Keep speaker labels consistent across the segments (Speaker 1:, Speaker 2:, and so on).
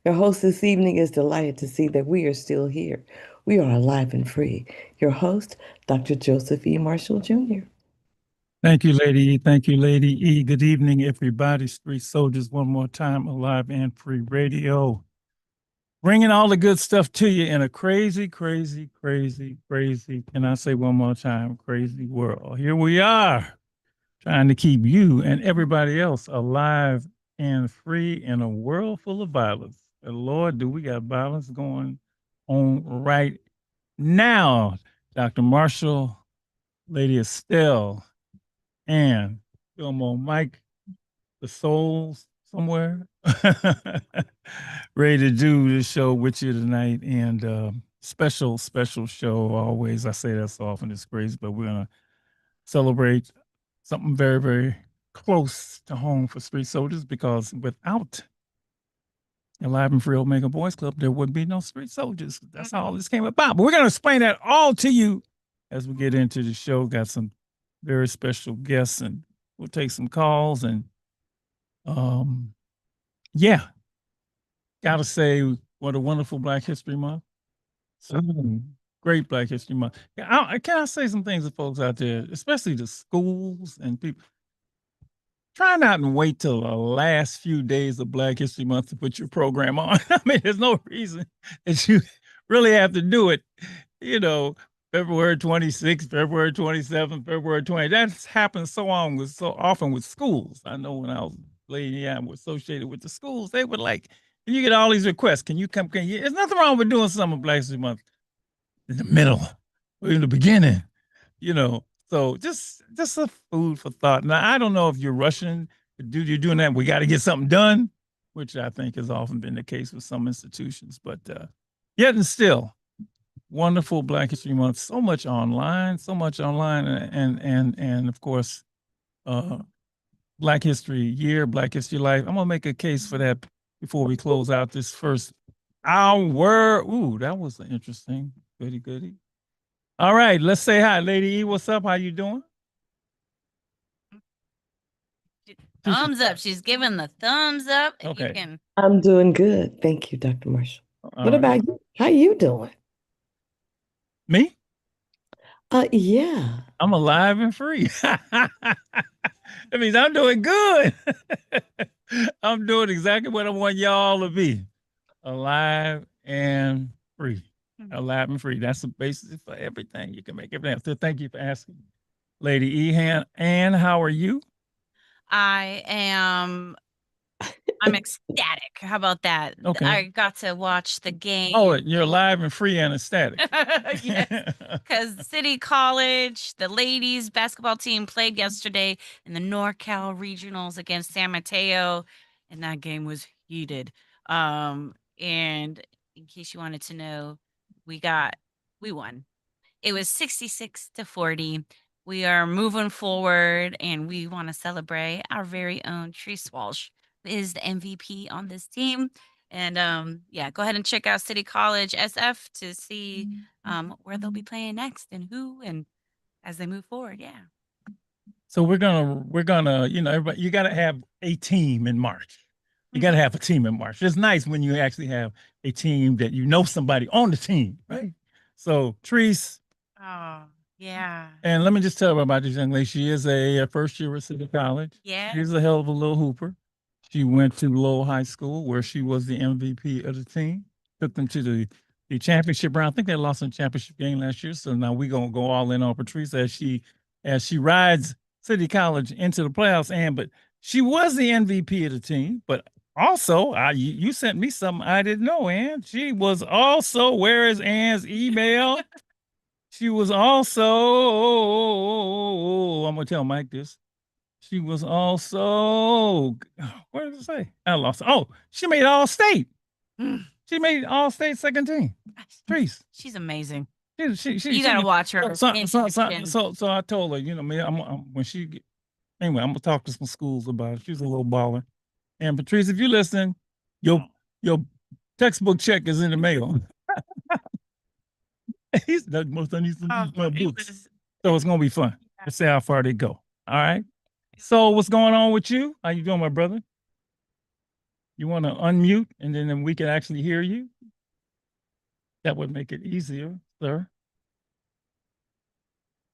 Speaker 1: Your host this evening is delighted to see that we are still here. We are alive and free. Your host, Dr. Joseph E. Marshall Jr.
Speaker 2: Thank you, Lady E. Thank you, Lady E. Good evening, everybody. Street Soldiers, one more time, alive and free radio. Bringing all the good stuff to you in a crazy, crazy, crazy, crazy, can I say one more time, crazy world. Here we are, trying to keep you and everybody else alive and free in a world full of violence. And Lord, do we got violence going on right now? Dr. Marshall, Lady Estelle, and Fillmore Mike, the souls somewhere, ready to do this show with you tonight. And special, special show always. I say that so often, it's crazy, but we're going to celebrate something very, very close to home for Street Soldiers, because without Alive and Free Omega Boys Club, there would be no Street Soldiers. That's how all this came about. But we're going to explain that all to you as we get into the show. Got some very special guests, and we'll take some calls. And yeah, gotta say, what a wonderful Black History Month. So great Black History Month. Can I say some things to folks out there, especially the schools and people? Try not and wait till the last few days of Black History Month to put your program on. I mean, there's no reason that you really have to do it. You know, February 26th, February 27th, February 20th. That's happened so often with schools. I know when I was lady, I was associated with the schools, they would like, and you get all these requests. Can you come? Can you? There's nothing wrong with doing something Black History Month in the middle or in the beginning, you know. So just a food for thought. Now I don't know if you're rushing, you're doing that. We got to get something done, which I think has often been the case with some institutions. But yet and still, wonderful Black History Month. So much online, and of course, Black History Year, Black History Life. I'm gonna make a case for that before we close out this first hour. Ooh, that was interesting. Goody, goody. All right, let's say hi, Lady E. What's up? How you doing?
Speaker 3: Thumbs up. She's giving the thumbs up.
Speaker 2: Okay.
Speaker 3: You can.
Speaker 1: I'm doing good. Thank you, Dr. Marshall. What about you? How you doing?
Speaker 2: Me?
Speaker 1: Yeah.
Speaker 2: I'm alive and free. That means I'm doing good. I'm doing exactly what I want y'all to be. Alive and free. Alive and free. That's the basis for everything. You can make everything. So thank you for asking. Lady Ehan. Ann, how are you?
Speaker 3: I'm ecstatic. How about that?
Speaker 2: Okay.
Speaker 3: I got to watch the game.
Speaker 2: Oh, you're alive and free and ecstatic.
Speaker 3: Yes, because City College, the ladies basketball team played yesterday in the NorCal regionals against San Mateo, and that game was heated. And in case you wanted to know, we won. It was 66-40. We are moving forward, and we want to celebrate our very own Treese Walsh, who is the MVP on this team. And yeah, go ahead and check out City College SF to see where they'll be playing next and who, and as they move forward. Yeah.
Speaker 2: So we're gonna, you know, everybody, you got to have a team in March. You got to have a team in March. It's nice when you actually have a team that you know somebody on the team, right? So Treese.
Speaker 3: Oh, yeah.
Speaker 2: And let me just tell you about this young lady. She is a first year at City College.
Speaker 3: Yeah.
Speaker 2: She's a hell of a little hooper. She went to Lowell High School, where she was the MVP of the team. Took them to the championship round. I think they lost in the championship game last year. So now we're gonna go all in on Patrice as she rides City College into the playoffs. But she was the MVP of the team. But also, you sent me something I didn't know, Ann. She was also, where is Ann's email? She was also, I'm gonna tell Mike this. She was also, what did it say? I lost. Oh, she made All State. She made All State second team. Treese.
Speaker 3: She's amazing.
Speaker 2: You
Speaker 3: gotta watch her.
Speaker 2: So I told her, you know, man, when she anyway, I'm gonna talk to some schools about it. She's a little baller. And Patrice, if you're listening, your textbook check is in the mail. He's the most I need some books. So it's gonna be fun. Let's see how far they go. All right. So what's going on with you? How you doing, my brother? You want to unmute and then we can actually hear you? That would make it easier, sir.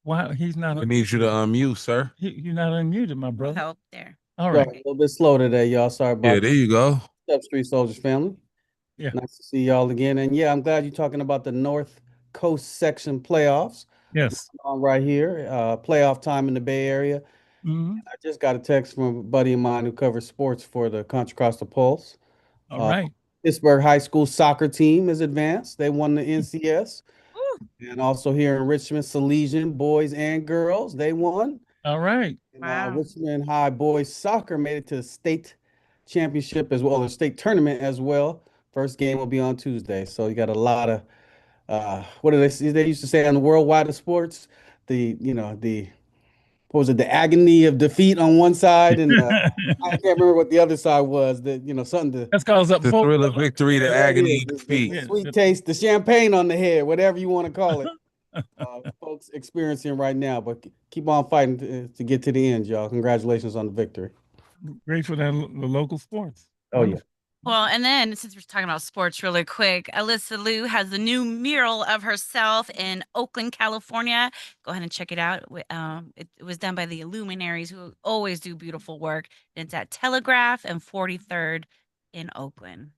Speaker 2: Why he's not?
Speaker 4: I need you to unmute, sir.
Speaker 2: You're not unmuted, my brother.
Speaker 3: Help there.
Speaker 2: All
Speaker 5: Yo,
Speaker 2: right.
Speaker 5: a little bit slow today, y'all. Sorry about
Speaker 4: Yeah, there you go.
Speaker 5: What's up, Street Soldiers family.
Speaker 2: Yeah.
Speaker 5: Nice to see y'all again. And yeah, I'm glad you're talking about the North Coast section playoffs
Speaker 2: Yes.
Speaker 5: on right here. Playoff time in the Bay Area.
Speaker 2: Mhm.
Speaker 5: I just got a text from a buddy of mine who covers sports for the Contra Costa Pulse.
Speaker 2: All right.
Speaker 5: Pittsburgh High School soccer team is advanced. They won the NCS.
Speaker 3: Woo.
Speaker 5: And also here in Richmond, Salesian boys and girls, they won.
Speaker 2: All right.
Speaker 5: And,
Speaker 3: Wow.
Speaker 5: Richmond High boys soccer made it to the state championship as well, or state tournament as well. First game will be on Tuesday. So you got a lot of what do they used to say on the worldwide of sports? What was it, the agony of defeat on one side, and I can't remember what the other side was. Something to
Speaker 2: That's cause up
Speaker 4: The
Speaker 2: folk-
Speaker 4: thrill of victory, the agony of
Speaker 5: the
Speaker 4: defeat.
Speaker 2: Yeah.
Speaker 5: sweet taste, the champagne on the head, whatever you want to call it. Folks experiencing right now, but keep on fighting to get to the end, y'all. Congratulations on the victory.
Speaker 2: Great for the local sports.
Speaker 5: Oh, yeah.
Speaker 3: Well, and then since we're talking about sports really quick, Alyssa Liu has a new mural of herself in Oakland, California. Go ahead and check it out. It was done by the Illuminaries, who always do beautiful work. It's at Telegraph and 43rd in Oakland.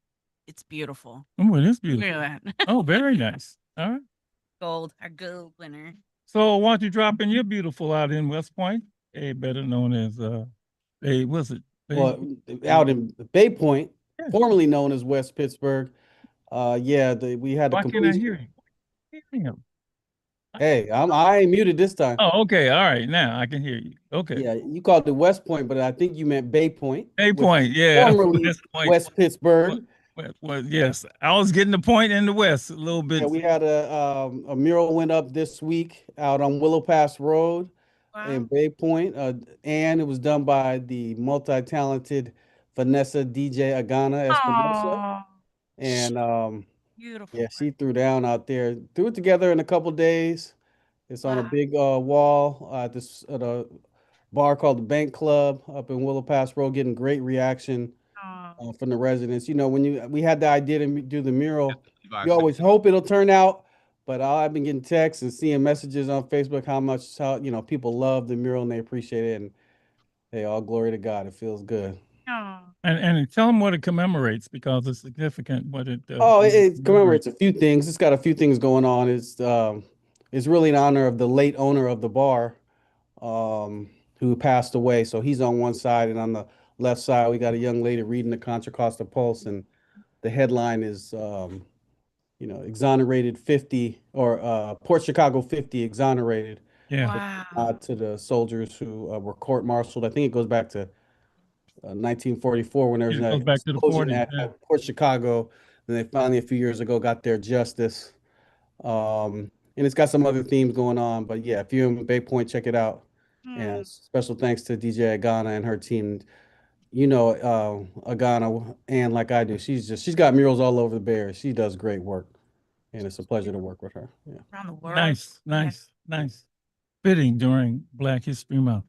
Speaker 3: It's beautiful.
Speaker 2: Oh, it is beautiful.
Speaker 3: Look at that.
Speaker 2: Oh, very nice. All right.
Speaker 3: Gold, our gold winner.
Speaker 2: So why don't you drop in your beautiful out in West Point? Better known as was it?
Speaker 5: Well, out in Bay Point,
Speaker 2: Yeah.
Speaker 5: formerly known as West Pittsburgh. We had the
Speaker 2: Why can't I
Speaker 5: complete.
Speaker 2: hear you? Hear him.
Speaker 5: Hey, I ain't muted this time.
Speaker 2: Oh, okay. All right. Now I can hear you. Okay.
Speaker 5: Yeah, you called it West Point, but I think you meant Bay Point.
Speaker 2: Bay
Speaker 5: which
Speaker 2: Point. Yeah.
Speaker 5: formerly
Speaker 2: West Point.
Speaker 5: West Pittsburgh.
Speaker 2: Well, yes. I was getting the point in the West a little bit.
Speaker 5: Yeah, we had a mural went up this week out on Willow Pass Road in
Speaker 3: Wow.
Speaker 5: Bay Point, and it was done by the multi-talented Vanessa DJ Agana Espinosa.
Speaker 3: Aw,
Speaker 5: And
Speaker 3: beautiful.
Speaker 5: yeah, she threw down out there. Threw it together in a couple days. It's on a
Speaker 3: Wow.
Speaker 5: big wall at a bar called the Bank Club up in Willow Pass Road, getting great reaction
Speaker 3: Aw.
Speaker 5: from the residents. You know, we had the idea to do the mural, you always hope it'll turn out, but I've been getting texts and seeing messages on Facebook how people love the mural and they appreciate it. And hey, all glory to God. It feels good.
Speaker 3: Aw.
Speaker 2: And tell them what it commemorates because it's significant what it does.
Speaker 5: Oh, it commemorates a few things. It's got a few things going on. It's really in honor of the late owner of the bar, who passed away. So he's on one side, and on the left side, we got a young lady reading the Contra Costa Pulse, and the headline is, exonerated 50 or Port Chicago 50 exonerated
Speaker 2: Yeah.
Speaker 3: Wow.
Speaker 5: to the soldiers who were court-martialed. I think it goes back to 1944 when there was
Speaker 2: Yeah, it
Speaker 5: an
Speaker 2: goes back to the
Speaker 5: explosion
Speaker 2: 40s,
Speaker 5: at
Speaker 2: yeah.
Speaker 5: Port Chicago. And they finally, a few years ago, got their justice. And it's got some other themes going on. But yeah, if you're in Bay Point, check it out. And special thanks to DJ Agana and her team. Agana, and like I do, she's got murals all over the Bay Area. She does great work. And it's a pleasure to work with her. Yeah.
Speaker 3: Around the world.
Speaker 2: Nice. Fitting during Black History Month.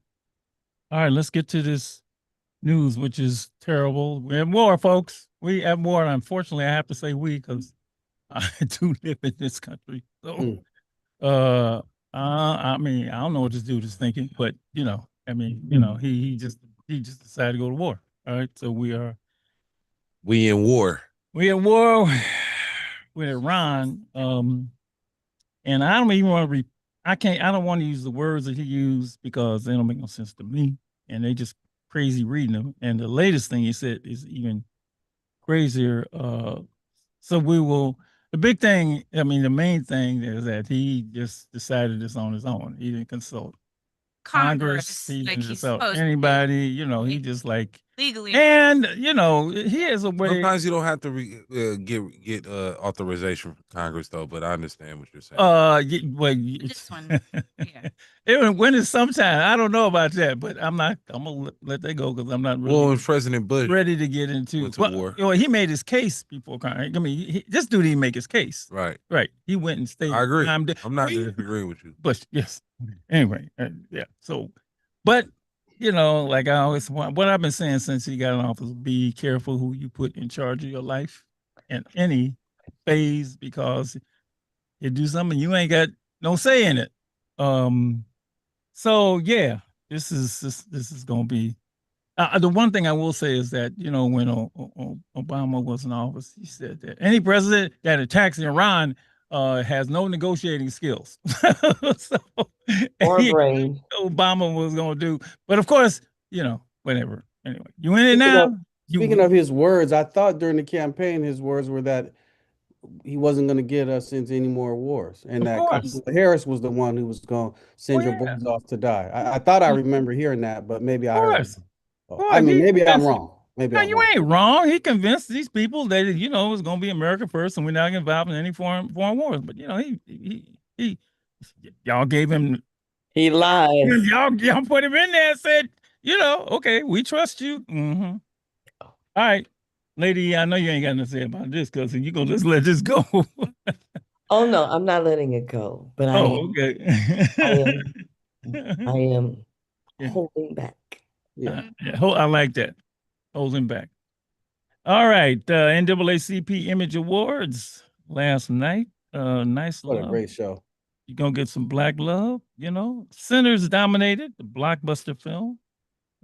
Speaker 2: All right, let's get to this news, which is terrible. We're at war, folks. We at war. And unfortunately, I have to say we because I do live in this country. So, I mean, I don't know what this dude is thinking, but he just decided to go to war. All right, so we
Speaker 4: We in war.
Speaker 2: at war with Iran. And I don't even want to I don't want to use the words that he used because they don't make no sense to me. And they just crazy reading them. And the latest thing he said is even crazier. So the big thing, I mean, the main thing is that he just decided this on his own. He didn't consult Congress. He
Speaker 3: like
Speaker 2: didn't
Speaker 3: he's
Speaker 2: consult
Speaker 3: supposed to.
Speaker 2: anybody. He just like,
Speaker 3: Legally.
Speaker 2: and he has a way.
Speaker 4: Sometimes you don't have to get authorization from Congress, though. But I understand what you're saying.
Speaker 3: This one, yeah.
Speaker 2: When is sometime? I don't know about that, but I'm gonna let that go because I'm not really
Speaker 4: Well, when President Bush
Speaker 2: ready to get into
Speaker 4: went to war.
Speaker 2: He made his case before Congress. I mean, this dude didn't make his case.
Speaker 4: Right.
Speaker 2: He went and stayed.
Speaker 4: I agree.
Speaker 2: I'm
Speaker 4: not disagreeing with you.
Speaker 2: Bush, yes. Anyway, yeah. So, but you know, like I always what I've been saying since he got in office: be careful who you put in charge of your life in any phase, because you do something you ain't got no say in it. So yeah, this is gonna be. The one thing I will say is that, you know, when Obama was in office, he said that any president that attacks Iran has no negotiating skills. So,
Speaker 1: Or
Speaker 2: he-
Speaker 1: brain.
Speaker 2: Obama was going to do, but of course, you know, whatever. Anyway, you in it
Speaker 5: Speaking
Speaker 2: now?
Speaker 5: of, speaking of his words, I thought during the campaign his words were that he wasn't going to get us into any more wars, and
Speaker 2: Of
Speaker 5: that
Speaker 2: course.
Speaker 5: Kamala Harris was the one who was going to send your
Speaker 2: yeah.
Speaker 5: boys off to die. I thought I remember hearing that, but maybe
Speaker 2: Of
Speaker 5: I heard.
Speaker 2: course.
Speaker 5: I mean,
Speaker 2: He
Speaker 5: maybe I'm
Speaker 2: convinced-
Speaker 5: wrong. Maybe
Speaker 2: No,
Speaker 5: I'm
Speaker 2: you
Speaker 5: wrong.
Speaker 2: ain't wrong. He convinced these people that, you know, it's going to be America first, and we're not involved in any foreign wars. But, you know, he y'all gave him,
Speaker 1: He lies.
Speaker 2: y'all put him in there and said, you know, okay, we trust you. Mm-hmm. All right, lady, I know you ain't got nothing to say about this, because you're gonna just let this go.
Speaker 1: Oh no, I'm not letting it go, but
Speaker 2: okay.
Speaker 1: I am
Speaker 2: Yeah.
Speaker 1: holding back.
Speaker 5: Yeah.
Speaker 2: I like that. Holding back. All right, NAACP Image Awards last night. Nice
Speaker 5: What a
Speaker 2: love.
Speaker 5: great show.
Speaker 2: You're gonna get some black love, you know. Sinners dominated. The blockbuster film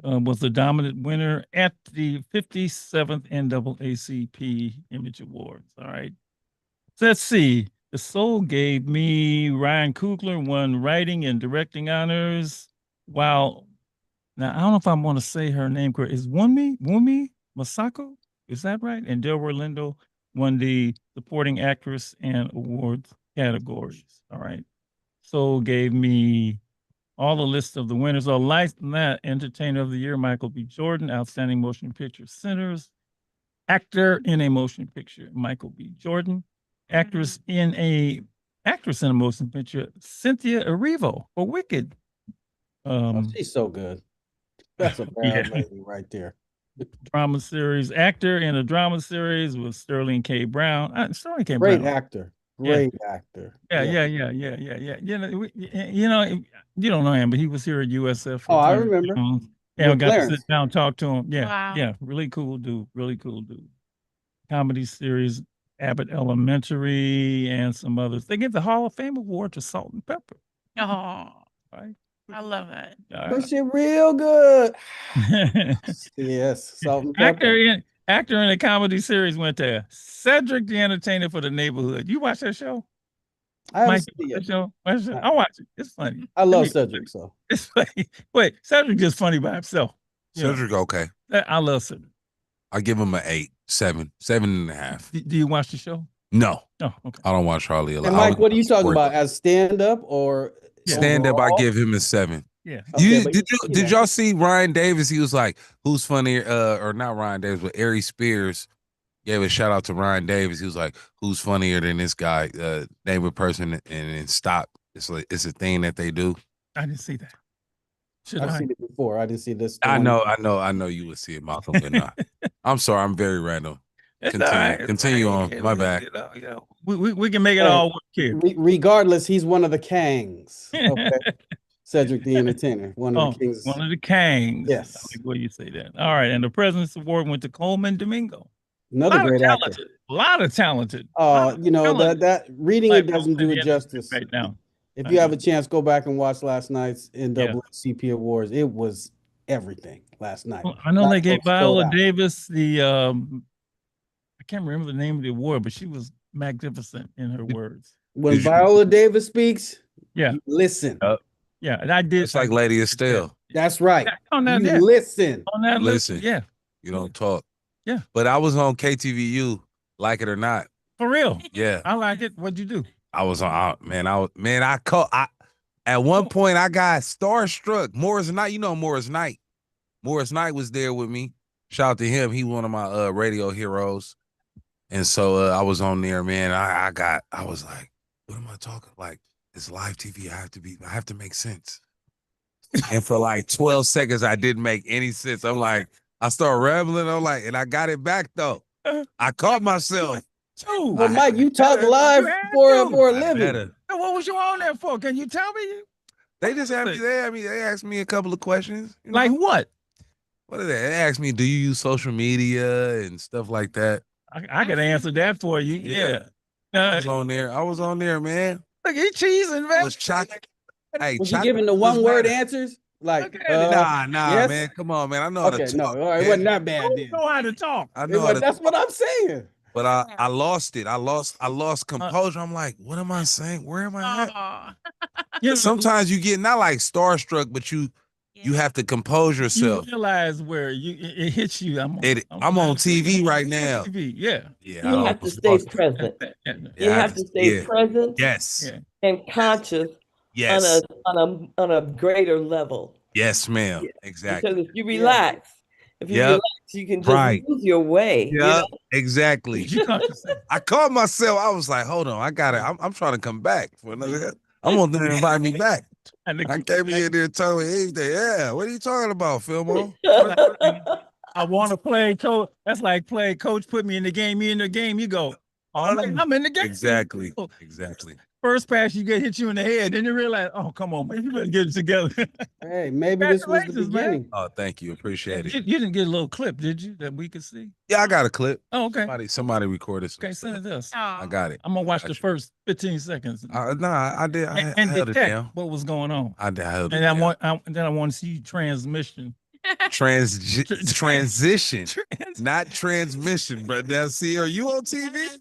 Speaker 2: was the dominant winner at the 57th NAACP Image Awards. All right. So let's see. The Soul gave me Ryan Coogler won writing and directing honors. While now I don't know if I want to say her name correct. Is Wumi Masako? Is that right? And Delroy Lindo won the supporting actress and awards categories. All right. Soul gave me all the list of the winners. Oh, like that, Entertainer of the Year, Michael B. Jordan, Outstanding Motion Picture Sinners, Actor in a Motion Picture, Michael B. Jordan, Actress in a Motion Picture, Cynthia Erivo for Wicked.
Speaker 5: She's so good. That's a bad lady right there.
Speaker 2: Drama series, Actor in a Drama Series with Sterling K. Brown. Sterling K.
Speaker 5: Great
Speaker 2: Brown.
Speaker 5: actor. Great actor.
Speaker 2: Yeah. You know, you don't know him, but he was here at USF.
Speaker 5: Oh, I remember.
Speaker 2: Yeah, I
Speaker 5: With
Speaker 2: got to
Speaker 5: Clarence.
Speaker 2: sit down and talk to him. Yeah,
Speaker 3: Wow.
Speaker 2: yeah, really cool dude. Really cool dude. Comedy series, Abbott Elementary, and some others. They give the Hall of Fame award to Salt and Pepper.
Speaker 3: Oh,
Speaker 2: Right?
Speaker 3: I love it.
Speaker 5: Push it real good. Yes. Salt and pepper.
Speaker 2: Actor in a comedy series went to Cedric the Entertainer for the Neighborhood. You watch that show?
Speaker 5: I haven't
Speaker 2: Mike,
Speaker 5: seen it yet.
Speaker 2: show? I watch it. It's funny.
Speaker 5: I love Cedric, so.
Speaker 2: It's funny. Wait, Cedric just funny by himself. You know,
Speaker 4: Cedric, okay.
Speaker 2: I love Cedric.
Speaker 4: I give him an 8, 7, 7.5.
Speaker 2: Do you watch the show?
Speaker 4: No,
Speaker 2: Oh, okay.
Speaker 4: I don't watch hardly a lot.
Speaker 5: And Mike, what are you talking about? As stand-up or
Speaker 4: Stand up, I
Speaker 5: overall?
Speaker 4: give him a 7.
Speaker 2: Yeah.
Speaker 5: Okay, but
Speaker 4: Did y'all see Ryan Davis? He was like, "Who's funnier?" Or not Ryan Davis, but Ari Spears gave a shout out to Ryan Davis. He was like, "Who's funnier than this guy?" Name a person and stop. It's a thing that they do.
Speaker 2: I didn't see that.
Speaker 5: I've seen it before. I didn't see this.
Speaker 4: I know you would see it, Malcolm, but not. I'm sorry, I'm very random. Continue on. My bad.
Speaker 2: You know, we can make it all work here.
Speaker 5: Regardless, he's one of the Kangs. Okay. Cedric the Entertainer, one of the kings.
Speaker 2: One of the Kangs.
Speaker 5: Yes.
Speaker 2: I like where you say that. All right, and the President's Award went to Coleman Domingo.
Speaker 5: Another great actor.
Speaker 2: A lot of talented.
Speaker 5: You know, that reading it doesn't do it justice.
Speaker 2: Right now.
Speaker 5: If you have a chance, go back and watch last night's NAACP Awards. It was everything last night.
Speaker 2: Well, I know they gave
Speaker 5: folks sold
Speaker 2: Viola
Speaker 5: out.
Speaker 2: Davis the I can't remember the name of the award, but she was magnificent in her words.
Speaker 5: When Viola Davis speaks,
Speaker 2: you
Speaker 5: listen.
Speaker 2: Yeah, and I did.
Speaker 4: It's like Lady Estelle.
Speaker 5: That's right.
Speaker 2: On that,
Speaker 5: You listen.
Speaker 2: On that
Speaker 4: Listen.
Speaker 2: Yeah.
Speaker 4: You don't talk.
Speaker 2: Yeah.
Speaker 4: But I was on KTVU, like it or not.
Speaker 2: For real.
Speaker 4: Yeah.
Speaker 2: I like it. What'd you do?
Speaker 4: I was on. At one point I got starstruck. Morris Knight, you know Morris Knight. Morris Knight was there with me. Shout out to him. He one of my radio heroes. And so I was on there, man. I was like, what am I talking? Like, it's live TV. I have to make sense. And for like 12 seconds, I didn't make any sense. I'm like, I started rambling. I'm like, and I got it back though. I caught myself.
Speaker 5: Well, Mike, you talk live for a living.
Speaker 2: What was you on there for? Can you tell me?
Speaker 4: They just asked me. They asked me a couple of questions. You know?
Speaker 2: Like what?
Speaker 4: What did they asked me? Do you use social media and stuff like that?
Speaker 2: I could answer that for you. Yeah.
Speaker 4: I was on there. I was on there, man.
Speaker 2: Look, he cheesing,
Speaker 4: I
Speaker 2: man.
Speaker 4: was chocolate. Hey,
Speaker 5: Was you
Speaker 4: chocolate
Speaker 5: giving the
Speaker 4: was
Speaker 5: one-word
Speaker 4: better.
Speaker 5: answers? Like,
Speaker 4: Nah,
Speaker 5: yes?
Speaker 4: man. Come on, man. I know how
Speaker 5: Okay,
Speaker 4: to
Speaker 5: no,
Speaker 4: talk.
Speaker 5: all right, it
Speaker 4: man.
Speaker 5: wasn't that bad
Speaker 2: You
Speaker 5: then.
Speaker 2: know how to talk.
Speaker 4: I know how to
Speaker 5: That's what I'm saying.
Speaker 4: But I lost it. I lost composure. I'm like, what am I saying? Where am I at?
Speaker 3: Aw.
Speaker 2: You,
Speaker 4: Sometimes you get not like starstruck, but you have to compose
Speaker 2: you
Speaker 4: yourself.
Speaker 2: realize where it hits you. I'm
Speaker 4: on TV right now.
Speaker 2: TV, yeah.
Speaker 4: Yeah,
Speaker 1: You
Speaker 4: I
Speaker 1: have to
Speaker 4: almost
Speaker 1: stay
Speaker 4: lost it.
Speaker 1: present.
Speaker 2: Yeah.
Speaker 1: You have to stay
Speaker 4: yeah.
Speaker 1: present
Speaker 4: Yes.
Speaker 2: Yeah.
Speaker 1: and conscious
Speaker 4: Yes.
Speaker 1: on a greater level.
Speaker 4: Yes, ma'am.
Speaker 1: Yeah.
Speaker 4: Exactly.
Speaker 1: Because if you relax,
Speaker 4: Yep.
Speaker 1: you can just
Speaker 4: Right.
Speaker 1: lose your way. You
Speaker 4: Yeah,
Speaker 1: know?
Speaker 4: exactly.
Speaker 2: Did you caught yourself?
Speaker 4: I called myself. I was like, hold on, I got it. I'm trying to come back for another. I'm gonna them to invite me back. I came in there and told me everything. Yeah, what are you talking about, Fillmore?
Speaker 2: I want to play coach. That's like play coach. Put me in the game. Me in the game. You go. I'm in the game.
Speaker 4: Exactly. Exactly.
Speaker 2: First pass, you get hit you in the head. Then you realize, oh, come on, man, you better get it together.
Speaker 5: Hey, maybe this was the
Speaker 2: Congratulations, man.
Speaker 5: beginning.
Speaker 4: Oh, thank you. Appreciate it.
Speaker 2: You didn't get a little clip, did you, that we could see?
Speaker 4: Yeah, I got a clip.
Speaker 2: Oh, okay.
Speaker 4: Somebody recorded some
Speaker 2: Okay,
Speaker 4: stuff.
Speaker 2: send it to us.
Speaker 4: I got it.
Speaker 2: I'm gonna watch
Speaker 4: Got
Speaker 2: the
Speaker 4: you.
Speaker 2: first 15 seconds
Speaker 4: I did. I
Speaker 2: and
Speaker 4: held it
Speaker 2: detect
Speaker 4: down.
Speaker 2: what was going on.
Speaker 4: I held it
Speaker 2: And
Speaker 4: down.
Speaker 2: then I want to see transmission.
Speaker 4: Transition, not transmission. But now, see, are you on TV?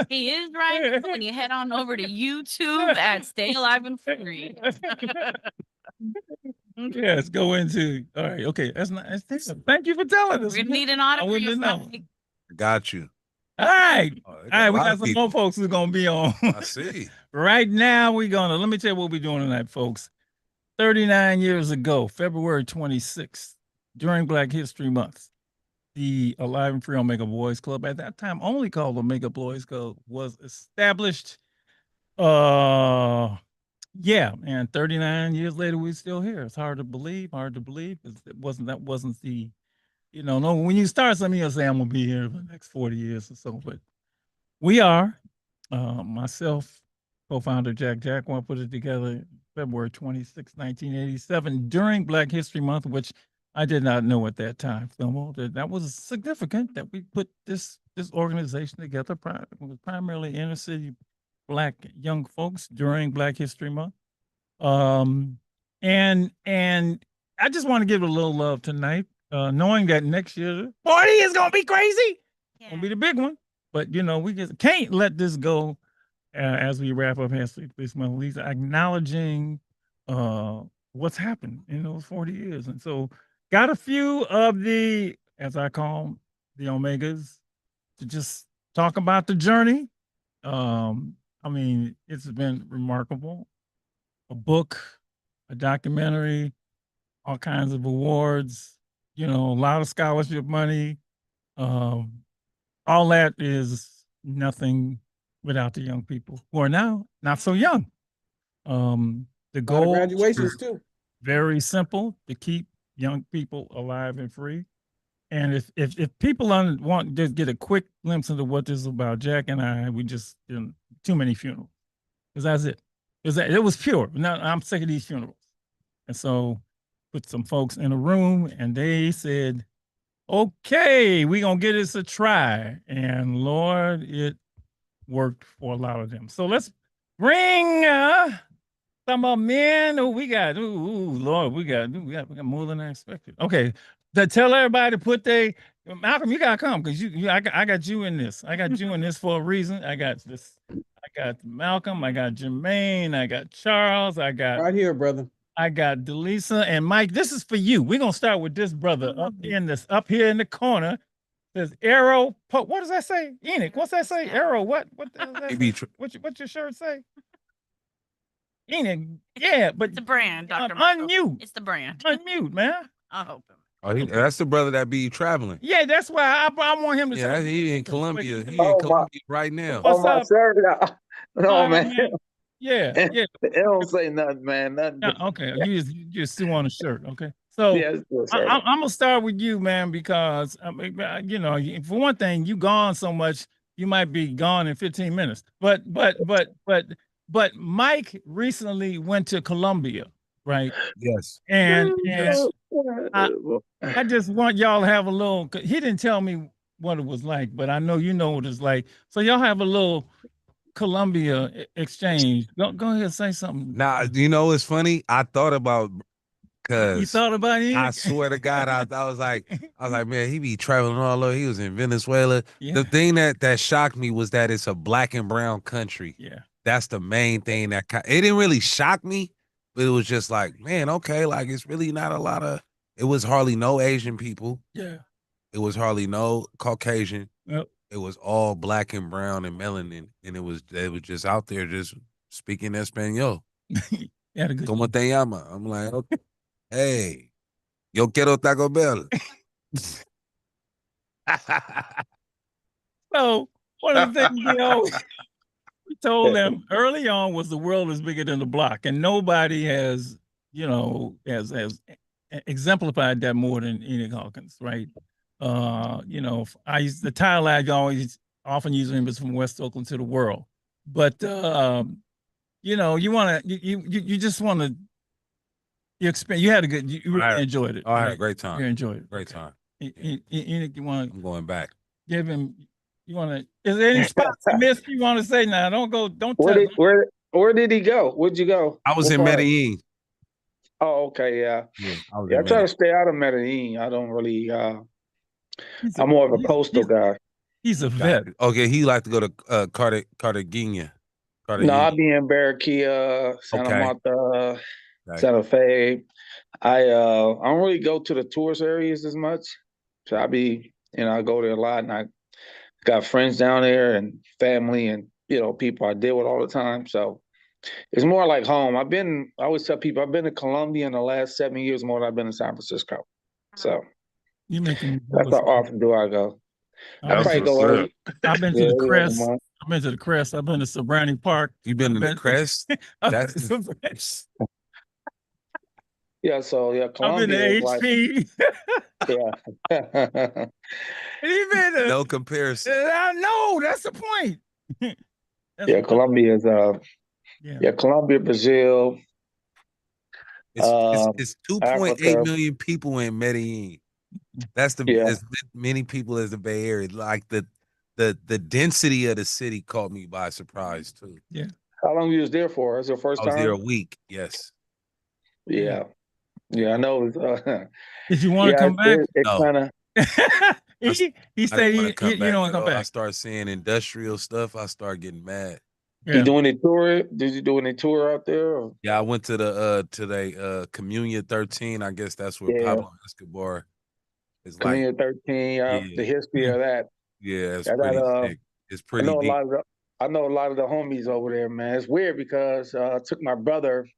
Speaker 3: He is right when you head on over to YouTube at Stay Alive and Free.
Speaker 2: Yes, go into. All right, okay. That's not. Thank you for telling us.
Speaker 3: We're gonna need an
Speaker 2: I
Speaker 3: autograph.
Speaker 2: wouldn't know.
Speaker 4: Got you.
Speaker 2: All right,
Speaker 4: Oh,
Speaker 2: all right. We got some more folks who's gonna be on.
Speaker 4: I see.
Speaker 2: Right now, let me tell you what we're doing tonight, folks. 39 years ago, February 26th, during Black History Month, the Alive and Free Omega Boys Club, at that time only called Omega Boys Club, was established. Yeah, and 39 years later, we're still here. It's hard to believe, 'cause that wasn't the, no, when you start something, you'll say, I'm gonna be here for the next 40 years or so, but we are. Myself, co-founder Jack Jaquan, put it together February 26, 1987, during Black History Month, which I did not know at that time, Fillmore, that was significant that we put this organization together, primarily inner city Black young folks during Black History Month. And I just want to give it a little love tonight, knowing that next year 40 is gonna be crazy. Gonna be the big one. But we just can't let this go as we wrap up History this month. At least acknowledging what's happened in those 40 years. And so got a few of the, as I call them, the Omegas, to just talk about the journey. I mean, it's been remarkable. A book, a documentary, all kinds of awards, a lot of scholarship money. All that is nothing without the young people who are now not so young. The goal
Speaker 5: Graduations
Speaker 2: is
Speaker 5: too.
Speaker 2: very simple: to keep young people alive and free. And if people want to get a quick glimpse into what this is about, Jack and I, we just did too many funerals, because that's it. It was pure. Now I'm sick of these funerals, and so put some folks in a room, and they said, "Okay, we gonna give this a try." And Lord, it worked for a lot of them. So let's bring some of men. Oh, we got. Lord, we got more than I expected. Okay. To tell everybody to put Malcolm, you gotta come, because I got you in this. I got you in this for a reason. I got Malcolm, I got Jermaine, I got Charles, I got
Speaker 5: Right here, brother.
Speaker 2: I got Delisa and Mike. This is for you. We're gonna start with this brother up here in the corner. Says Arrow. What does that say? Enoch, what's that say? Arrow. What does that say? What's your shirt say? Enoch. Yeah, but
Speaker 3: It's the brand, Dr. Michael.
Speaker 2: unmute.
Speaker 3: It's the brand.
Speaker 2: Unmute, man.
Speaker 3: I'll help him.
Speaker 4: Oh, that's the brother that be traveling.
Speaker 2: Yeah, that's why I want him to.
Speaker 4: Yeah, he in Colombia. He in
Speaker 6: Oh,
Speaker 4: Colombia right now.
Speaker 2: What's
Speaker 6: my
Speaker 2: up?
Speaker 6: shirt. No,
Speaker 2: All right,
Speaker 6: man.
Speaker 2: Yeah.
Speaker 6: It don't say nothing, man. Nothing.
Speaker 2: Yeah, okay, you just still on a shirt. Okay, so
Speaker 6: Yeah, it's still shirt.
Speaker 2: I'm gonna start with you, man, because for one thing, you gone so much, you might be gone in 15 minutes. But but Mike recently went to Colombia, right?
Speaker 4: Yes.
Speaker 2: And
Speaker 6: Yes.
Speaker 2: I just want y'all to have a little. He didn't tell me what it was like, but I know you know what it's like. So y'all have a little Colombia exchange. Go ahead and say something.
Speaker 4: Now, you know what's funny? I thought about
Speaker 2: You
Speaker 4: because
Speaker 2: thought about it?
Speaker 4: I swear to God, I was like, man, he be traveling all over. He was in Venezuela.
Speaker 2: Yeah.
Speaker 4: The thing that shocked me was that it's a black and brown country.
Speaker 2: Yeah.
Speaker 4: That's the main thing that it didn't really shock me, but it was just like, man, okay, like it's really not a lot of. It was hardly no Asian people.
Speaker 2: Yeah.
Speaker 4: It was hardly no Caucasian.
Speaker 2: Yep.
Speaker 4: It was all black and brown and melanin, and it was just out there just speaking Espanol.
Speaker 2: You had a good.
Speaker 4: ¿Cómo te llama? I'm like, okay, hey, yo quiero Taco Bell.
Speaker 2: So one of the things we told them early on was the world is bigger than the block, and nobody has has exemplified that more than Enoch Hawkins, right? The title I always often use him is from West Oakland to the world, but you just want to experience. You had a good, you really enjoyed it.
Speaker 4: I had a great time.
Speaker 2: You enjoyed it.
Speaker 4: Great time.
Speaker 2: Enoch, you want to
Speaker 4: I'm going back.
Speaker 2: give him? You want to? Is there any spots you missed? You want to say now? Don't go. Don't tell.
Speaker 6: Where did he go? Where'd you go?
Speaker 4: I was in Medellin.
Speaker 6: Oh, okay, yeah. I try to stay out of Medellin. I don't really. I'm more of a coastal guy.
Speaker 2: He's a vet.
Speaker 4: Okay, he like to go to Cartagena.
Speaker 6: No, I'll be in Barranquilla, Santa Marta, Santa Fe. I don't really go to the tourist areas as much. So I go there a lot, and I got friends down there and family and people I deal with all the time. So it's more like home. I always tell people I've been to Colombia in the last 7 years more than I've been to San Francisco. So that's how often do I go.
Speaker 2: I've been to the Crest.
Speaker 6: Yeah,
Speaker 2: I've been to the Crest. I've been to Sobrani Park.
Speaker 4: You've been to the Crest? That's
Speaker 6: yeah. So yeah,
Speaker 2: I've been
Speaker 6: Colombia.
Speaker 2: to HP.
Speaker 6: Yeah.
Speaker 2: Even
Speaker 4: no comparison.
Speaker 2: I know that's the point.
Speaker 6: Colombia is Colombia, Brazil.
Speaker 4: It's 2.8 million people in Medellin. That's as many people as the Bay Area. Like the density of the city caught me by surprise too.
Speaker 2: Yeah.
Speaker 6: How long you was there for? Is it your first time?
Speaker 4: I was there a week. Yes.
Speaker 6: Yeah. Yeah, I know.
Speaker 2: Did you want to come back?
Speaker 4: No.
Speaker 2: He said you don't want to come back.
Speaker 4: I start seeing industrial stuff. I start getting mad.
Speaker 6: Yeah. You doing a tour? Did you do any tour out there? Or?
Speaker 4: Yeah, I went to the Communion 13. I guess that's where Pablo Escobar is.
Speaker 6: Communion 13. The history of that.
Speaker 4: Yeah, it's pretty sick. It's pretty deep.
Speaker 6: I know a lot of the homies over there, man. It's weird because I took my brother.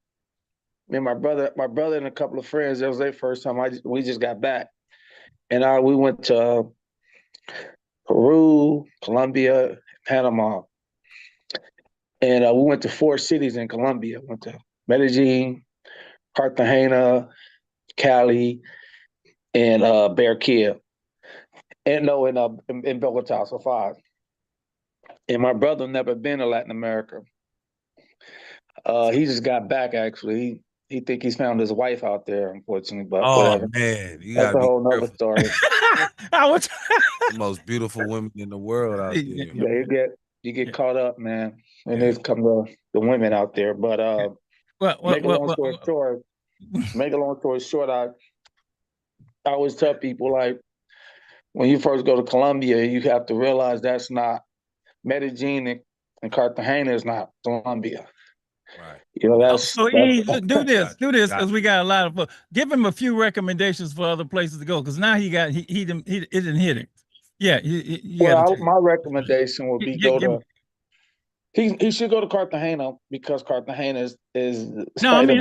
Speaker 6: My brother and a couple of friends. That was their first time. We just got back, and we went to Peru, Colombia, Panama, and we went to 4 cities in Colombia. Went to Medellin, Cartagena, Cali, and Barranquilla, and in Bogota. So 5. And my brother never been to Latin America. He just got back actually. He think he's found his wife out there, unfortunately. But whatever.
Speaker 4: Man,
Speaker 6: that's a whole nother story.
Speaker 4: The most beautiful women in the world out there.
Speaker 6: Yeah, you get caught up, man. And there's come the women out there. But make a long story short, I always tell people, like, when you first go to Colombia, you have to realize that's not Medellin and Cartagena is not Colombia.
Speaker 4: Right.
Speaker 2: That's so do this because we got a lot of. Give him a few recommendations for other places to go because now he didn't hit it. Yeah.
Speaker 6: My recommendation would be he should go to Cartagena because Cartagena is
Speaker 2: no, I mean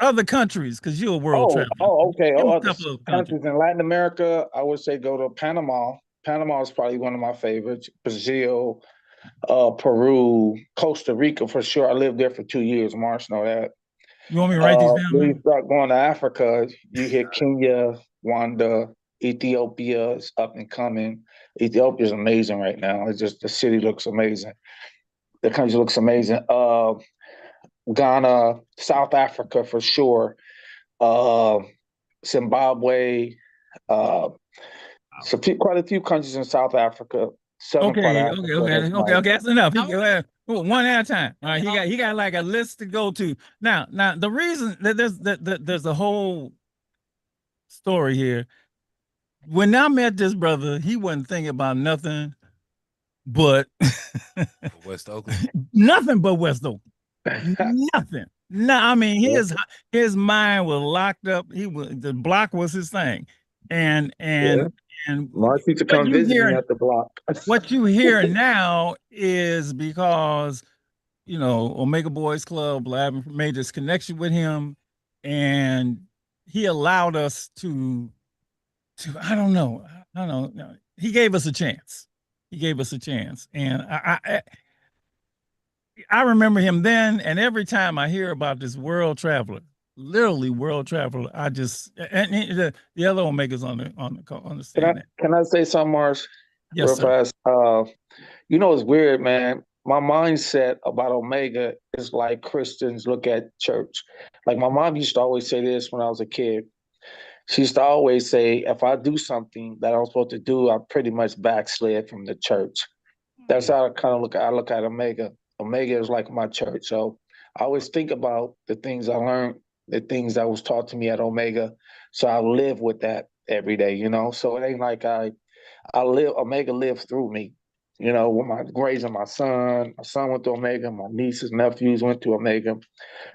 Speaker 2: other countries because you're a world traveler.
Speaker 6: Oh, okay. Other countries in Latin America, I would say go to Panama. Panama is probably one of my favorites. Brazil, Peru, Costa Rica for sure. I lived there for 2 years. Marsh know that.
Speaker 2: You want me to write these down?
Speaker 6: When you start going to Africa, you hit Kenya, Rwanda, Ethiopia is up and coming. Ethiopia is amazing right now. It's just the city looks amazing. the country looks amazing. Ghana, South Africa for sure. Zimbabwe, quite a few countries in South Africa.
Speaker 2: Okay. That's enough. One at a time. All right, he got like a list to go to. Now the reason that there's a whole story here. When I met this brother, he wasn't thinking about nothing but
Speaker 4: West Oakland.
Speaker 2: Nothing but West Oakland. Nothing. No, I mean his mind was locked up. The block was his thing, and
Speaker 6: Mark used to come visit me at the block.
Speaker 2: What you hear now is because Omega Boys Club made this connection with him, and he allowed us to I don't know. He gave us a chance. And I remember him then, and every time I hear about this world traveler, literally world traveler, I just the other Omegas on the stand.
Speaker 6: Can I say something, Mars?
Speaker 2: Yes,
Speaker 6: real
Speaker 2: sir.
Speaker 6: Fast. It's weird, man. My mindset about Omega is like Christians look at church. Like my mom used to always say this when I was a kid. She used to always say, if I do something that I'm supposed to do, I pretty much backslid from the church. That's how I kind of look at Omega. Omega is like my church. So I always think about the things I learned, the things that was taught to me at Omega. So I live with that every day, So it ain't like Omega lives through me. With my raising my son went to Omega, my nieces, nephews went to Omega.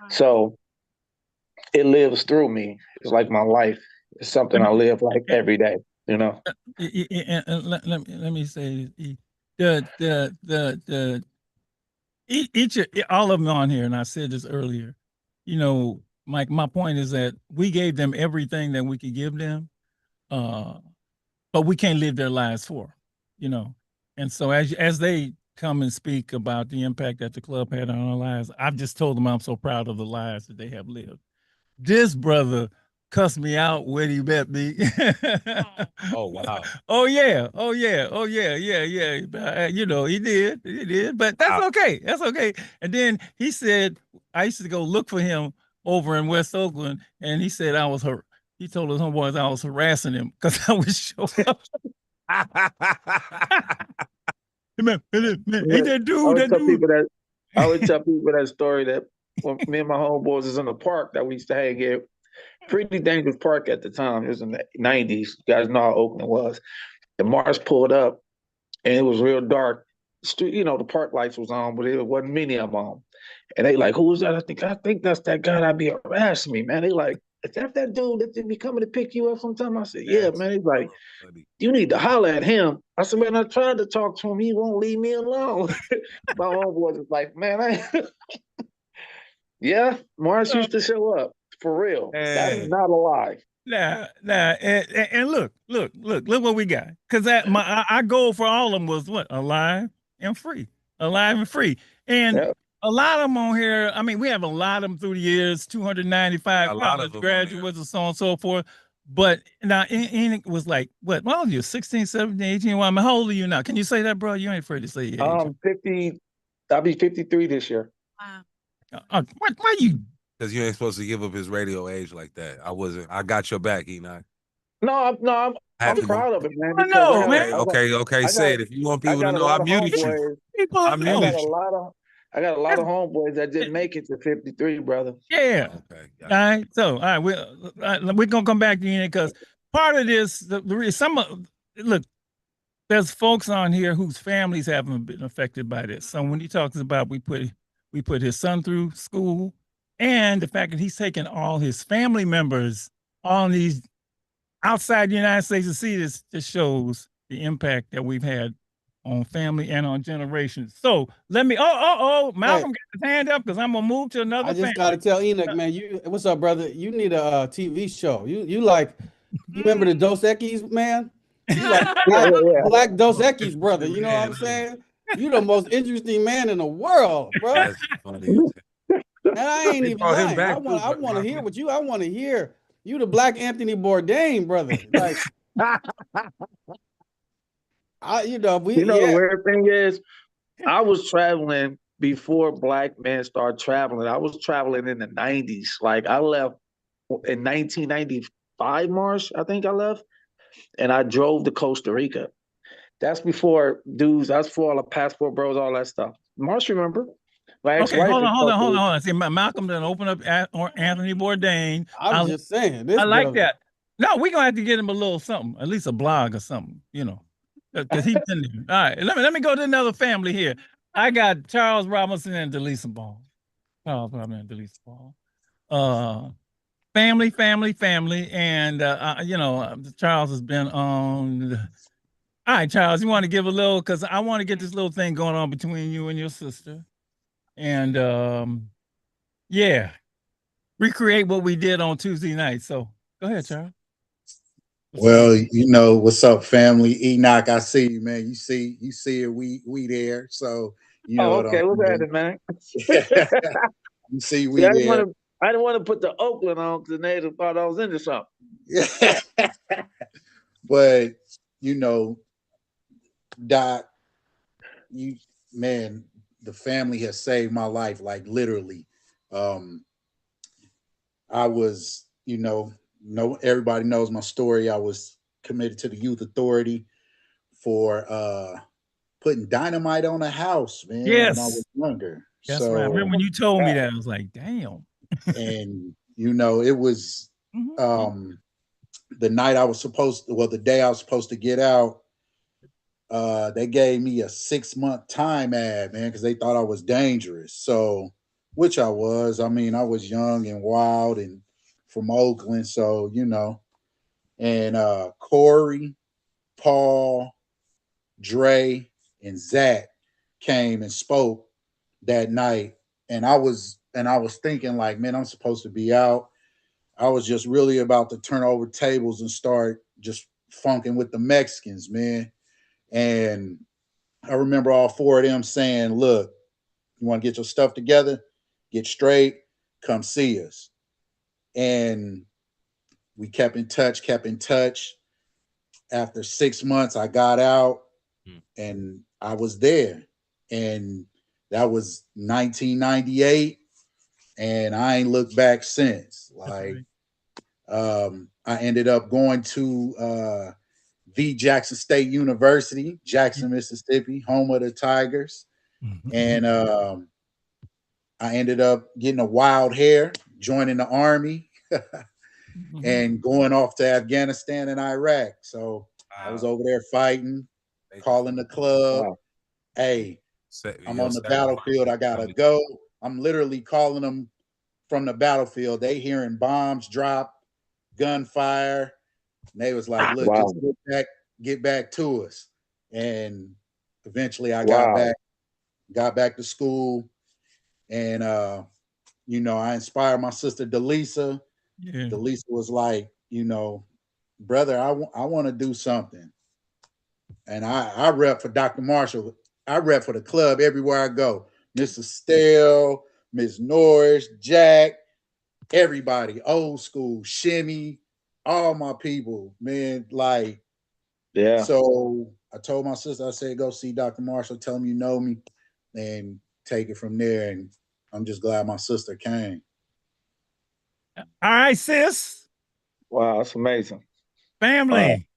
Speaker 6: So it lives through me. It's like my life. It's something I live like every day,
Speaker 2: And let me say, all of them on here, and I said this earlier, Mike, my point is that we gave them everything that we could give them, but we can't live their lives for, And so as they come and speak about the impact that the club had on our lives, I've just told them I'm so proud of the lives that they have lived. This brother cussed me out when he met me.
Speaker 4: Oh, wow.
Speaker 2: Oh yeah. He did, but that's okay. That's okay. And then he said, I used to go look for him over in West Oakland, and he said he told his homeboys I was harassing him because I would show up. Man, that dude.
Speaker 6: I would tell people that story that when me and my homeboys was in the park that we used to hang at, pretty dangerous park at the time. It was in the 90s. You guys know how Oakland was. And Mars pulled up, and it was real dark. The park lights was on, but it wasn't many of them on. And they like, who was that? I think that's that guy that be harassing me, man. They like, is that dude that be coming to pick you up sometime? I said, yeah, man. He's like, you need to holler at him. I said, man, I tried to talk to him. He won't leave me alone. My homeboy was like, man, yeah, Mars used to show up. For real. That is not a lie.
Speaker 2: Nah, and look what we got. Because our goal for all of them was what? Alive and free. And a lot of them on here, I mean, we have a lot of them through the years, 295 college graduates and so on and so forth. But now, Enoch was like, what? Well, you're 16, 17, 18. Well, how old are you now? Can you say that, bro? You ain't afraid to say your age.
Speaker 6: 50. I'll be 53 this year.
Speaker 2: Wow. Why you?
Speaker 4: Because you ain't supposed to give up his radio age like that. I got your back, Enoch.
Speaker 6: No, I'm proud of it, man.
Speaker 2: No, man.
Speaker 4: Okay. Say it. If you want people to know, I muted you. I
Speaker 6: got a lot of homeboys that didn't make it to 53, brother.
Speaker 2: Yeah. Okay. All right. So, all right, we're gonna come back to you because part of this, look, there's folks on here whose families haven't been affected by this. So when he talks about we put his son through school, and the fact that he's taken all his family members on these outside the United States to see this, just shows the impact that we've had on family and on generations. So let me, Malcolm got his hand up because I'm going to move to another
Speaker 5: I just got to tell Enoch, man, what's up, brother? You need a TV show. You remember the Dos Equis, man? You like Black Dos Equis, brother. You know what I'm saying? You the most interesting man in the world, bro.
Speaker 4: That's funny.
Speaker 5: And I ain't even lying. I want to hear what you. I want to hear you, the Black Anthony Bourdain, brother. Like,
Speaker 6: the weird thing is, I was traveling before black men started traveling. I was traveling in the 90s. Like I left in 1995, March, I think I left, and I drove to Costa Rica. That's before dudes, that's before all the passport bros, all that stuff. Marsh, remember? My
Speaker 2: Okay,
Speaker 6: ex-wife
Speaker 2: hold
Speaker 6: is
Speaker 2: on, hold on,
Speaker 6: Costa
Speaker 2: hold on,
Speaker 6: Rican.
Speaker 2: hold on. See, Malcolm done open up Anthony Bourdain.
Speaker 5: I'm just saying this.
Speaker 2: I like that. No, we're gonna have to get him a little something, at least a blog or something, because he's been there. All right, let me go to another family here. I got Charles Robinson and Delisa Ball. Charles Robinson and Delisa Ball. Family, and Charles has been on. All right, Charles, you want to give a little, because I want to get this little thing going on between you and your sister, and yeah, recreate what we did on Tuesday night. So go ahead, Charles.
Speaker 7: Well, what's up, family? Enoch, I see you, man. You see it. We there. So you know
Speaker 6: okay,
Speaker 7: what
Speaker 6: what's
Speaker 7: I'm
Speaker 6: happening, man?
Speaker 7: You see we
Speaker 6: I
Speaker 7: there.
Speaker 6: didn't want to put the Oakland on because they thought I was into something.
Speaker 7: But Doc, the family has saved my life, like literally. I was, everybody knows my story. I was committed to the youth authority for putting dynamite on a house, man, when I was younger.
Speaker 2: That's right. I remember when you told me that, I was like, damn.
Speaker 7: And it was the night I was the day I was supposed to get out. They gave me a 6-month time ad, man, because they thought I was dangerous. So, which I was. I mean, I was young and wild and from Oakland, so And Corey, Paul, Dre, and Zach came and spoke that night, and I was thinking like, man, I'm supposed to be out. I was just really about to turn over tables and start just funking with the Mexicans, man. And I remember all 4 of them saying, look, you want to get your stuff together, get straight, come see us. And we kept in touch. After 6 months, I got out and I was there. And that was 1998. And I ain't looked back since. Like, I ended up going to the Jackson State University, Jackson, Mississippi, home of the Tigers. And I ended up getting a wild hair, joining the Army, and going off to Afghanistan and Iraq. So I was over there fighting, calling the club. Wow. Hey, I'm on the battlefield. I gotta go. I'm literally calling them from the battlefield. They hearing bombs drop, gunfire. And they was like, look, just get back to us. And eventually I got back to school. And I inspired my sister Delisa. Yeah. Delisa was like, brother, I want to do something. And I rep for Dr. Marshall. I rep for the club everywhere I go. Miss Estelle, Miss Norris, Jack, everybody, old school, Shimmy, all my people, man. Like, yeah. So I told my sister, I said, go see Dr. Marshall, tell him you know me, and take it from there. And I'm just glad my sister came.
Speaker 2: All right, sis.
Speaker 6: Wow, that's amazing.
Speaker 2: Family.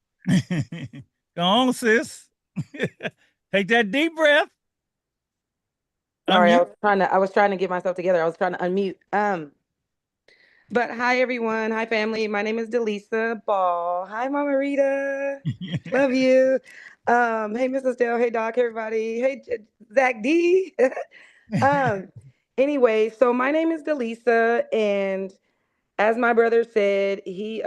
Speaker 2: Go on, sis. Take that deep breath.
Speaker 8: Sorry, I was trying to get myself together. I was trying to unmute. But hi everyone. Hi family. My name is Delisa Ball. Hi Mama Rita. Love you. Hey Mrs. Dale. Hey Doc, everybody. Hey Zach D. Anyway, so my name is Delisa, and as my brother said, he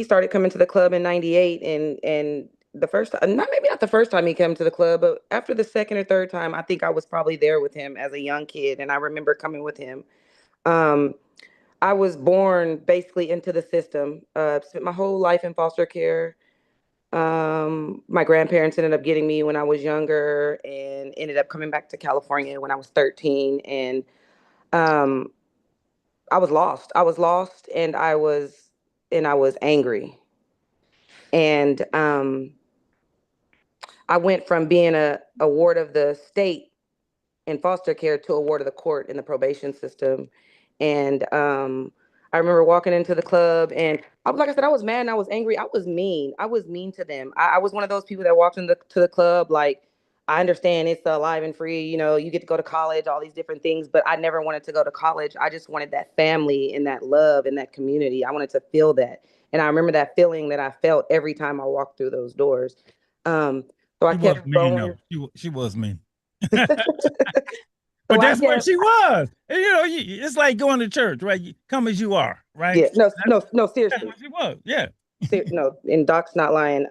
Speaker 8: started coming to the club in 98, and the first time, not the first time he came to the club, but after the second or third time, I think I was probably there with him as a young kid, and I remember coming with him. I was born basically into the system. Spent my whole life in foster care. My grandparents ended up getting me when I was younger, and ended up coming back to California when I was 13. And I was lost. And I was angry. And I went from being a ward of the state in foster care to a ward of the court in the probation system. And I remember walking into the club, and like I said, I was mad and I was angry. I was mean. I was mean to them. I was one of those people that walked into the club like, I understand it's alive and free. You know, you get to go to college, all these different things, but I never wanted to go to college. I just wanted that family and that love and that community. I wanted to feel that. And I remember that feeling that I felt every time I walked through those doors. So I kept going.
Speaker 2: She was mean.
Speaker 8: So
Speaker 2: but that's what she was. And, you know, it's like going to church, right? You come as you are, right?
Speaker 8: Yeah, no, seriously.
Speaker 2: That's what she was, yeah.
Speaker 8: No, and Doc's not lying.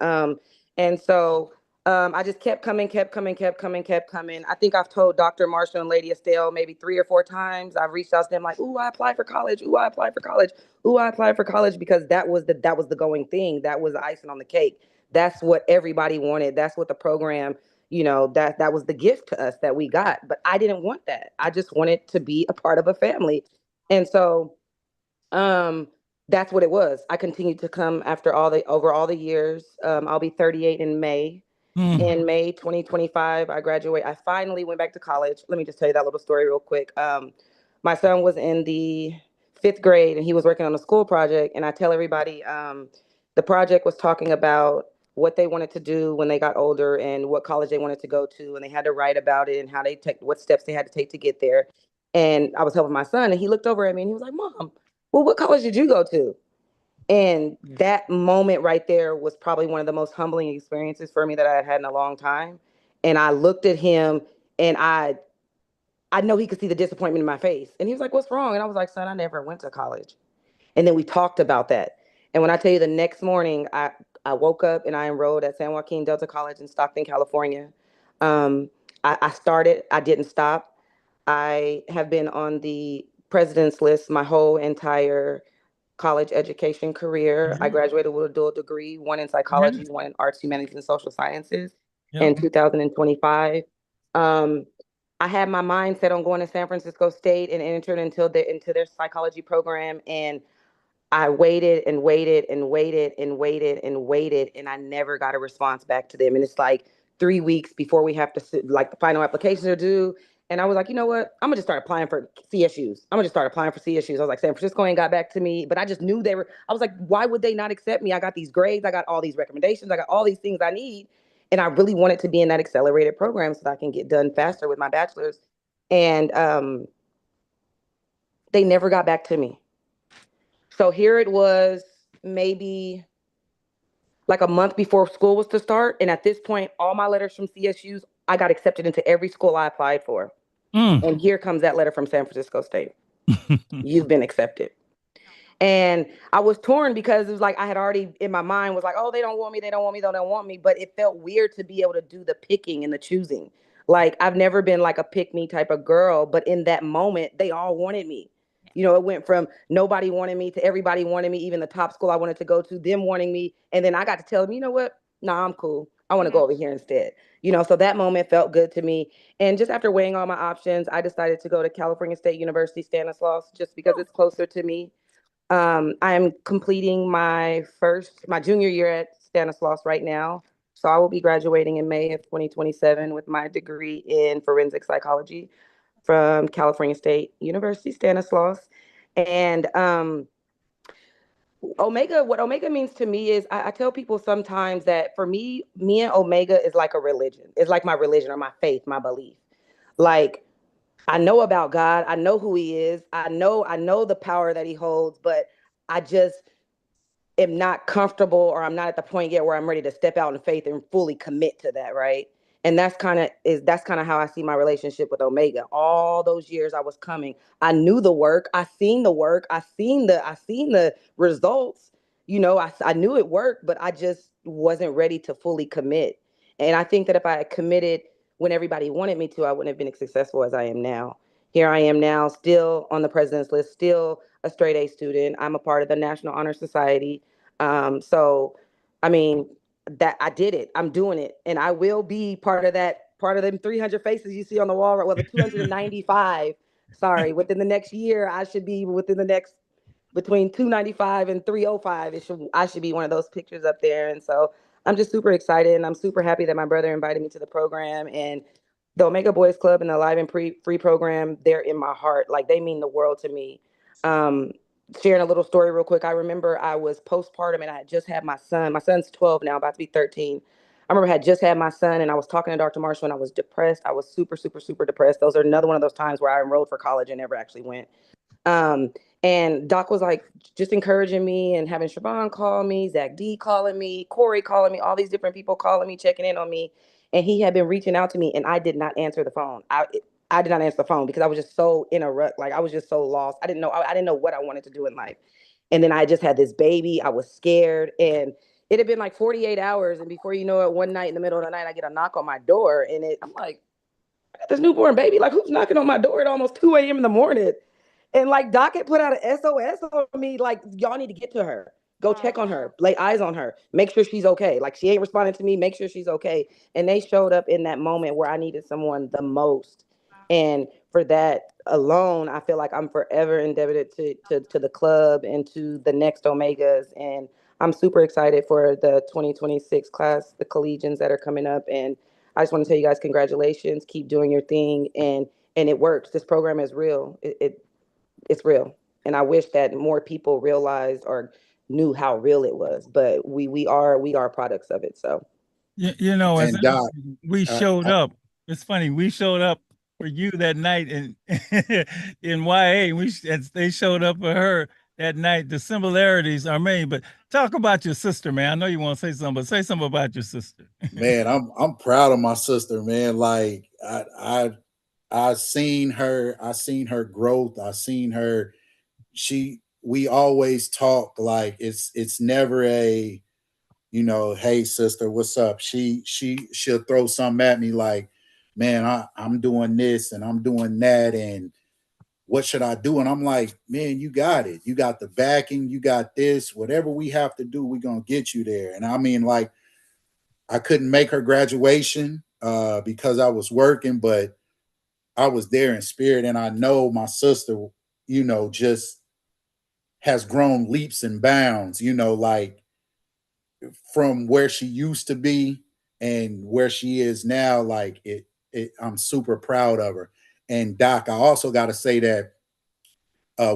Speaker 8: And so I just kept coming. I think I've told Dr. Marshall and Lady Estelle maybe 3 or 4 times. I've reached out to them like, ooh, I applied for college. Ooh, I applied for college. Ooh, I applied for college, because that was the going thing. That was the icing on the cake. That's what everybody wanted. That's what the program, you know, that was the gift to us that we got. But I didn't want that. I just wanted to be a part of a family. And so that's what it was. I continued to come over all the years. I'll be 38 in May. In May 2025, I graduate. I finally went back to college. Let me just tell you that little story real quick. My son was in the 5th grade and he was working on a school project. And I tell everybody, the project was talking about what they wanted to do when they got older and what college they wanted to go to. And they had to write about it and what steps they had to take to get there. And I was helping my son, and he looked over at me and he was like, Mom, well, what college did you go to? And that moment right there was probably one of the most humbling experiences for me that I had in a long time. And I looked at him, and I know he could see the disappointment in my face. And he was like, what's wrong? And I was like, son, I never went to college. And then we talked about that. And when I tell you, the next morning, I woke up and I enrolled at San Joaquin Delta College in Stockton, California. I started, I didn't stop. I have been on the president's list my whole entire college education career. I graduated with a dual degree, one in psychology, one in arts, humanities, and social sciences in 2025. I had my mind set on going to San Francisco State and entered into their psychology program. And I waited and waited and waited and waited and waited, and I never got a response back to them. And it's like 3 weeks before we have to, like, the final applications are due. And I was like, you know what? I'm gonna just start applying for CSUs. I was like, San Francisco ain't got back to me, but I just knew I was like, why would they not accept me? I got these grades, I got all these recommendations, I got all these things I need. And I really wanted to be in that accelerated program so that I can get done faster with my bachelor's. And they never got back to me. So here it was, maybe like a month before school was to start. And at this point, all my letters from CSUs, I got accepted into every school I applied for. And here comes that letter from San Francisco State. You've been accepted. And I was torn, because it was like I had already in my mind was like, oh, they don't want me. They don't want me. But it felt weird to be able to do the picking and the choosing. Like, I've never been like a pick me type of girl. But in that moment, they all wanted me. You know, it went from nobody wanted me to everybody wanted me, even the top school I wanted to go to, them wanting me. And then I got to tell them, you know what? Nah, I'm cool. I want to go over here instead. You know, so that moment felt good to me. And just after weighing all my options, I decided to go to California State University, Stanislaus, just because it's closer to me. I am completing my junior year at Stanislaus right now. So I will be graduating in May of 2027 with my degree in forensic psychology from California State University, Stanislaus. And what Omega means to me is, I tell people sometimes that for me and Omega is like a religion. It's like my religion or my faith, my belief. Like, I know about God. I know who he is. I know the power that he holds, but I just am not comfortable, or I'm not at the point yet where I'm ready to step out in faith and fully commit to that, right? And that's kind of how I see my relationship with Omega. All those years I was coming, I knew the work. I seen the work. I seen the results. You know, I knew it worked, but I just wasn't ready to fully commit. And I think that if I had committed when everybody wanted me to, I wouldn't have been as successful as I am now. Here I am now, still on the president's list, still a straight A student. I'm a part of the National Honor Society. So, I mean, that I did it. I'm doing it. And I will be part of them 300 faces you see on the wall, well, the 295, sorry, within the next year, I should be between 295 and 305. I should be one of those pictures up there. And so I'm just super excited, and I'm super happy that my brother invited me to the program. And the Omega Boys Club and the Live and Free program, they're in my heart. Like, they mean the world to me. Sharing a little story real quick. I remember I was postpartum and I had just had my son. My son's 12 now, about to be 13. I remember I had just had my son and I was talking to Dr. Marshall and I was depressed. I was super, super, super depressed. Those are another one of those times where I enrolled for college and never actually went. And Doc was like just encouraging me and having Siobhan call me, Zach D calling me, Corey calling me, all these different people calling me, checking in on me. And he had been reaching out to me and I did not answer the phone. I did not answer the phone because I was just so in a rut. Like, I was just so lost. I didn't know what I wanted to do in life. And then I just had this baby. I was scared. And it had been like 48 hours. And before you know it, one night in the middle of the night, I get a knock on my door. And I'm like, I got this newborn baby. Like, who's knocking on my door at almost 2 a.m. in the morning? And like, Doc had put out an SOS on me, like, y'all need to get to her. Go check on her, lay eyes on her, make sure she's okay. Like, she ain't responding to me, make sure she's okay. And they showed up in that moment where I needed someone the most. And for that alone, I feel like I'm forever indebted to the club and to the next Omegas. And I'm super excited for the 2026 class, the collegians that are coming up. And I just want to tell you guys, congratulations, keep doing your thing. And it works. This program is real. It's real. And I wish that more people realized or knew how real it was, but we are products of it. So,
Speaker 2: you know, as
Speaker 7: And Doc,
Speaker 2: we showed up, it's funny, we showed up for you that night in in YA. They showed up for her that night. The similarities are many, but talk about your sister, man. I know you want to say something, but say something about your sister.
Speaker 7: Man, I'm proud of my sister, man. Like, I seen her growth. I seen her. We always talk like it's never a, hey sister, what's up? She'll throw something at me like, man, I'm doing this and I'm doing that, and what should I do? And I'm like, man, you got it. You got the backing, you got this. Whatever we have to do, we're gonna get you there. And I mean, like, I couldn't make her graduation because I was working, but I was there in spirit. And I know my sister, just has grown leaps and bounds, like from where she used to be and where she is now. Like, I'm super proud of her. And Doc, I also got to say that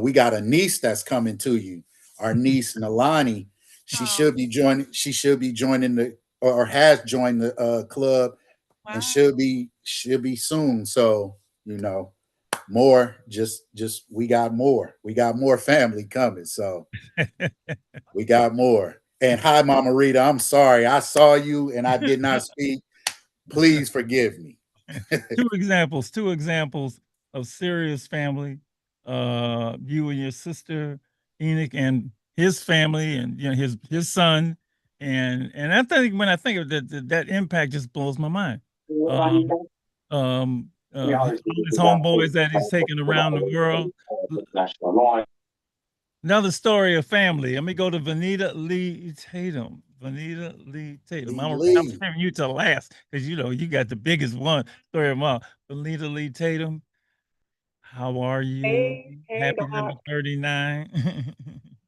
Speaker 7: we got a niece that's coming to you. Our niece Nalani, she should be joining the, or has joined the club. Wow. And she'll be soon. So, more, just we got more family coming. So we got more. And hi, Mama Rita. I'm sorry. I saw you and I did not speak. Please forgive me.
Speaker 2: Two examples of serious family. You and your sister Enoch and his family, and his son, and I think when I think of that impact just blows my mind. His homeboys that he's taken around the world. Another story of family. Let me go to Vanita Lee Tatum. I'm saving you to last because you got the biggest story of all. Vanita Lee Tatum, how are you?
Speaker 9: Hey,
Speaker 2: happy number 39.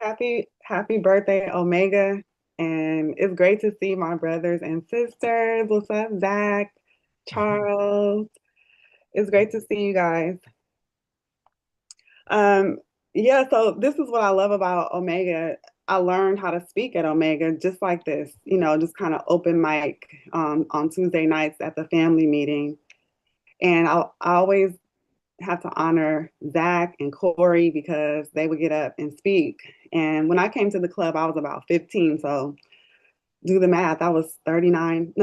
Speaker 9: Happy birthday, Omega. And it's great to see my brothers and sisters. What's up, Zach, Charles? It's great to see you guys. Yeah, so this is what I love about Omega. I learned how to speak at Omega just like this, just kind of open mic on Tuesday nights at the family meeting. And I always have to honor Zach and Corey because they would get up and speak. And when I came to the club, I was about 15. So do the math. I was 29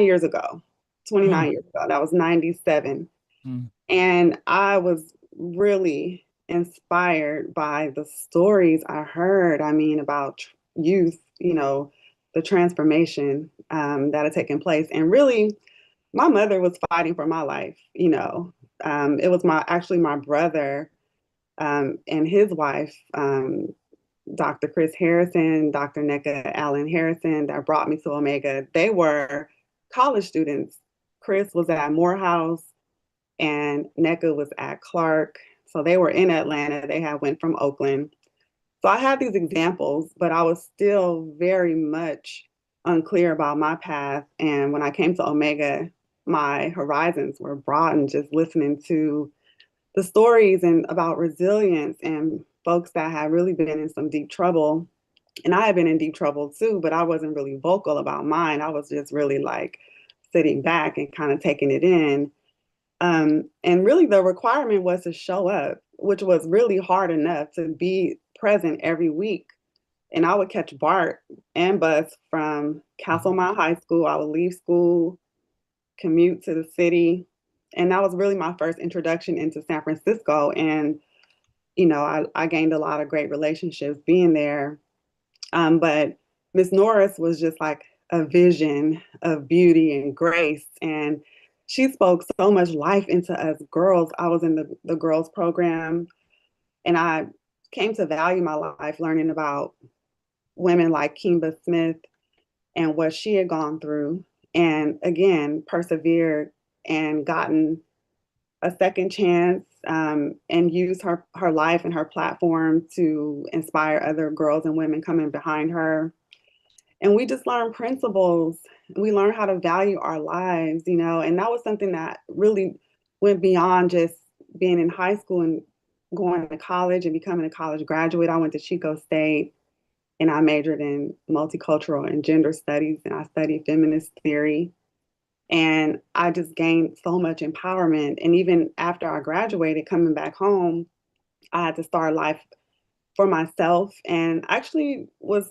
Speaker 9: years ago. 29 years ago. That was 97. And I was really inspired by the stories I heard. I mean, about youth, the transformation that had taken place. And really, my mother was fighting for my life. It was my brother and his wife, Dr. Chris Harrison, Dr. Nneka Allen Harrison, that brought me to Omega. They were college students. Chris was at Morehouse and Nneka was at Clark. So they were in Atlanta. They had went from Oakland. So I had these examples, but I was still very much unclear about my path. And when I came to Omega, my horizons were broadened just listening to the stories and about resilience and folks that had really been in some deep trouble. And I had been in deep trouble too, but I wasn't really vocal about mine. I was just really like sitting back and kind of taking it in. And really the requirement was to show up, which was really hard enough to be present every week. And I would catch BART and bus from Castlemont High School. I would leave school, commute to the city. And that was really my first introduction into San Francisco. And, I gained a lot of great relationships being there. But Miss Norris was just like a vision of beauty and grace. And she spoke so much life into us girls. I was in the girls program, and I came to value my life learning about women like Kimba Smith and what she had gone through. And again, persevered and gotten a second chance, and used her life and her platform to inspire other girls and women coming behind her. And we just learned principles. We learned how to value our lives, and that was something that really went beyond just being in high school and going to college and becoming a college graduate. I went to Chico State and I majored in multicultural and gender studies, and I studied feminist theory. And I just gained so much empowerment. And even after I graduated, coming back home, I had to start life for myself, and actually was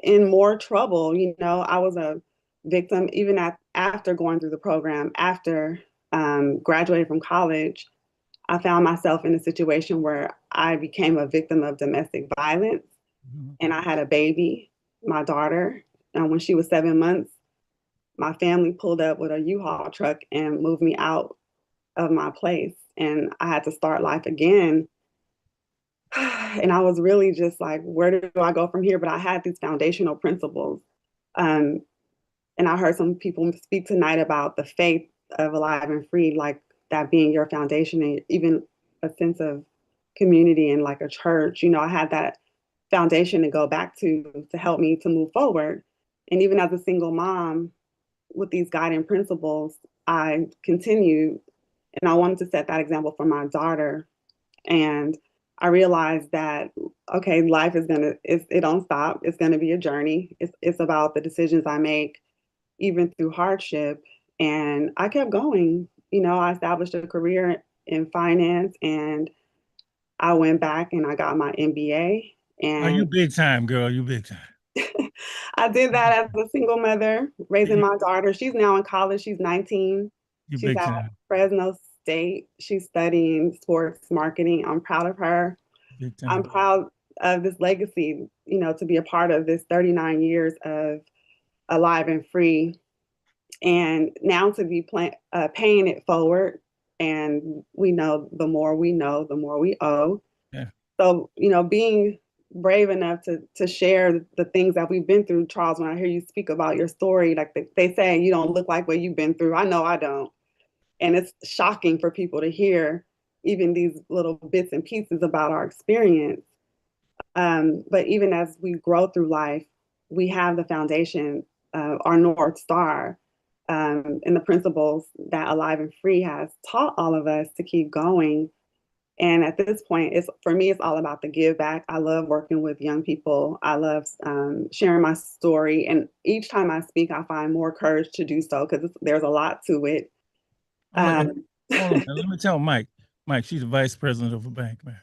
Speaker 9: in more trouble. I was a victim even after going through the program. After graduating from college, I found myself in a situation where I became a victim of domestic violence. And I had a baby, my daughter, and when she was 7 months, my family pulled up with a U-Haul truck and moved me out of my place. And I had to start life again. And I was really just like, where do I go from here? But I had these foundational principles. And I heard some people speak tonight about the faith of Alive and Free, like that being your foundation, and even a sense of community and like a church. I had that foundation to go back to help me to move forward. And even as a single mom, with these guiding principles, I continued, and I wanted to set that example for my daughter. And I realized that, okay, life is it don't stop. It's gonna be a journey. It's about the decisions I make, even through hardship. And I kept going. I established a career in finance, and I went back and I got my MBA. And
Speaker 2: you big time, girl. You big time.
Speaker 9: I did that as a single mother, raising my daughter. She's now in college. She's 19. She's at Fresno State. She's studying sports marketing. I'm proud of her. I'm proud of this legacy, to be a part of this 39 years of Alive and Free. And now to be paying it forward. And we know the more we know, the more we owe.
Speaker 2: Yeah.
Speaker 9: So, being brave enough to share the things that we've been through. Charles, when I hear you speak about your story, like they say, you don't look like what you've been through. I know I don't. And it's shocking for people to hear even these little bits and pieces about our experience. But even as we grow through life, we have the foundation, our North Star, and the principles that Alive and Free has taught all of us to keep going. And at this point, for me, it's all about the give back. I love working with young people. I love sharing my story. And each time I speak, I find more courage to do so because there's a lot to it.
Speaker 2: Hold on, let me tell Mike. Mike, she's the vice president of a bank, man.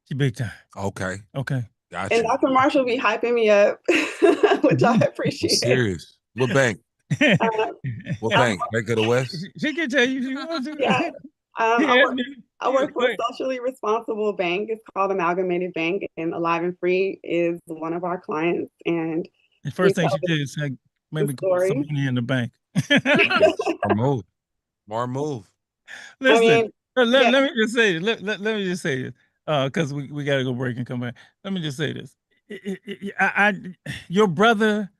Speaker 2: She big time.
Speaker 4: Okay.
Speaker 2: Gotcha.
Speaker 9: And Dr. Marshall be hyping me up, which I appreciate.
Speaker 4: Serious. What bank? What bank? Bank of the West?
Speaker 2: She can tell you if you want to.
Speaker 9: Yeah. I work for a socially responsible bank. It's called Amalgamated Bank, and Alive and Free is one of our clients. And
Speaker 2: the first thing she did is like, maybe put some money in the bank.
Speaker 4: More move.
Speaker 2: Listen, let me just say this. Let me just say this, because we got to go break and come back. Let me just say this. Your brother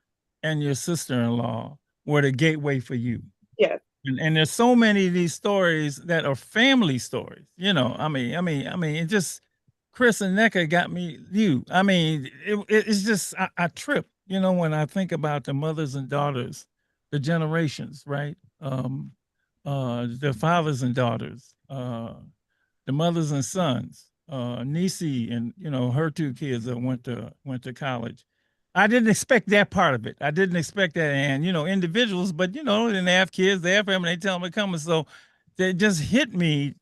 Speaker 2: and your sister-in-law were the gateway for you.
Speaker 9: Yes.
Speaker 2: And there's so many of these stories that are family stories. I mean, it just, Chris and Nneka got me. I mean, it's just I trip. When I think about the mothers and daughters the generations, right? The fathers and daughters, the mothers and sons, Nisi and, you know, her 2 kids that went to college. I didn't expect that part of it. I didn't expect that. And, you know, individuals, but, you know, then they have kids, they have family, they tell them they're coming. So it just hit me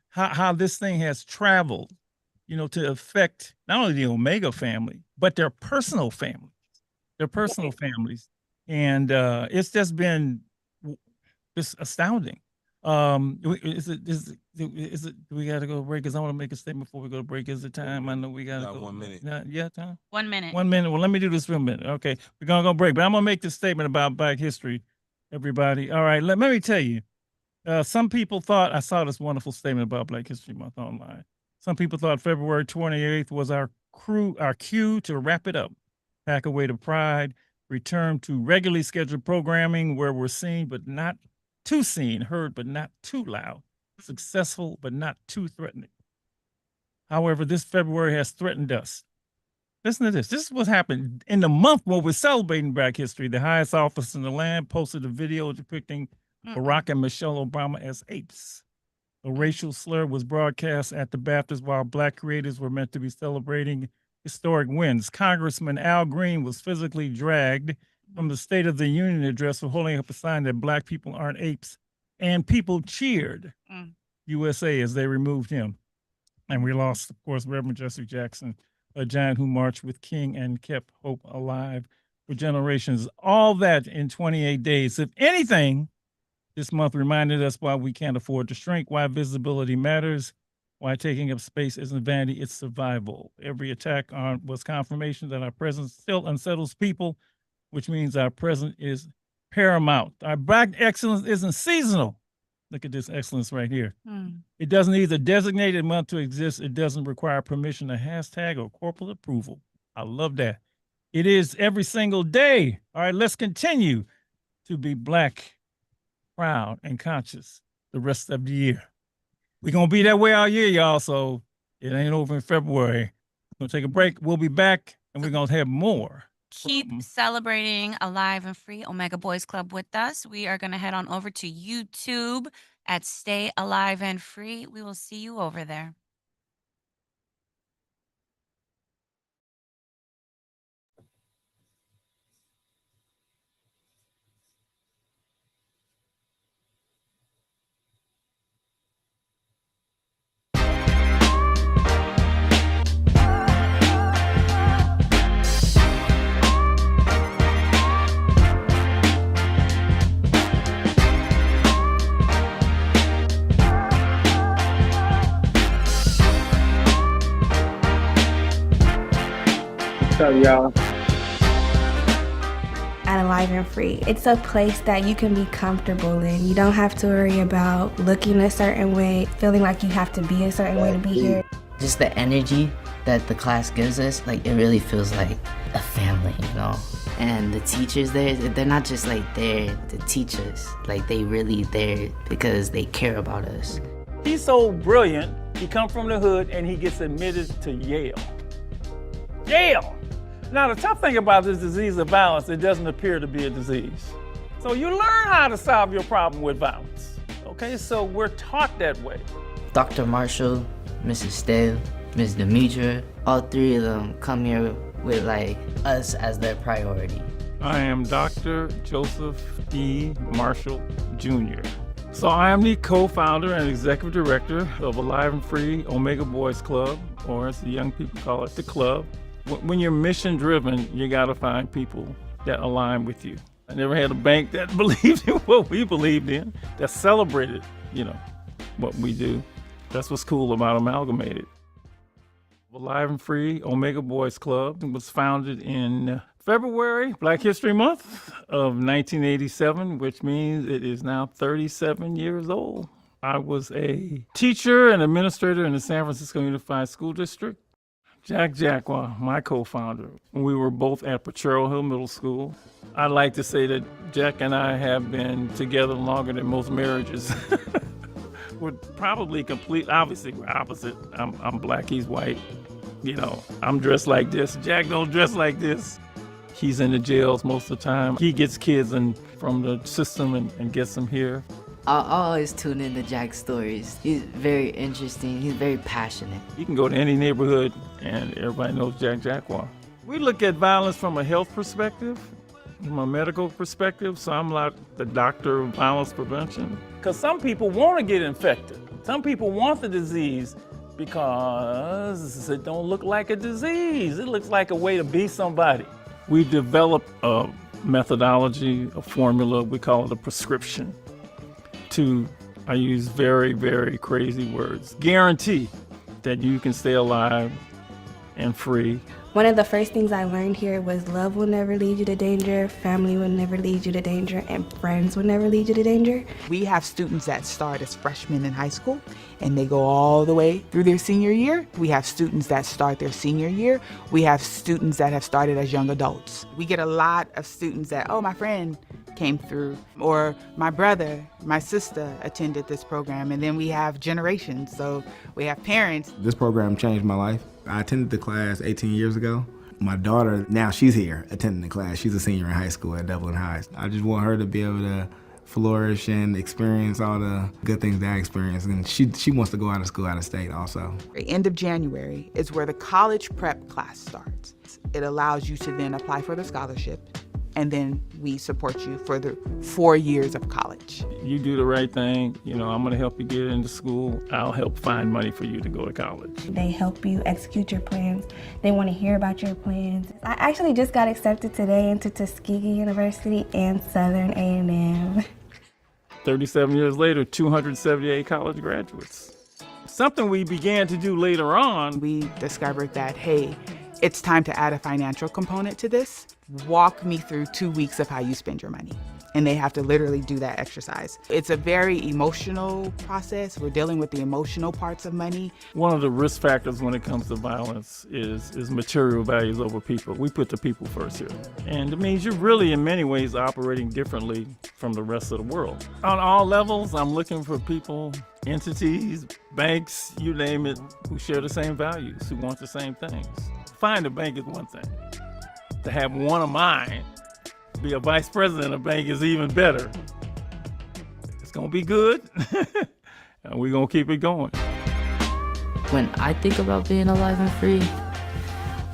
Speaker 2: how this thing has traveled, you know, to affect not only the Omega family, but their personal families, And it's just been just astounding. Is it, do we got to go to break? Because I want to make a statement before we go to break. Is it time? I know we got to go.
Speaker 4: 1 minute.
Speaker 2: Yeah, time?
Speaker 3: 1 minute.
Speaker 2: 1 minute. Well, let me do this for a minute. Okay. We're going to go break, but I'm going to make this statement about Black history, everybody. All right. Let me tell you. Some people thought, I saw this wonderful statement about Black History Month online. Some people thought February 28th was our cue to wrap it up, pack away the pride, return to regularly scheduled programming where we're seen but not too seen, heard but not too loud, successful but not too threatening. However, this February has threatened us. Listen to this. This is what happened in the month where we're celebrating Black history. The highest office in the land posted a video depicting Barack and Michelle Obama as apes. A racial slur was broadcast at the BAFTAs while Black creators were meant to be celebrating historic wins. Congressman Al Green was physically dragged from the State of the Union address for holding up a sign that Black people aren't apes, and people cheered USA as they removed him. And we lost, of course, Reverend Jesse Jackson, a giant who marched with King and kept hope alive for generations. All that in 28 days. If anything, this month reminded us why we can't afford to shrink, why visibility matters, why taking up space isn't vanity, it's survival. Every attack was confirmation that our presence still unsettles people, which means our presence is paramount. Our Black excellence isn't seasonal. Look at this excellence right here. It doesn't need a designated month to exist. It doesn't require permission, a hashtag, or corporate approval. I love that. It is every single day. All right, let's continue to be Black, proud, and conscious the rest of the year. We're going to be that way all year, y'all, so it ain't over in February. We're going to take a break. We'll be back, and we're going to have more.
Speaker 3: Keep celebrating Alive and Free Omega Boys Club with us. We are going to head on over to YouTube at Stay Alive and Free. We will see you over there.
Speaker 6: What's up, y'all?
Speaker 10: At Alive and Free, it's a place that you can be comfortable in. You don't have to worry about looking a certain way, feeling like you have to be a certain way to be here.
Speaker 11: Just the energy that the class gives us, like, it really feels like a family, you know? And the teachers there, they're not just like there to teach us, like they really there because they care about us.
Speaker 2: He's so brilliant, he comes from the hood and he gets admitted to Yale. Yale! Now, the tough thing about this disease of violence, it doesn't appear to be a disease. So you learn how to solve your problem with violence, okay? So we're taught that way.
Speaker 11: Dr. Marshall, Mrs. Stale, Ms. Demetra, all three of them come here with like us as their priority.
Speaker 2: I am Dr. Joseph E. Marshall Jr. So I am the co-founder and executive director of Alive and Free Omega Boys Club, or as the young people call it, the club. When you're mission driven, you gotta find people that align with you. I never had a bank that believed in what we believed in, that celebrated, you know, what we do. That's what's cool about Amalgamated. Alive and Free Omega Boys Club was founded in February, Black History Month of 1987, which means it is now 37 years old. I was a teacher and administrator in the San Francisco Unified School District. Jack Jacqua, my co-founder, we were both at Potrero Hill Middle School. I like to say that Jack and I have been together longer than most marriages. We're probably obviously we're opposite. I'm Black, he's white. You know, I'm dressed like this. Jack don't dress like this. He's in the jails most of the time. He gets kids from the system and gets them here.
Speaker 11: I'll always tune in to Jack's stories. He's very interesting. He's very passionate.
Speaker 2: You can go to any neighborhood and everybody knows Jack Jaguar. We look at violence from a health perspective, from a medical perspective, so I'm like the doctor of violence prevention. Because some people want to get infected. Some people want the disease because it don't look like a disease. It looks like a way to be somebody. We developed a methodology, a formula, we call it a prescription, to, I use very, very crazy words, guarantee that you can stay alive and free.
Speaker 10: One of the first things I learned here was love will never lead you to danger, family will never lead you to danger, and friends will never lead you to danger.
Speaker 12: We have students that start as freshmen in high school and they go all the way through their senior year. We have students that start their senior year. We have students that have started as young adults. We get a lot of students that, oh, my friend came through, or my brother, my sister attended this program, and then we have generations, so we have parents.
Speaker 13: This program changed my life. I attended the class 18 years ago. My daughter, now she's here attending the class. She's a senior in high school at Dublin High. I just want her to be able to flourish and experience all the good things that I experienced. And she wants to go out of school out of state also.
Speaker 12: The end of January is where the college prep class starts. It allows you to then apply for the scholarship, and then we support you for the 4 years of college.
Speaker 2: You do the right thing, I'm gonna help you get into school. I'll help find money for you to go to college.
Speaker 10: They help you execute your plans. They want to hear about your plans. I actually just got accepted today into Tuskegee University and Southern A&M.
Speaker 2: 37 years later, 278 college graduates. Something we began to do later on.
Speaker 12: We discovered that, hey, it's time to add a financial component to this. Walk me through 2 weeks of how you spend your money. And they have to literally do that exercise. It's a very emotional process. We're dealing with the emotional parts of money.
Speaker 2: One of the risk factors when it comes to violence is material values over people. We put the people first here. And it means you're really, in many ways, operating differently from the rest of the world. On all levels, I'm looking for people, entities, banks, you name it, who share the same values, who want the same things. Find a bank is one thing. To have one of mine be a vice president of a bank is even better. It's gonna be good, and we're gonna keep it going.
Speaker 11: When I think about being alive and free,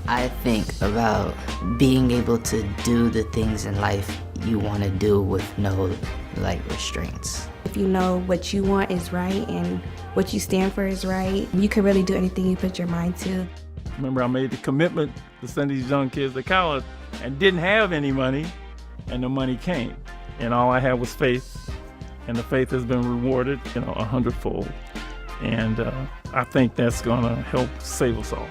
Speaker 11: I think about being able to do the things in life you want to do with no restraints.
Speaker 10: If you know what you want is right and what you stand for is right, you can really do anything you put your mind to.
Speaker 2: Remember, I made the commitment to send these young kids to college and didn't have any money, and the money came. And all I had was faith, and the faith has been rewarded, 100-fold. And I think that's gonna help save us all.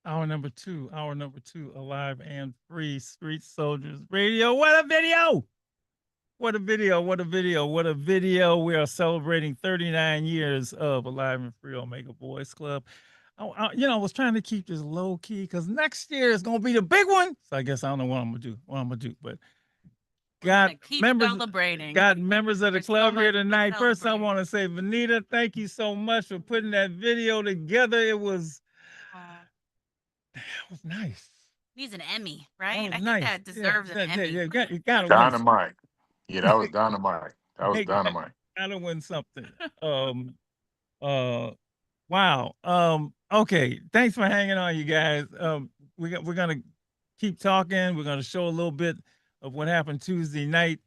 Speaker 2: Hour number two, Alive and Free, Street Soldiers Radio. What a video! What a video, what a video, what a video. We are celebrating 39 years of Alive and Free Omega Boys Club. I was trying to keep this low key because next year is going to be the big one. So I guess I don't know what I'm going to do, but got members of the club here tonight. First, I want to say, Vanita, thank you so much for putting that video together. It was nice.
Speaker 3: Needs an Emmy, right? I
Speaker 2: nice.
Speaker 3: think that deserves an Emmy.
Speaker 2: You got
Speaker 14: dynamite. Yeah, that was dynamite. That was dynamite.
Speaker 2: Gotta win something. Wow. Okay. Thanks for hanging on, you guys. We're gonna keep talking. We're gonna show a little bit of what happened Tuesday night.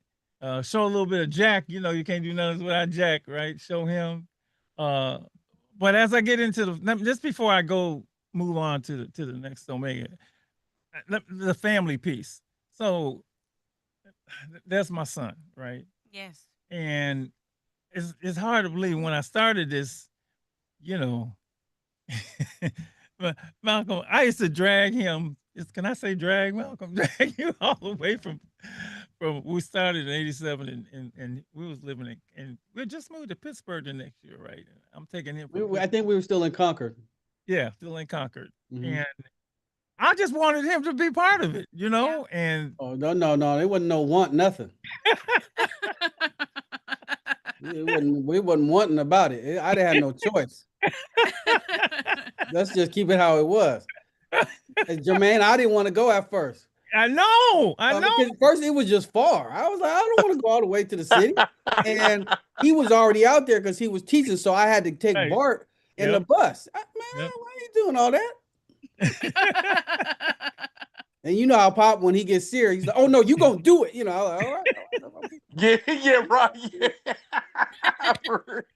Speaker 2: Show a little bit of Jack. You can't do nothing without Jack, right? Show him. But as I get into just before I move on to the next Omega, the family piece. So that's my son, right?
Speaker 3: Yes.
Speaker 2: And it's hard to believe when I started this, Malcolm, I used to drag him. Can I say drag, Malcolm? Drag you all the way from we started in '87 and we was living and we just moved to Pittsburgh the next year, right? I'm taking him.
Speaker 5: I think we were still in Concord.
Speaker 2: Yeah, still in Concord.
Speaker 5: Mhm.
Speaker 2: And I just wanted him to be part of it, you know? And
Speaker 5: Oh, no, it wasn't no want nothing. We wasn't wanting about it. I didn't have no choice. Let's just keep it how it was. And Jermaine, I didn't want to go at first.
Speaker 2: I know.
Speaker 5: Because first it was just far. I was like, I don't want to go all the way to the city. And he was already out there because he was teaching, so I had to take Bart in the bus. Man, why are you doing all that? And you know how Pop, when he gets serious, he's like, "Oh no, you gonna do it?" You know, I'm like, all right.
Speaker 14: Yeah, right. Yeah.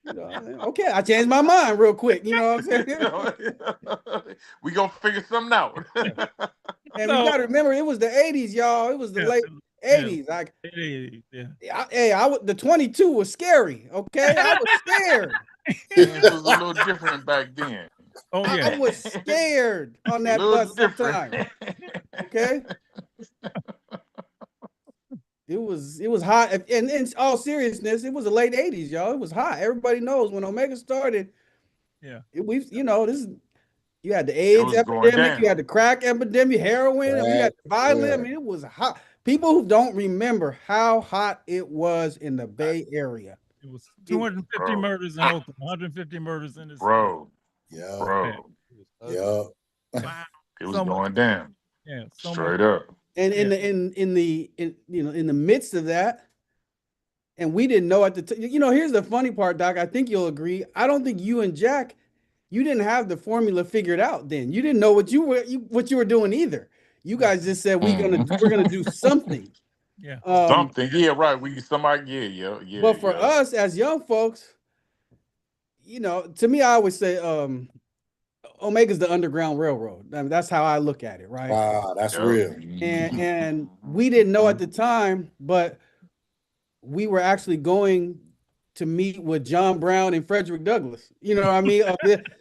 Speaker 5: You know, okay, I changed my mind real quick. You know what I'm saying?
Speaker 14: We gonna figure something out.
Speaker 5: And you gotta remember, it was the '80s, y'all. It was the late '80s. Like,
Speaker 2: the
Speaker 5: 22 was scary. Okay, I was scared.
Speaker 14: It was a little different back then.
Speaker 2: Oh yeah,
Speaker 5: I was scared on that bus sometimes. Okay. It was hot, and in all seriousness, it was the late '80s, y'all. It was hot. Everybody knows when Omega started.
Speaker 2: Yeah,
Speaker 5: you had the AIDS epidemic, you had the crack epidemic, heroin, and we had violence. I mean, it was hot. People who don't remember how hot it was in the Bay Area.
Speaker 2: It was 250 murders in Oakland, 150 murders in the
Speaker 14: bro.
Speaker 7: Yeah,
Speaker 14: bro.
Speaker 7: Yeah.
Speaker 2: Wow.
Speaker 14: It was going down.
Speaker 2: Yeah,
Speaker 14: straight up.
Speaker 5: And in the midst of that, and we didn't know at the time. Here's the funny part, Doc. I think you'll agree. I don't think you and Jack, you didn't have the formula figured out then. You didn't know what you were doing either. You guys just said we're gonna do something.
Speaker 2: Yeah.
Speaker 14: Something. Yeah, right. Yeah.
Speaker 5: But for us as young folks, to me, I always say Omega's the Underground Railroad. I mean, that's how I look at it, right?
Speaker 7: Wow, that's real.
Speaker 5: And we didn't know at the time, but we were actually going to meet with John Brown and Frederick Douglass. You know what I mean?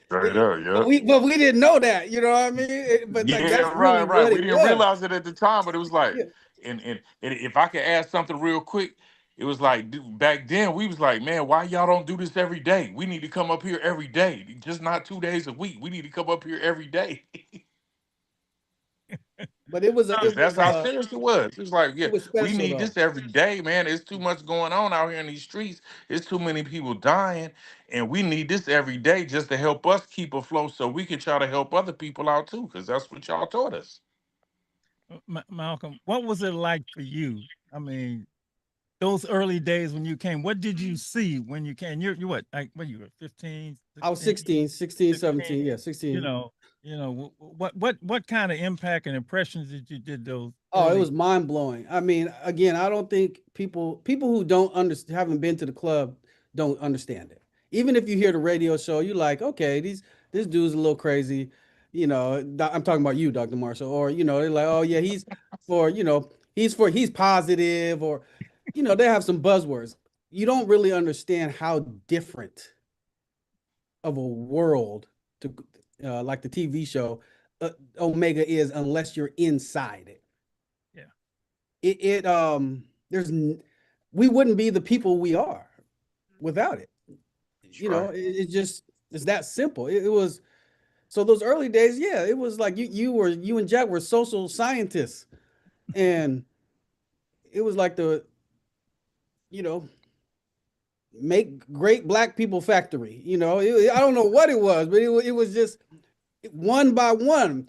Speaker 14: Straight up, yeah.
Speaker 5: But we didn't know that. You know what I mean? But that's
Speaker 14: right.
Speaker 5: Really
Speaker 14: We didn't realize it at the time, but it was like, and if I could add something real quick, it was like, dude, back then we was like, man, why y'all don't do this every day? We need to come up here every day, just not 2 days a week. We need to come up here every day.
Speaker 5: But
Speaker 14: that's how serious it was. It was like, yeah, we need
Speaker 5: though.
Speaker 14: this every day, man. There's too much going on out here in these streets. There's too many people dying, and we need this every day just to help us keep afloat, so we can try to help other people out too, because that's what y'all taught us.
Speaker 2: Malcolm, what was it like for you? I mean, those early days when you came, what did you see when you came? You're what? Like when you were 15? 16?
Speaker 5: I was 16, 17. Yeah, 16.
Speaker 2: What kind of impact and impressions did you did those?
Speaker 5: Oh, it was mind blowing. I mean, again, I don't think people who don't understand, haven't been to the club, don't understand it. Even if you hear the radio show, you're like, okay, this dude's a little crazy. I'm talking about you, Dr. Marshall, or they're like, oh yeah, he's positive, or they have some buzzwords. You don't really understand how different of a world to like the TV show Omega is unless you're inside it. Yeah. We wouldn't be the people we are without it. It's that simple. It was, so those early days, yeah, it was like you and Jack were social scientists, and it was like make great black people factory. I don't know what it was, but it was just one by one,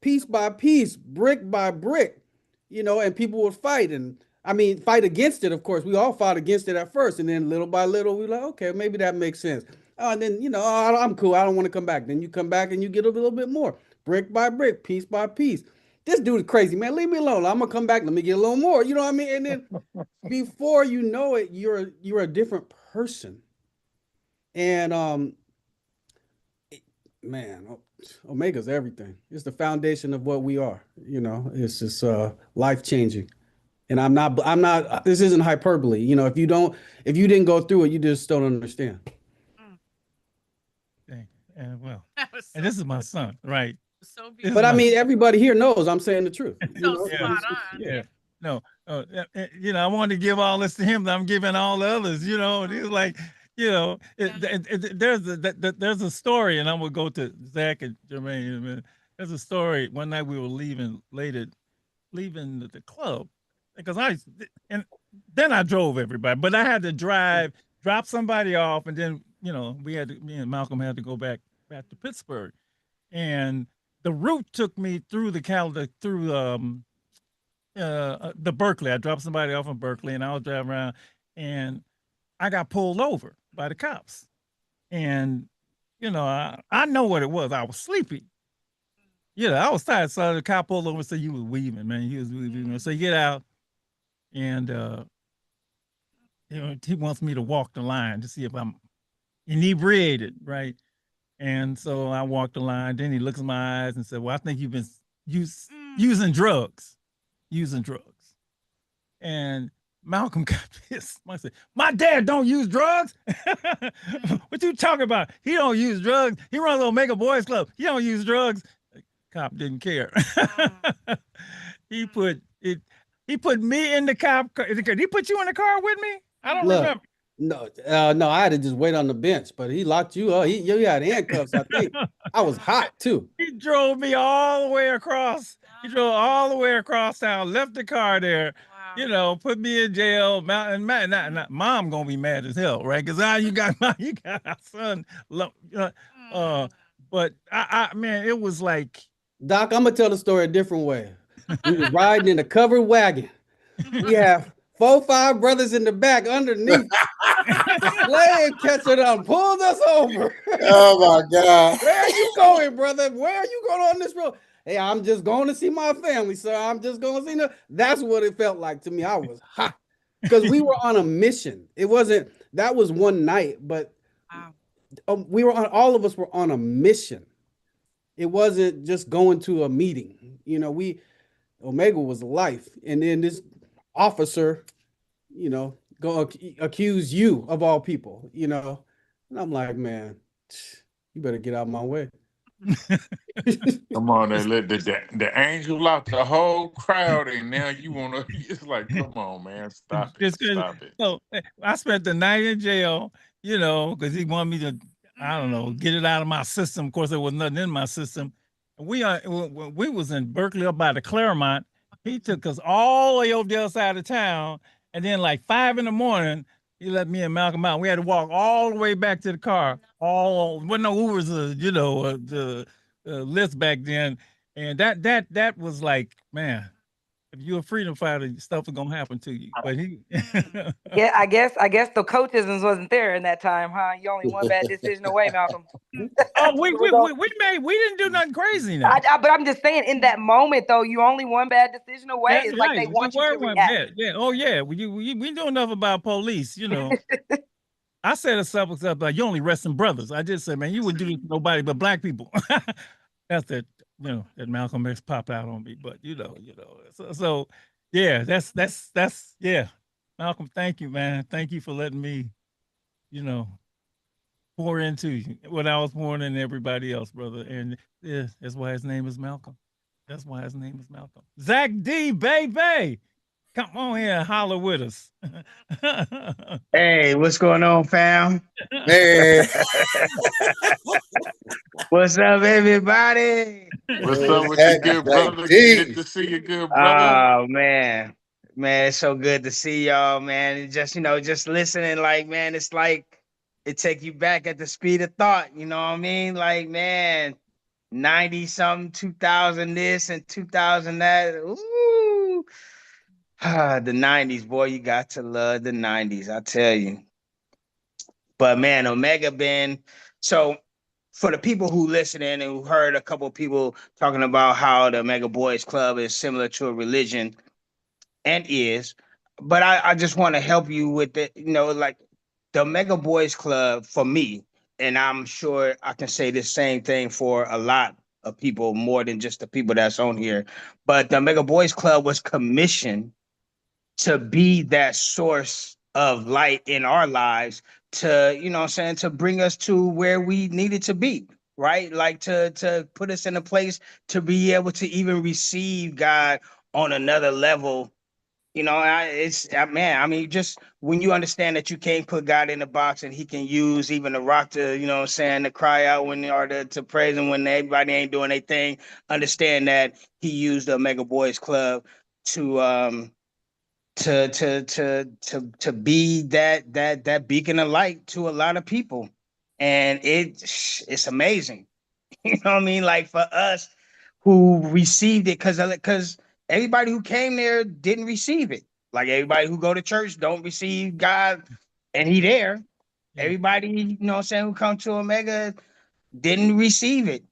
Speaker 5: piece by piece, brick by brick, and people would fight. And I mean, fight against it, of course. We all fought against it at first. And then little by little, we were like, okay, maybe that makes sense. And then, I'm cool. I don't want to come back. Then you come back and you get a little bit more, brick by brick, piece by piece. This dude is crazy, man. Leave me alone. I'm going to come back. Let me get a little more. You know what I mean? And then before you know it, you're a different person. And, man, Omega's everything. It's the foundation of what we are. It's just life-changing. And I'm not, this isn't hyperbole. If you didn't go through it, you just don't understand.
Speaker 2: And and this is my son, right?
Speaker 3: So
Speaker 5: but I mean, everybody here knows I'm saying the truth.
Speaker 3: Spot on.
Speaker 2: Yeah. No, I wanted to give all this to him. I'm giving all the others, and he was like, there's a story, and I'm gonna go to Zach and Jermaine in a minute. There's a story. One night we were leaving the club because and then I drove everybody, but I had to drop somebody off, and then me and Malcolm had to go back to Pittsburgh, and the route took me through the Berkeley. I dropped somebody off in Berkeley, and I was driving around, and I got pulled over by the cops. And, I know what it was. I was sleepy. I was tired. So the cop pulled over and said, "You was weaving, man. You was weaving." So you get out, and he wants me to walk the line to see if I'm inebriated, right? And so I walked the line. Then he looks in my eyes and said, "Well, I think you've been using drugs. And Malcolm got pissed. I said, "My dad don't use drugs." "What you talking about? He don't use drugs. He runs Omega Boys Club. He don't use drugs." The cop didn't care. He put me in the cop car. Did he put you in the car with me? I don't remember.
Speaker 5: No, I had to just wait on the bench, but he locked you up. You had handcuffs, I think. I was hot too.
Speaker 2: He drove me all the way across. He drove all the way across town, left the car there. Put me in jail. Not mom gonna be mad as hell, right? Because you got our son. But man, it was like,
Speaker 5: Doc, I'm gonna tell the story a different way. We was riding in a covered wagon. We have 4-5 brothers in the back underneath. Slave catcher done pulled us over.
Speaker 7: Oh my God.
Speaker 5: Where are you going, brother? Where are you going on this road? Hey, I'm just going to see my family, sir. I'm just going to see them. That's what it felt like to me. I was hot because we were on a mission. That was one night, but all of us were on a mission. It wasn't just going to a meeting. Omega was life. And then this officer, go accuse you of all people, and I'm like, man, you better get out of my way.
Speaker 14: Come on, they let the angel out the whole crowd, and now you want to. It's like, come on, man, stop it.
Speaker 2: So I spent the night in jail, because he wanted me to, I don't know, get it out of my system. Of course, there was nothing in my system. We was in Berkeley up by the Claremont. He took us all the way over the other side of town, and then like 5 a.m, he let me and Malcolm out. We had to walk all the way back to the car. Wasn't no Ubers, the list back then, and that was like, man, if you're a freedom fighter, stuff is gonna happen to you. But
Speaker 8: yeah, I guess the coachism wasn't there in that time, huh? You only one bad decision away, Malcolm.
Speaker 2: We didn't do nothing crazy now.
Speaker 8: But I'm just saying, in that moment though, you only one bad decision away. It's like they want you to react.
Speaker 2: Yeah. Oh yeah. We know enough about police, I said a subject up like, you only arresting brothers. I just said, man, you wouldn't do this to nobody but black people. That's that. That Malcolm X popped out on me, but so yeah, that's yeah. Malcolm, thank you, man. Thank you for letting me, pour into you what I was pouring into everybody else, brother. And yeah, that's why his name is Malcolm. Zach D, baby. Come on here and holler with us.
Speaker 15: Hey, what's going on, fam?
Speaker 7: Hey.
Speaker 15: What's up, everybody?
Speaker 14: What's up with your good brother? Good to see you, good brother.
Speaker 15: Oh, man, it's so good to see y'all, man. And just, just listening, like, man, it's like it take you back at the speed of thought. You know what I mean? Like, man, 90-something, 2000 this and 2000 that. Ooh. The 90s, boy, you got to love the 90s, I tell you. But man, Omega been, so for the people who listen in and who heard a couple of people talking about how the Omega Boys Club is similar to a religion, and is, but I just want to help you with it, like the Omega Boys Club for me, and I'm sure I can say the same thing for a lot of people, more than just the people that's on here, but the Omega Boys Club was commissioned to be that source of light in our lives, to, to bring us to where we needed to be, right? Like to put us in a place to be able to even receive God on another level You know, man, I mean, just when you understand that you can't put God in a box and he can use even a rock to, you know what I'm saying, to cry out when or to praise him when everybody ain't doing their thing, understand that he used the Omega Boys Club to be that beacon of light to a lot of people. And it's amazing. You know what I mean? Like for us who received it, because everybody who came there didn't receive it. Like everybody who go to church don't receive God and he there. Everybody, you know what I'm saying, who come to Omega didn't receive it,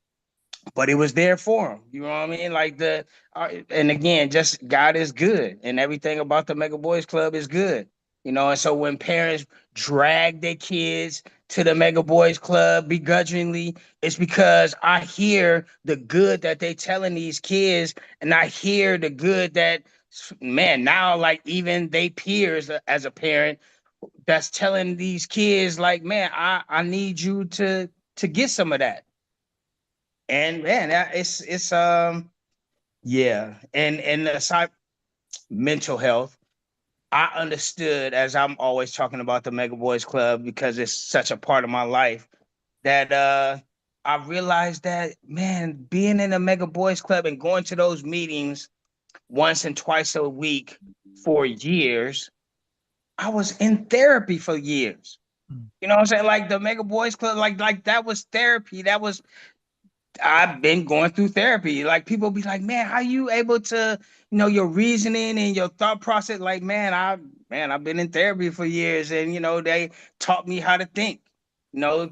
Speaker 15: but it was there for him. You know what I mean? Like and again, just God is good and everything about the Mega Boys Club is good. You know, and so when parents drag their kids to the Mega Boys Club begrudgingly, it's because I hear the good that they telling these kids, and I hear the good that, man, now like even they peers as a parent that's telling these kids like, man, I need you to get some of that. And man, it's yeah, and aside mental health, I understood, as I'm always talking about the Mega Boys Club because it's such a part of my life, that I realized that, man, being in the Mega Boys Club and going to those meetings once and twice a week for years, I was in therapy for years. You know what I'm saying? Like the Mega Boys Club, like that was therapy. I've been going through therapy. Like people be like, man, how you able to, you know, your reasoning and your thought process? Like, I've been in therapy for years, and you know, they taught me how to think. You know,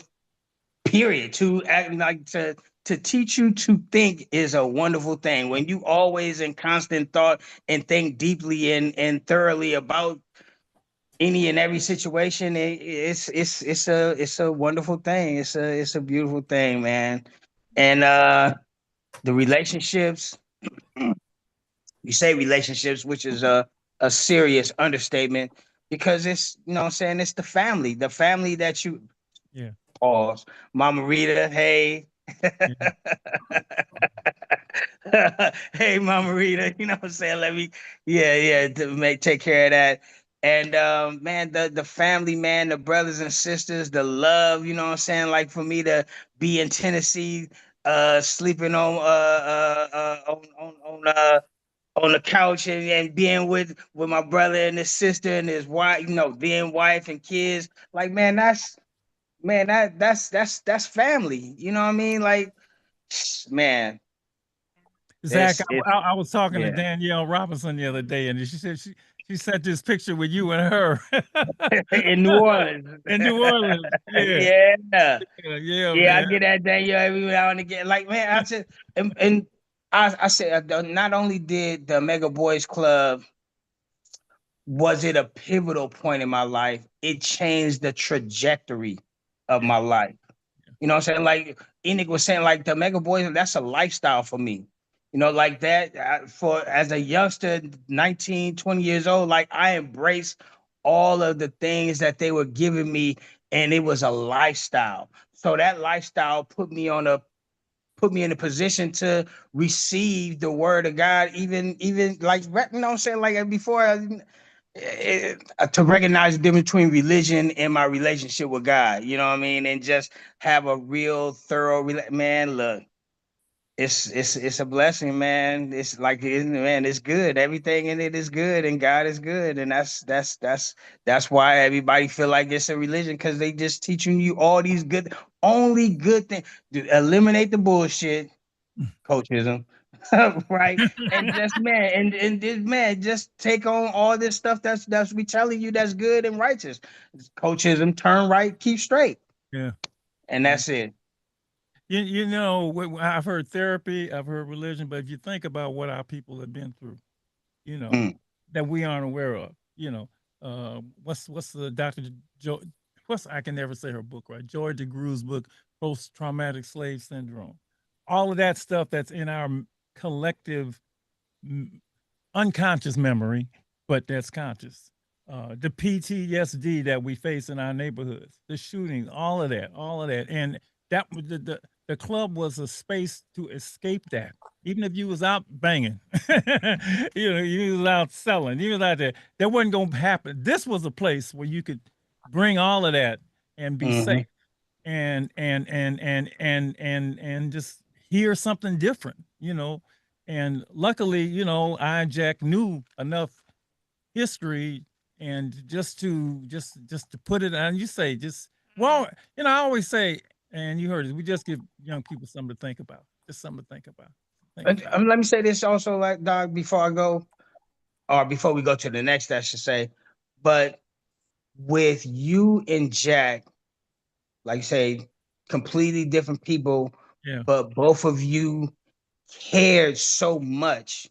Speaker 15: period. To act like to teach you to think is a wonderful thing. When you always in constant thought and think deeply and thoroughly about any and every situation, it's a wonderful thing. It's a beautiful thing, man. And the relationships, you say relationships, which is a serious understatement, because it's, you know what I'm saying, it's the family that you pause. Mama Rita, hey. Hey, Mama Rita, you know what I'm saying? Let me, take care of that. And man, the family, man, the brothers and sisters, the love, you know what I'm saying? Like for me to be in Tennessee, sleeping on the couch and being with my brother and his sister and his wife, you know, being wife and kids. Like, man, that's family. You know what I mean? Like, man.
Speaker 2: Zach, I was talking to Danielle Robinson the other day, and she said she sent this picture with you and her
Speaker 15: in New Orleans.
Speaker 2: In New Orleans,
Speaker 15: yeah.
Speaker 2: Man.
Speaker 15: I get that Danielle every now and again. Like, man, I said, and I said, not only did the Mega Boys Club, was it a pivotal point in my life, it changed the trajectory of my life. You know what I'm saying? Like Enoch was saying, like the Mega Boys, that's a lifestyle for me. You know, like that as a youngster, 19, 20 years old, like I embraced all of the things that they were giving me, and it was a lifestyle. So that lifestyle put me in a position to receive the word of God, even like, you know what I'm saying? Like before, to recognize the difference between religion and my relationship with God, you know what I mean? And just have a real thorough, man, look, it's a blessing, man. It's like, man, it's good. Everything in it is good, and God is good. And that's why everybody feel like it's a religion, because they just teaching you all these only good things. Eliminate the bullshit, coachism. Right. And just, man, and this, man, just take on all this stuff that's we telling you that's good and righteous. Coachism, turn right, keep straight.
Speaker 2: Yeah.
Speaker 15: And that's it.
Speaker 2: You know, I've heard therapy, I've heard religion, but if you think about what our people have been through, you know, that we aren't aware of, you know, what's the Dr. I can never say her book, right? Joy DeGruy's book, Post-Traumatic Slave Syndrome. All of that stuff that's in our collective unconscious memory, but that's conscious. The PTSD that we face in our neighborhoods, the shootings, all of that. And that the club was a space to escape that. even if you was out banging, you was out selling, you was out there, that wasn't gonna happen. This was a place where you could bring all of that and be safe and just hear something different, And luckily, I and Jack knew enough history and just to put it on. You say I always say, and you heard it, we just give young people something to think about. Just something to think about.
Speaker 15: Let me say this also, like, Doc, before I go, or before we go to the next, I should say, but with you and Jack, like you say, completely different people, but both of you cared so much.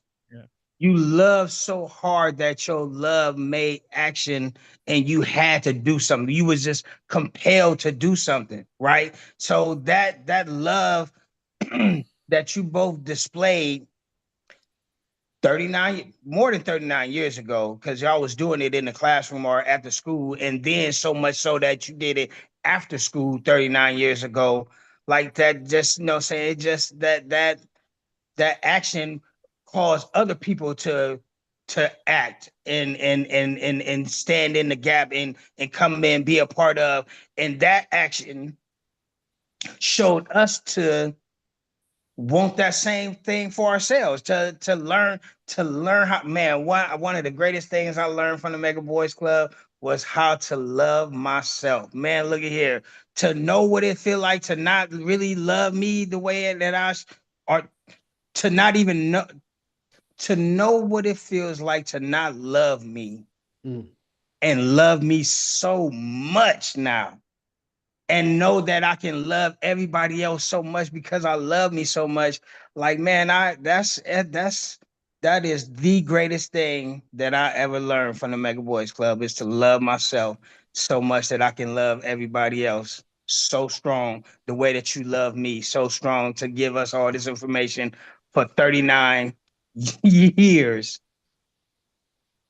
Speaker 15: You love so hard that your love made action and you had to do something. You was just compelled to do something, right? So that love that you both displayed more than 39 years ago, because y'all was doing it in the classroom or after school, and then so much so that you did it after school 39 years ago. Like that, just saying, it just that action cause other people to act and stand in the gap and come in, be a part of, and that action showed us to want that same thing for ourselves, to learn how, man, one of the greatest things I learned from the Mega Boys Club was how to love myself. Man, look at here, to know what it feel like to not really love me the way that or to not even know, to know what it feels like to not love me and love me so much now, and know that I can love everybody else so much because I love me so much. Like, man, that is the greatest thing that I ever learned from the Mega Boys Club, is to love myself so much that I can love everybody else so strong, the way that you love me so strong, to give us all this information for 39 years.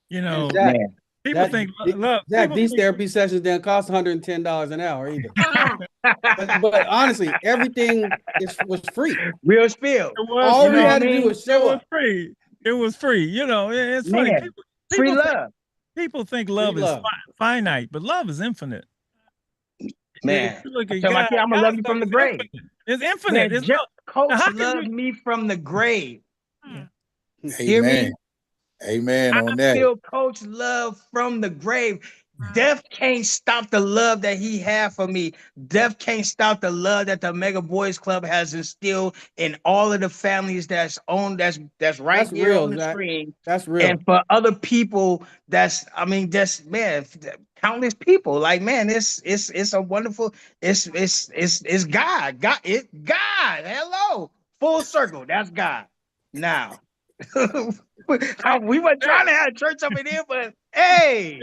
Speaker 2: Jack, people think love.
Speaker 5: Jack, these therapy sessions didn't cost $110 an hour either. but honestly, everything was free.
Speaker 15: Real spill.
Speaker 5: All we had to do was show up.
Speaker 2: Free. It was free. It's funny.
Speaker 15: Free love.
Speaker 2: People think love is finite, but love is infinite.
Speaker 15: Man, I'm gonna love you from the grave.
Speaker 2: It's infinite.
Speaker 15: Man, Coach loved me from the grave. Hear me?
Speaker 7: Amen on that.
Speaker 15: I feel Coach love from the grave. Death can't stop the love that he had for me. Death can't stop the love that the Mega Boys Club has instilled in all of the families that's right here on the screen.
Speaker 5: That's real.
Speaker 15: And for other people, man, countless people. Like, man, it's a wonderful, it's God. God. Hello. Full circle. That's God. Now. We weren't trying to have church up in here, but hey,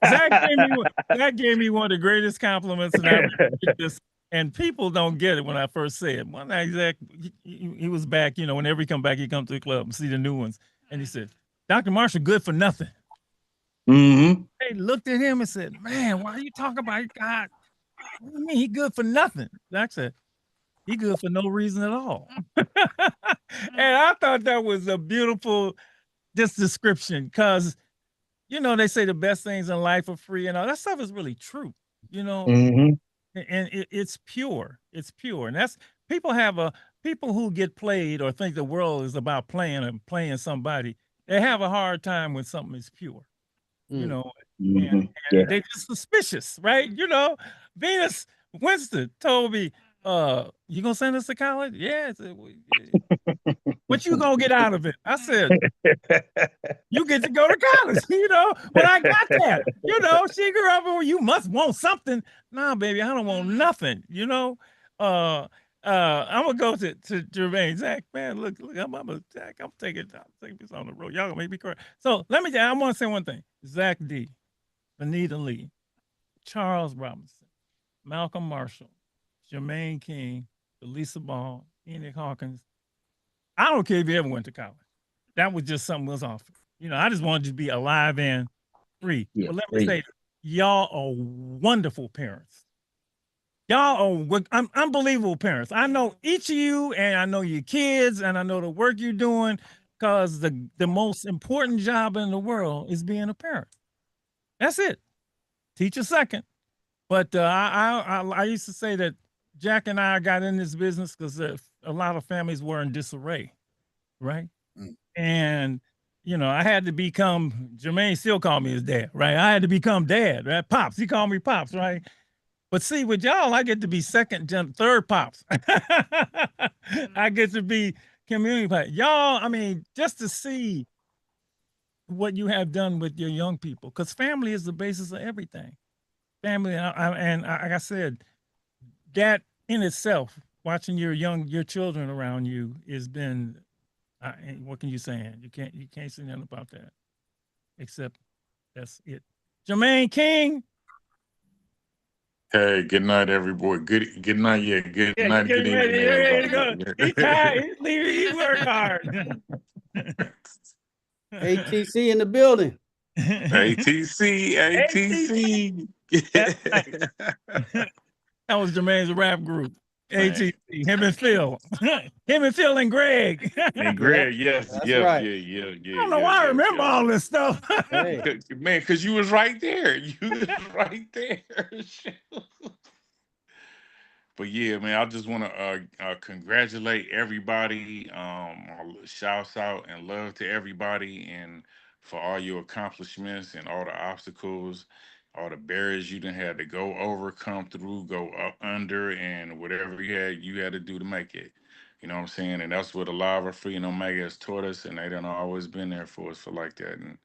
Speaker 2: Zach gave me one of the greatest compliments, and people don't get it when I first say it. One night, Zach, he was back, whenever he come back, he come to the club and see the new ones, and he said, "Dr. Marshall, good for nothing." They looked at him and said, "Man, why are you talking about God? What do you mean he good for nothing?" Zach said, "He good for no reason at all." And I thought that was a beautiful description, because, they say the best things in life are free, and all that stuff is really true, and it's pure. It's pure. And that's, people who get played or think the world is about playing somebody, they have a hard time when something is pure, and they're just suspicious, right? Venus Winston told me, "You gonna send us to college?" "Yeah." "What you gonna get out of it?" I said, "You get to go to college," But I got that. She grew up where you must want something. Nah, baby, I don't want nothing. I'm gonna go to Jermaine. Zach, man, look, I'm taking this on the road. Y'all gonna make me cry. So I want to say one thing. Zach D, Anita Lee, Charles Robinson, Malcolm Marshall, Jermaine King, Lisa Ball, Enoch Hawkins. I don't care if you ever went to college. That was just something was offered. I just wanted you to be alive and free. But let me say, y'all are wonderful parents. Y'all are unbelievable parents. I know each of you, and I know your kids, and I know the work you're doing, because the most important job in the world is being a parent. That's it. Teacher second. But I used to say that Jack and I got in this business because a lot of families were in disarray, right? And I had to become. Jermaine still called me his dad, right? I had to become dad, right? Pops. He called me Pops, right? But see, with y'all, I get to be third Pops. I get to be community Pops. Y'all, I mean, just to see what you have done with your young people, because family is the basis of everything. Family, and like I said, that in itself, watching your children around you has been. What can you say? You can't say nothing about that, except that's it. Jermaine King.
Speaker 14: Hey, good night, everybody. Good night. Yeah, good night. Good evening, everybody.
Speaker 2: He tired. He work hard.
Speaker 5: ATC in the building.
Speaker 14: ATC.
Speaker 2: That was Jermaine's rap group. ATC. Him and Phil. Him and Phil and Greg.
Speaker 14: And Greg, yes.
Speaker 5: That's
Speaker 14: yeah,
Speaker 5: right.
Speaker 14: yeah.
Speaker 2: I don't know why I remember all this stuff.
Speaker 5: Hey.
Speaker 14: Man, because you was right there. You was right there. But yeah, man, I just want to congratulate everybody. Shouts out and love to everybody, and for all your accomplishments and all the obstacles, all the barriers you done had to go over, come through, go up under, and whatever you had to do to make it. You know what I'm saying? And that's what Alive or Free and Omega has taught us, and they done always been there for us for like that. And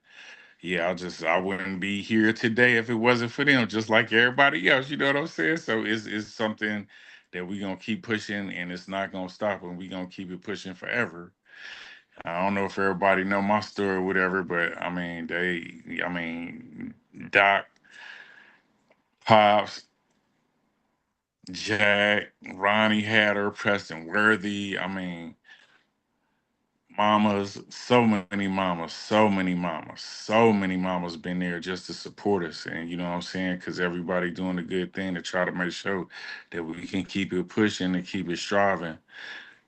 Speaker 14: yeah, I wouldn't be here today if it wasn't for them, just like everybody else. You know what I'm saying? So it's something that we're gonna keep pushing, and it's not gonna stop, and we're gonna keep it pushing forever. I don't know if everybody know my story or whatever, but I mean, Doc, Pops, Jack, Ronnie Hatter, Preston Worthy. I mean, mamas, so many mamas been there just to support us. And you know what I'm saying? Because everybody doing a good thing to try to make sure that we can keep it pushing and keep it striving,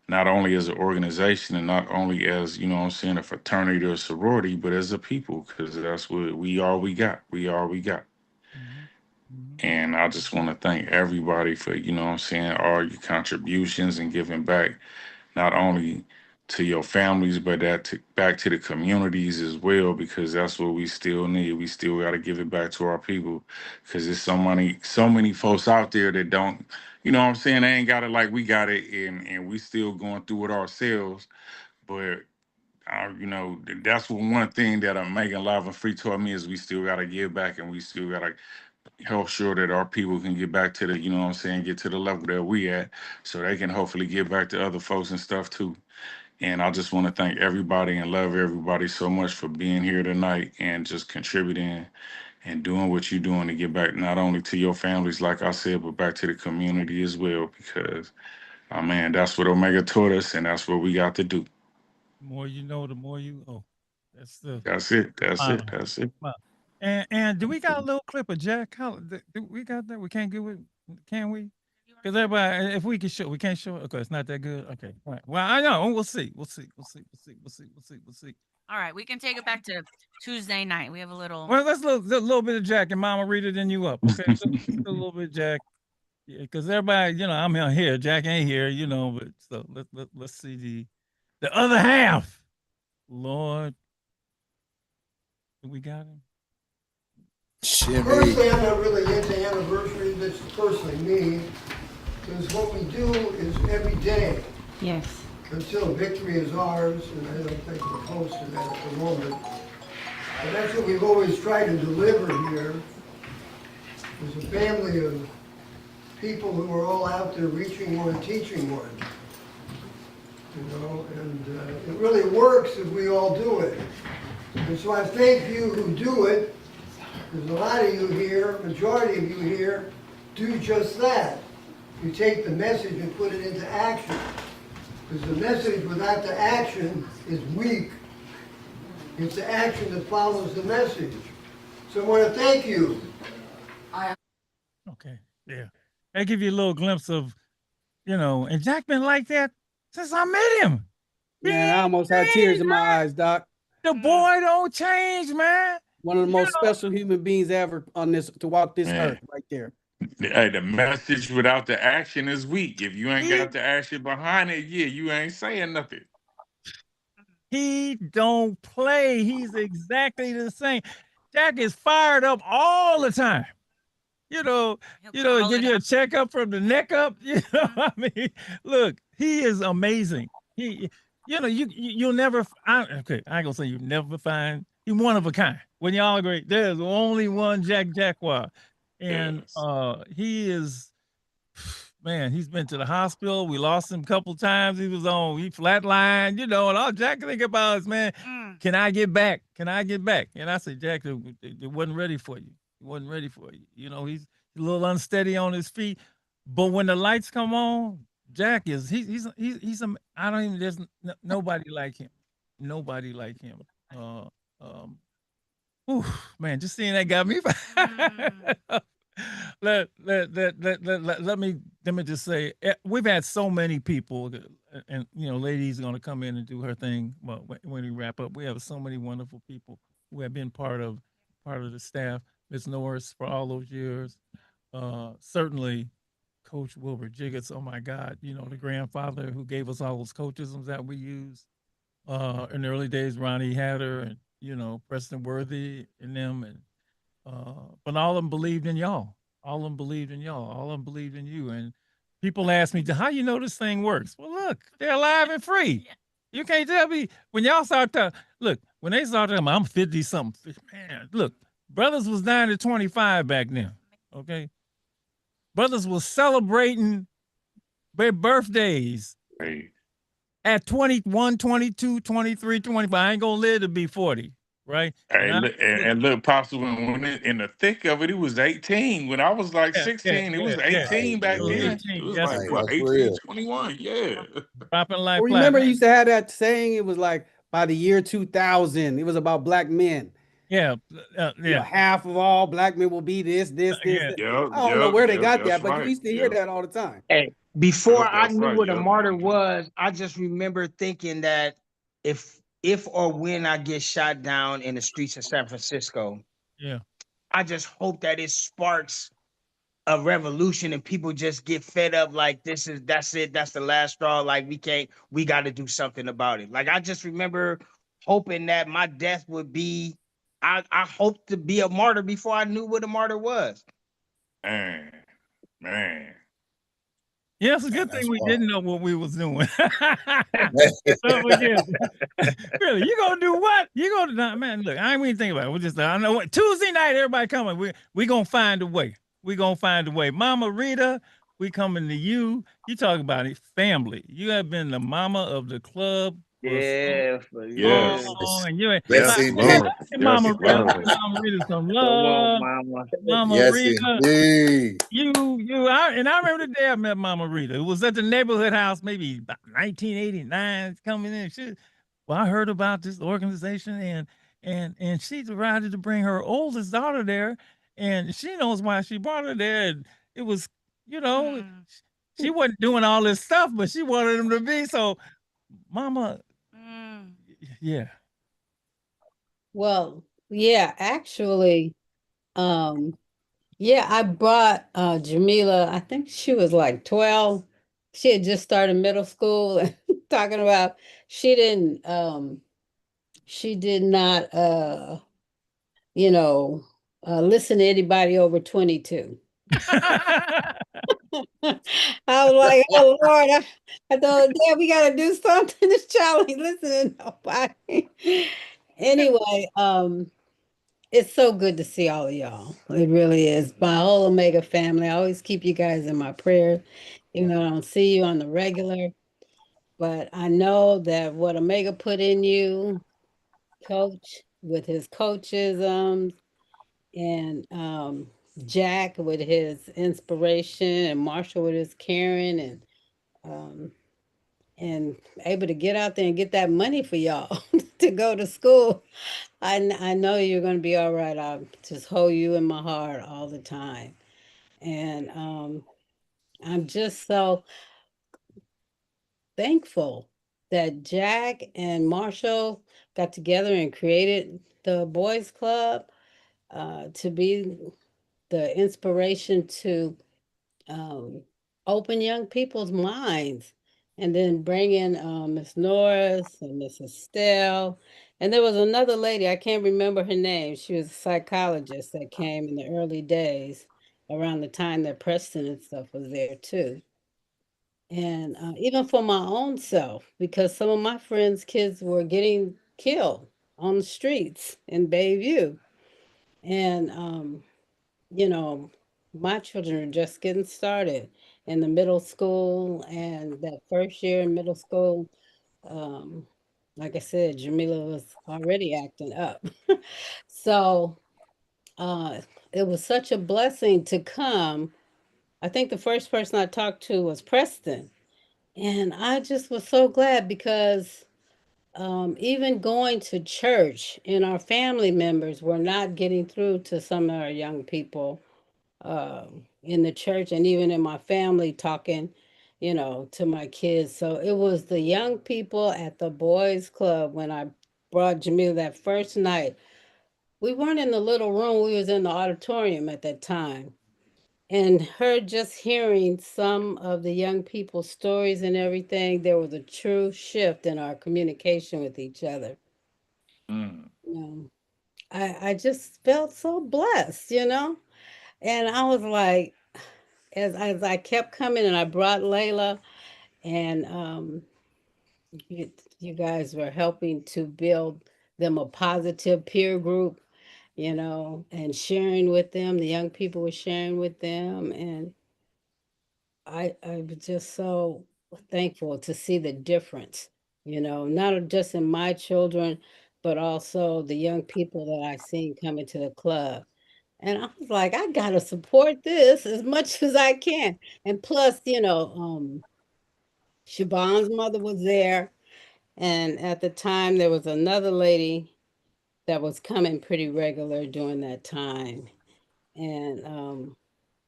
Speaker 14: not only as an organization and not only as, you know what I'm saying, a fraternity or sorority, but as a people, because that's what we got. And I just want to thank everybody for, you know what I'm saying, all your contributions and giving back, not only to your families, but back to the communities as well, because that's what we still need. We still got to give it back to our people, because there's so many folks out there that don't, you know what I'm saying, they ain't got it like we got it, and we still going through it ourselves. But that's one thing that I'm making Live and Free taught me, is we still got to give back, and we still got to help sure that our people can get back to the, you know what I'm saying, get to the level that we at, so they can hopefully give back to other folks and stuff too. And I just want to thank everybody and love everybody so much for being here tonight and just contributing and doing what you're doing to get back not only to your families, like I said, but back to the community as well, because, man, that's what Omega taught us, and that's what we got to do.
Speaker 2: The more you know, the more you owe.
Speaker 14: That's it.
Speaker 2: And do we got a little clip of Jack? Do we got that? We can't give it, can we? Because everybody, if we can show, we can't show it. Okay, it's not that good. Okay, all right. Well, I know. We'll see.
Speaker 3: All right, we can take it back to Tuesday night. We have a little.
Speaker 2: Well, let's a little bit of Jack, and Mama read it, then you up. Okay, so a little bit of Jack. Yeah, because everybody, I'm here. Jack ain't here, but so let's see the other half. Lord, we got him.
Speaker 16: Personally, I'm not really into anniversaries. That's personally me. Because what we do is every day.
Speaker 10: Yes.
Speaker 16: Until victory is ours, and I don't think we're close to that at the moment. And that's what we've always tried to deliver here. There's a family of people who are all out there reaching one, teaching one. And it really works if we all do it. And so I thank you who do it. There's a lot of you here, majority of you here, do just that. You take the message and put it into action. Because the message without the action is weak. It's the action that follows the message. So I want to thank you.
Speaker 2: Okay, yeah. They give you a little glimpse of, and Jack been like that since I met him.
Speaker 5: Man, I almost had tears in my eyes, Doc.
Speaker 2: The boy don't change, man.
Speaker 5: One of the most special human beings ever on this to walk this
Speaker 14: Man.
Speaker 5: earth, right there.
Speaker 14: Hey, the message without the action is weak. If you ain't got the action behind it, you ain't saying nothing.
Speaker 2: He don't play. He's exactly the same. Jack is fired up all the time. Give you a checkup from the neck up. I mean, look, he is amazing. You'll never. I ain't gonna say you never find. He's one of a kind. When y'all agree, there's only one Jack Jaguar, and he is. Man, he's been to the hospital. We lost him a couple times. He flatlined, and all Jack can think about is, man, can I get back? Can I get back? And I said, Jack, it wasn't ready for you. It wasn't ready for you. He's a little unsteady on his feet. But when the lights come on, Jack is there's nobody like him. Nobody like him. Man, just seeing that got me. Let me just say, we've had so many people, and Lady's going to come in and do her thing. Well, when we wrap up, we have so many wonderful people who have been part of the staff. Ms. Norris for all those years, certainly Coach Wilbur Jiggets. Oh my God, the grandfather who gave us all those coachisms that we use in the early days. Ronnie Hatter and Preston Worthy and them and. But all of them believed in y'all. All of them believed in y'all. All of them believed in you. And people ask me, how you know this thing works? Well, look, they're alive and free. You can't tell me when y'all start to look, when they start talking, I'm 50 something. Man, look, brothers was 9 to 25 back then. Okay. Brothers was celebrating their birthdays at 21, 22, 23, 25. I ain't gonna live to be 40. Right.
Speaker 14: And look, Pops, when in the thick of it was 18. When I was like 16, it was 18 back then. It was like 18, 21. Yeah.
Speaker 2: Dropping like
Speaker 5: remember, you used to have that saying. It was like by the year 2000, it was about black men.
Speaker 2: Yeah.
Speaker 5: Half of all black men will be this. I don't know where they got that, but you used to hear that all the time.
Speaker 15: Hey, before I knew what a martyr was, I just remember thinking that if or when I get shot down in the streets of San Francisco, I just hope that it sparks a revolution and people just get fed up. Like that's it. That's the last straw. Like we got to do something about it. Like I just remember hoping that my death would be, I hoped to be a martyr before I knew what a martyr was.
Speaker 14: Man.
Speaker 2: Yeah, it's a good thing we didn't know what we was doing. Really, you gonna do what? You gonna man? Look, I ain't even think about it. We just I know what Tuesday night, everybody coming. We gonna find a way. We gonna find a way. Mama Rita, we coming to you. You talk about it, family. You have been the mama of the club.
Speaker 15: Yes.
Speaker 2: And you Mama Rita some love. Mama Rita. I remember the day I met Mama Rita. It was at the neighborhood house, maybe about 1989, coming in. I heard about this organization and she decided to bring her oldest daughter there, and she knows why she brought her there. And it was, she wasn't doing all this stuff, but she wanted them to be. So, Mama. Yeah.
Speaker 17: Well, yeah, actually, I brought Jamila, I think she was like 12. She had just started middle school and talking about she did not listen to anybody over 22. I was like, oh Lord, I thought, yeah, we got to do something. This child ain't listening to nobody. Anyway, it's so good to see all of y'all. It really is. My whole Omega family. I always keep you guys in my prayers, even though I don't see you on the regular. But I know that what Omega put in you, Coach, with his coachisms, and Jack with his inspiration, and Marshall with his caring, and able to get out there and get that money for y'all to go to school. I know you're going to be all right. I'll just hold you in my heart all the time. And I'm just so thankful that Jack and Marshall got together and created the Boys Club to be the inspiration to um, open young people's minds. And then bring in Miss Norris and Miss Estelle. And there was another lady, I can't remember her name. She was a psychologist that came in the early days around the time that Preston and stuff was there too. And even for my own self, because some of my friends' kids were getting killed on the streets in Bayview. And, you know, my children are just getting started in the middle school. And that first year in middle school, um, like I said, Jamila was already acting up. So it was such a blessing to come. I think the first person I talked to was Preston. And I just was so glad because even going to church and our family members were not getting through to some of our young people in the church and even in my family talking, you know, to my kids. So it was the young people at the boys club when I brought Jamil that first night. We weren't in the little room, we was in the auditorium at that time. And her just hearing some of the young people's stories and everything, there was a true shift in our communication with each other. I just felt so blessed, you know? And I was like, as I kept coming and I brought Layla and you guys were helping to build them a positive peer group, you know, and sharing with them, the young people were sharing with them. And I was just so thankful to see the difference, you know, not just in my children, but also the young people that I seen coming to the club. And I was like, I gotta support this as much as I can. And plus, you know, Siobhan's mother was there. And at the time, there was another lady that was coming pretty regular during that time. And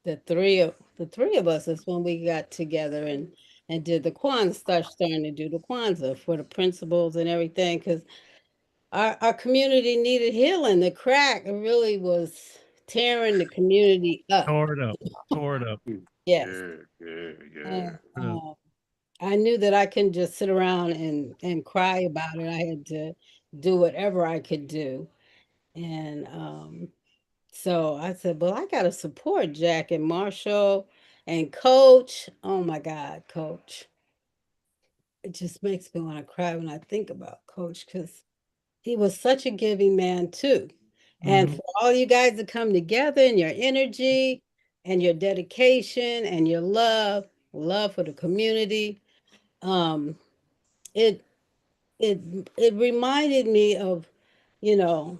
Speaker 17: the three of us is when we got together and did the Kwanzaa, starting to do the Kwanzaa for the principals and everything, because our community needed healing. The crack really was tearing the community up.
Speaker 2: Tore it up. Tore it up.
Speaker 17: Yes.
Speaker 14: Yeah.
Speaker 17: I knew that I couldn't just sit around and cry about it. I had to do whatever I could do. And so I said, well, I got to support Jack and Marshall and Coach. Oh my God, Coach. It just makes me want to cry when I think about Coach because he was such a giving man too. And for all you guys to come together and your energy and your dedication and your love for the community, um, it it reminded me of, you know,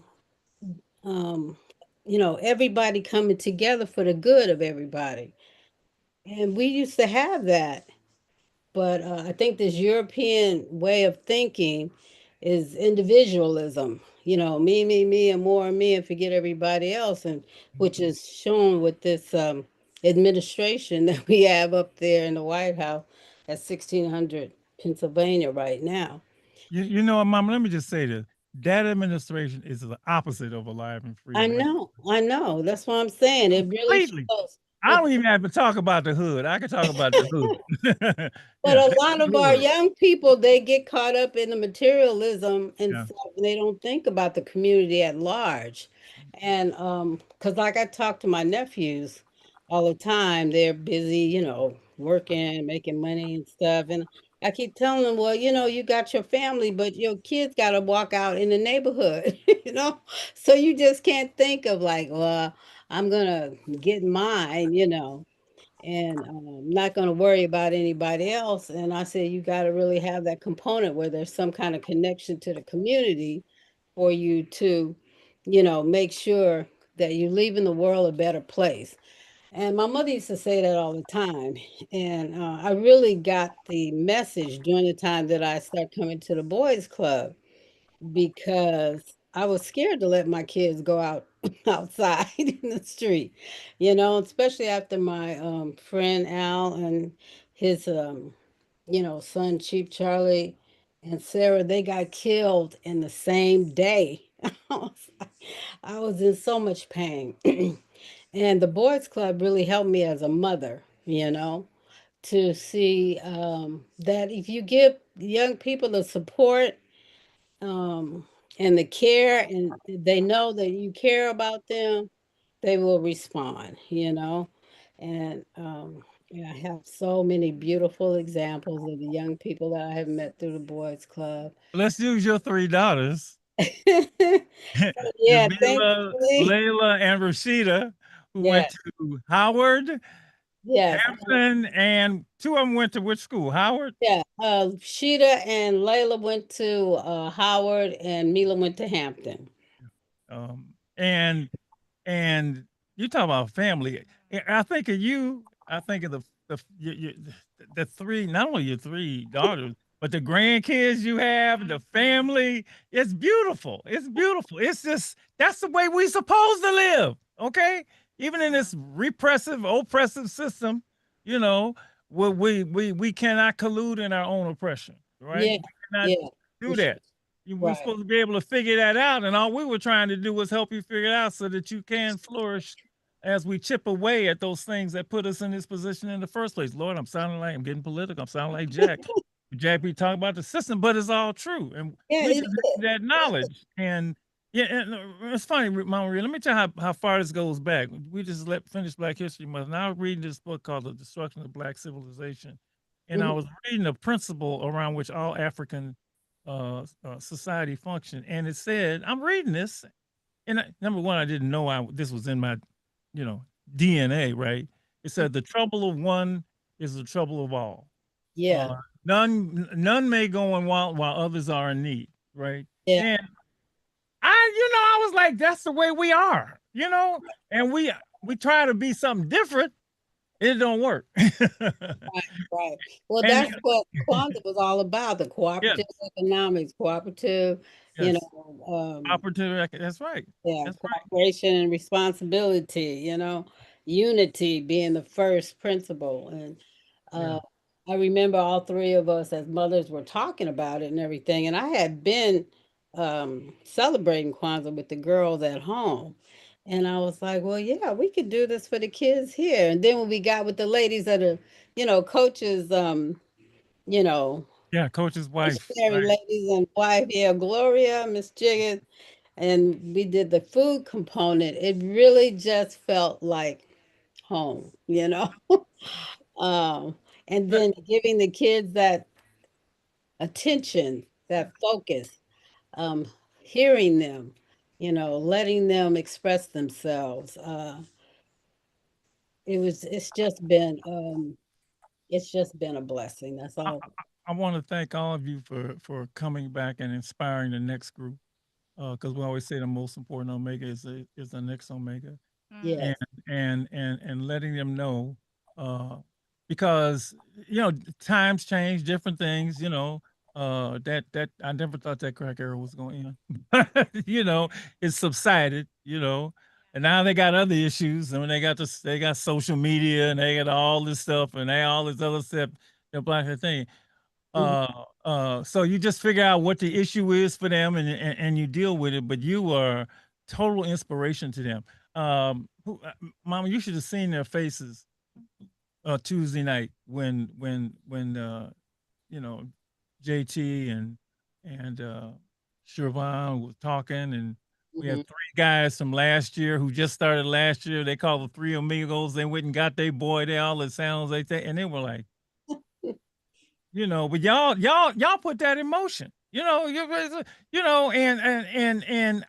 Speaker 17: um, everybody coming together for the good of everybody. And we used to have that. But I think this European way of thinking is individualism, you know, me, and me, and forget everybody else. And which is shown with this administration that we have up there in the White House at 1600 Pennsylvania right now.
Speaker 2: You know what, Mama? Let me just say this. That administration is the opposite of alive and free.
Speaker 17: I know. That's what I'm saying. It really shows.
Speaker 2: I don't even have to talk about the hood. I can talk about the hood.
Speaker 17: But a lot of our young people, they get caught up in the materialism and stuff, and they don't think about the community at large. And because like I talk to my nephews all the time, they're busy, you know, working, making money and stuff. And I keep telling them, well, you know, you got your family, but your kids got to walk out in the neighborhood, you know? So you just can't think of like, well, I'm going to get mine, you know, and I'm not going to worry about anybody else. And I said, you got to really have that component where there's some kind of connection to the community for you to, you know, make sure that you're leaving the world a better place. And my mother used to say that all the time. And I really got the message during the time that I started coming to the boys club because I was scared to let my kids go out outside in the street, especially after my friend Al and his son Chief Charlie and Sarah, they got killed in the same day. I was in so much pain. And the Boys Club really helped me as a mother, to see that if you give young people the support and the care, and they know that you care about them, they will respond, And yeah, I have so many beautiful examples of the young people that I have met through the Boys Club.
Speaker 2: Let's use your 3 daughters.
Speaker 17: Yeah,
Speaker 2: Jamila, Layla, and Rashida, who went to Howard, Hampton, and 2 of them went to which school? Howard?
Speaker 17: Yeah, Sheeta and Layla went to Howard, and Mila went to Hampton.
Speaker 2: And you talk about family. I think of you. I think of the 3, not only your 3 daughters, but the grandkids you have, the family. It's beautiful. It's beautiful. It's just, that's the way we supposed to live. Okay, even in this repressive, oppressive system, we cannot collude in our own oppression, right?
Speaker 17: Yeah,
Speaker 2: we cannot do that. We're supposed to be able to figure that out, and all we were trying to do was help you figure it out so that you can flourish as we chip away at those things that put us in this position in the first place. Lord, I'm getting political. I'm sounding like Jack. Jack be talking about the system, but it's all true, and we just need that knowledge. And it's funny, Mama Maria. Let me tell you how far this goes back. We just finished Black History Month, and I was reading this book called The Destruction of Black Civilization, and I was reading a principle around which all African society function, and it said, I'm reading this, and number one, I didn't know this was in my DNA, right? It said the trouble of one is the trouble of all.
Speaker 17: Yeah.
Speaker 2: None may go on while others are in need, right?
Speaker 17: Yeah.
Speaker 2: And I was like, that's the way we are, and we try to be something different. It don't work.
Speaker 17: Right. Well, that's what Kwanzaa was all about, the cooperative economics, cooperative,
Speaker 2: opportunity. That's right.
Speaker 17: Yeah,
Speaker 2: that's
Speaker 17: cooperation and responsibility, unity being the first principle. And I remember all 3 of us as mothers were talking about it and everything. And I had been celebrating Kwanzaa with the girls at home. And I was like, well, yeah, we could do this for the kids here. And then when we got with the ladies that are, coaches,
Speaker 2: coach's wife.
Speaker 17: Ladies and wife, Gloria, Miss Jiggett, and we did the food component. It really just felt like home, and then giving the kids that attention, that focus, hearing them, letting them express themselves. It's just been a blessing. That's all.
Speaker 2: I want to thank all of you for coming back and inspiring the next group, because we always say the most important Omega is the next Omega.
Speaker 17: Yeah.
Speaker 2: And letting them know, because times change, different things, that I never thought that crack era was going in. It's subsided, and now they got other issues. I mean, they got social media, and they got all this stuff, and all this other stuff, the black thing. So you just figure out what the issue is for them, and you deal with it. But you are total inspiration to them. Mama, you should have seen their faces Tuesday night when JT and Siobhan was talking, and we had 3 guys from last year who just started last year. They called the 3 Amigos. They went and got their boy. They all the sounds like that, and they were like, but y'all put that in motion. And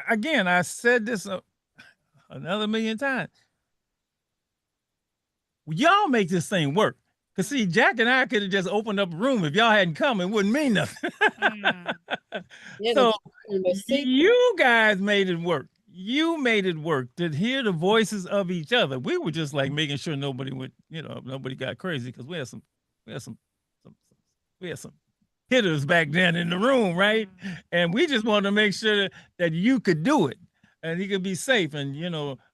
Speaker 2: again, I said this another million times. Y'all make this thing work. Cause see, Jack and I could have just opened up a room if y'all hadn't come. It wouldn't mean nothing. So you guys made it work. You made it work to hear the voices of each other. We were just like making sure nobody got crazy, because we had some hitters back then in the room, right? And we just wanted to make sure that you could do it and you could be safe, and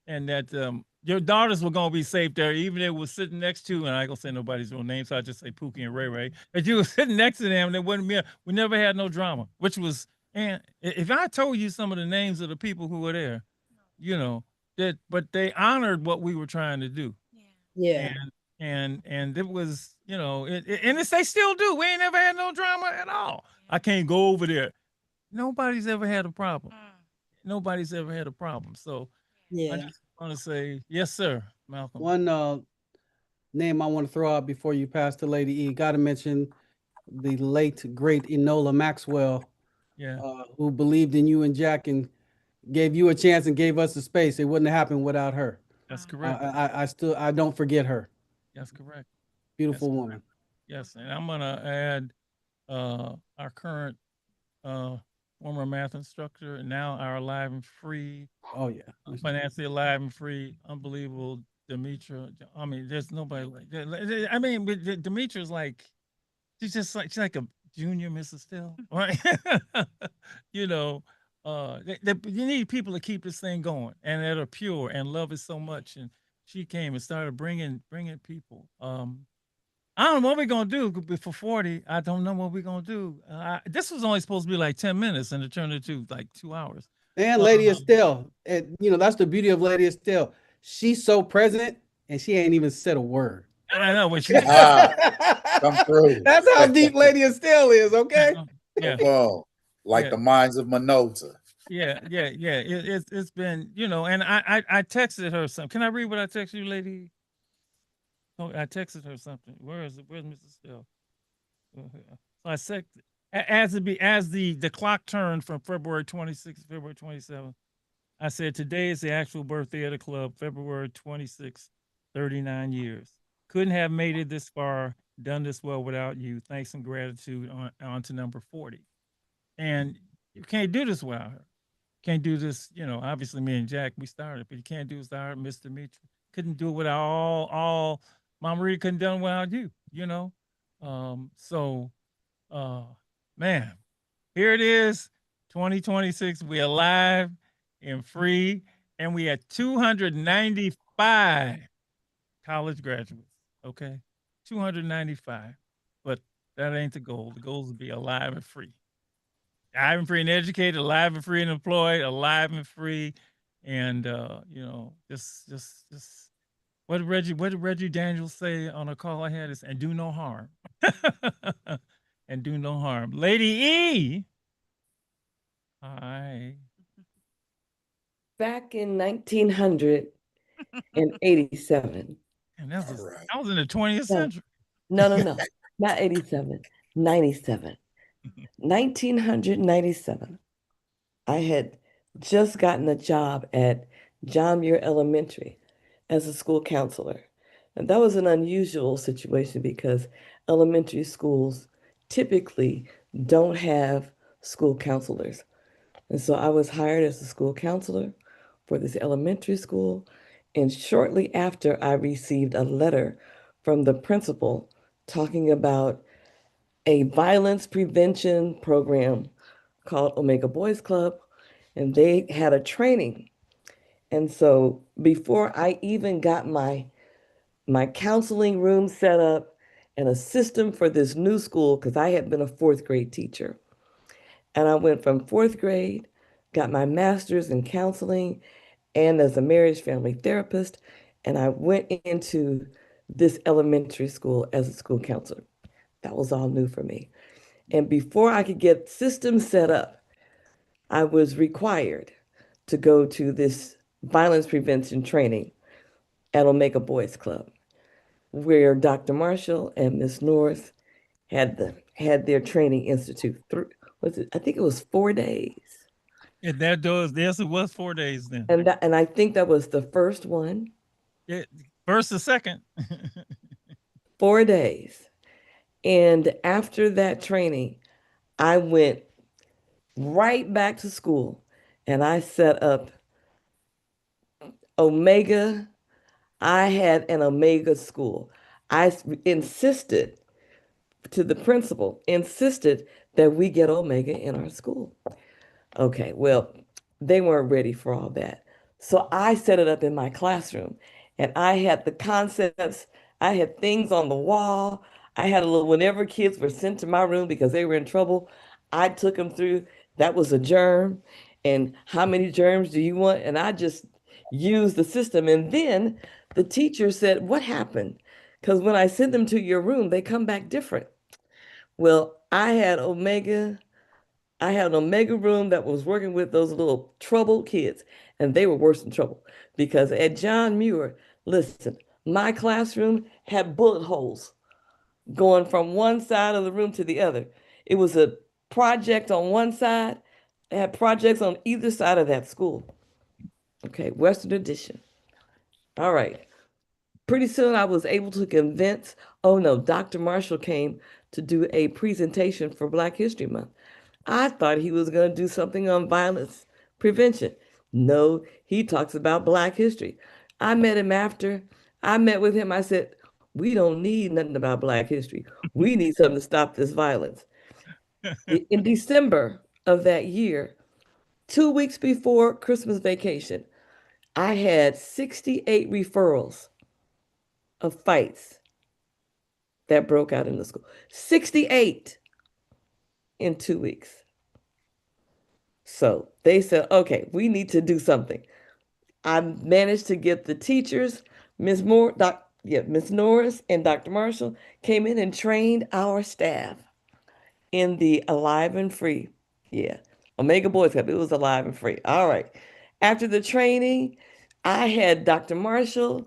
Speaker 2: and that your daughters were gonna be safe there, even if it was sitting next to, and I ain't gonna say nobody's real name, so I just say Pookie and Ray Ray. But you were sitting next to them, and there wouldn't be. We never had no drama, which was. And if I told you some of the names of the people who were there, but they honored what we were trying to do.
Speaker 17: Yeah.
Speaker 2: And it was, and they still do. We ain't never had no drama at all. I can't go over there. Nobody's ever had a problem. Nobody's ever had a problem. So I just want to say, yes, sir, Malcolm.
Speaker 5: One name I want to throw out before you pass to Lady E. Got to mention the late great Enola Maxwell.
Speaker 2: Yeah.
Speaker 5: Who believed in you and Jack and gave you a chance and gave us the space. It wouldn't have happened without her.
Speaker 2: That's correct.
Speaker 5: I don't forget her.
Speaker 2: That's correct.
Speaker 5: Beautiful woman.
Speaker 2: Yes, and I'm gonna add our current former math instructor, and now our alive and free.
Speaker 5: Oh yeah,
Speaker 2: financially alive and free, unbelievable Demetra. I mean, there's nobody like that. I mean, Demetra's like she's like a junior Mrs. Still, right? You need people to keep this thing going and that are pure and love it so much. And she came and started bringing people. I don't know what we're gonna do before 40. I don't know what we're gonna do. This was only supposed to be like 10 minutes, and it turned into like 2 hours.
Speaker 5: And Lady Estelle, and that's the beauty of Lady Estelle. She's so present, and she ain't even said a word.
Speaker 2: I know what she
Speaker 7: come through.
Speaker 5: That's how deep Lady Estelle is. Okay.
Speaker 2: Yeah.
Speaker 7: Whoa, like the minds of Minota.
Speaker 2: Yeah. It's been, and I texted her something. Can I read what I texted you, Lady? Oh, I texted her something. Where's Mrs. Still? So I said, as the clock turned from February 26th to February 27th, I said, today is the actual birthday of the club, February 26th, 39 years. Couldn't have made it this far, done this well without you. Thanks and gratitude on to number 40. And you can't do this without her. Can't do this, obviously me and Jack, we started, but you can't do this without Mr. Demetra. Couldn't do it without all Mama Rita couldn't done without you, man, here it is, 2026. We alive and free, and we had 295 college graduates. Okay, 295, but that ain't the goal. The goal is to be alive and free. Alive and free and educated, alive and free and employed, alive and free, and just what did Reggie Daniels say on a call I had is, and do no harm. And do no harm. Lady E. Hi.
Speaker 1: Back in 1987.
Speaker 2: And that was in the 20th century.
Speaker 1: No. Not 87. 97. 1997. I had just gotten a job at John Muir Elementary as a school counselor. And that was an unusual situation because elementary schools typically don't have school counselors. And so I was hired as a school counselor for this elementary school. And shortly after, I received a letter from the principal talking about a violence prevention program called Omega Boys Club. And they had a training. And so before I even got my counseling room set up and a system for this new school, because I had been a 4th grade teacher. And I went from 4th grade, got my master's in counseling and as a marriage family therapist. And I went into this elementary school as a school counselor. That was all new for me. And before I could get systems set up, I was required to go to this violence prevention training at Omega Boys Club, where Dr. Marshall and Ms. North had their training institute through. I think it was 4 days.
Speaker 2: And it was 4 days then.
Speaker 1: And I think that was the first one.
Speaker 2: Yeah, first or second.
Speaker 1: 4 days. And after that training, I went right back to school and I set up Omega. I had an Omega school. I insisted to the principal, insisted that we get Omega in our school. Okay, well, they weren't ready for all that. So I set it up in my classroom, and I had the concepts, I had things on the wall. I had a little, whenever kids were sent to my room because they were in trouble, I took them through, that was a germ, and how many germs do you want? And I just used the system. And then the teacher said, what happened? Because when I send them to your room, they come back different. Well, I had an Omega room that was working with those little troubled kids, and they were worse than trouble because at John Muir, listen, my classroom had bullet holes going from one side of the room to the other. It was a project on one side, they had projects on either side of that school. Okay, Western Addition. All right. Pretty soon I was able to convince, oh no, Dr. Marshall came to do a presentation for Black History Month. I thought he was going to do something on violence prevention. No, he talks about Black history. I met him after. I met with him. I said, we don't need nothing about Black history. We need something to stop this violence. In December of that year, 2 weeks before Christmas vacation, I had 68 referrals of fights that broke out in the school. 68 in 2 weeks. So they said, okay, we need to do something. I managed to get the teachers, Ms. Norris and Dr. Marshall came in and trained our staff in the Alive and Free. Yeah, Omega Boys Club, it was Alive and Free. All right. After the training, I had Dr. Marshall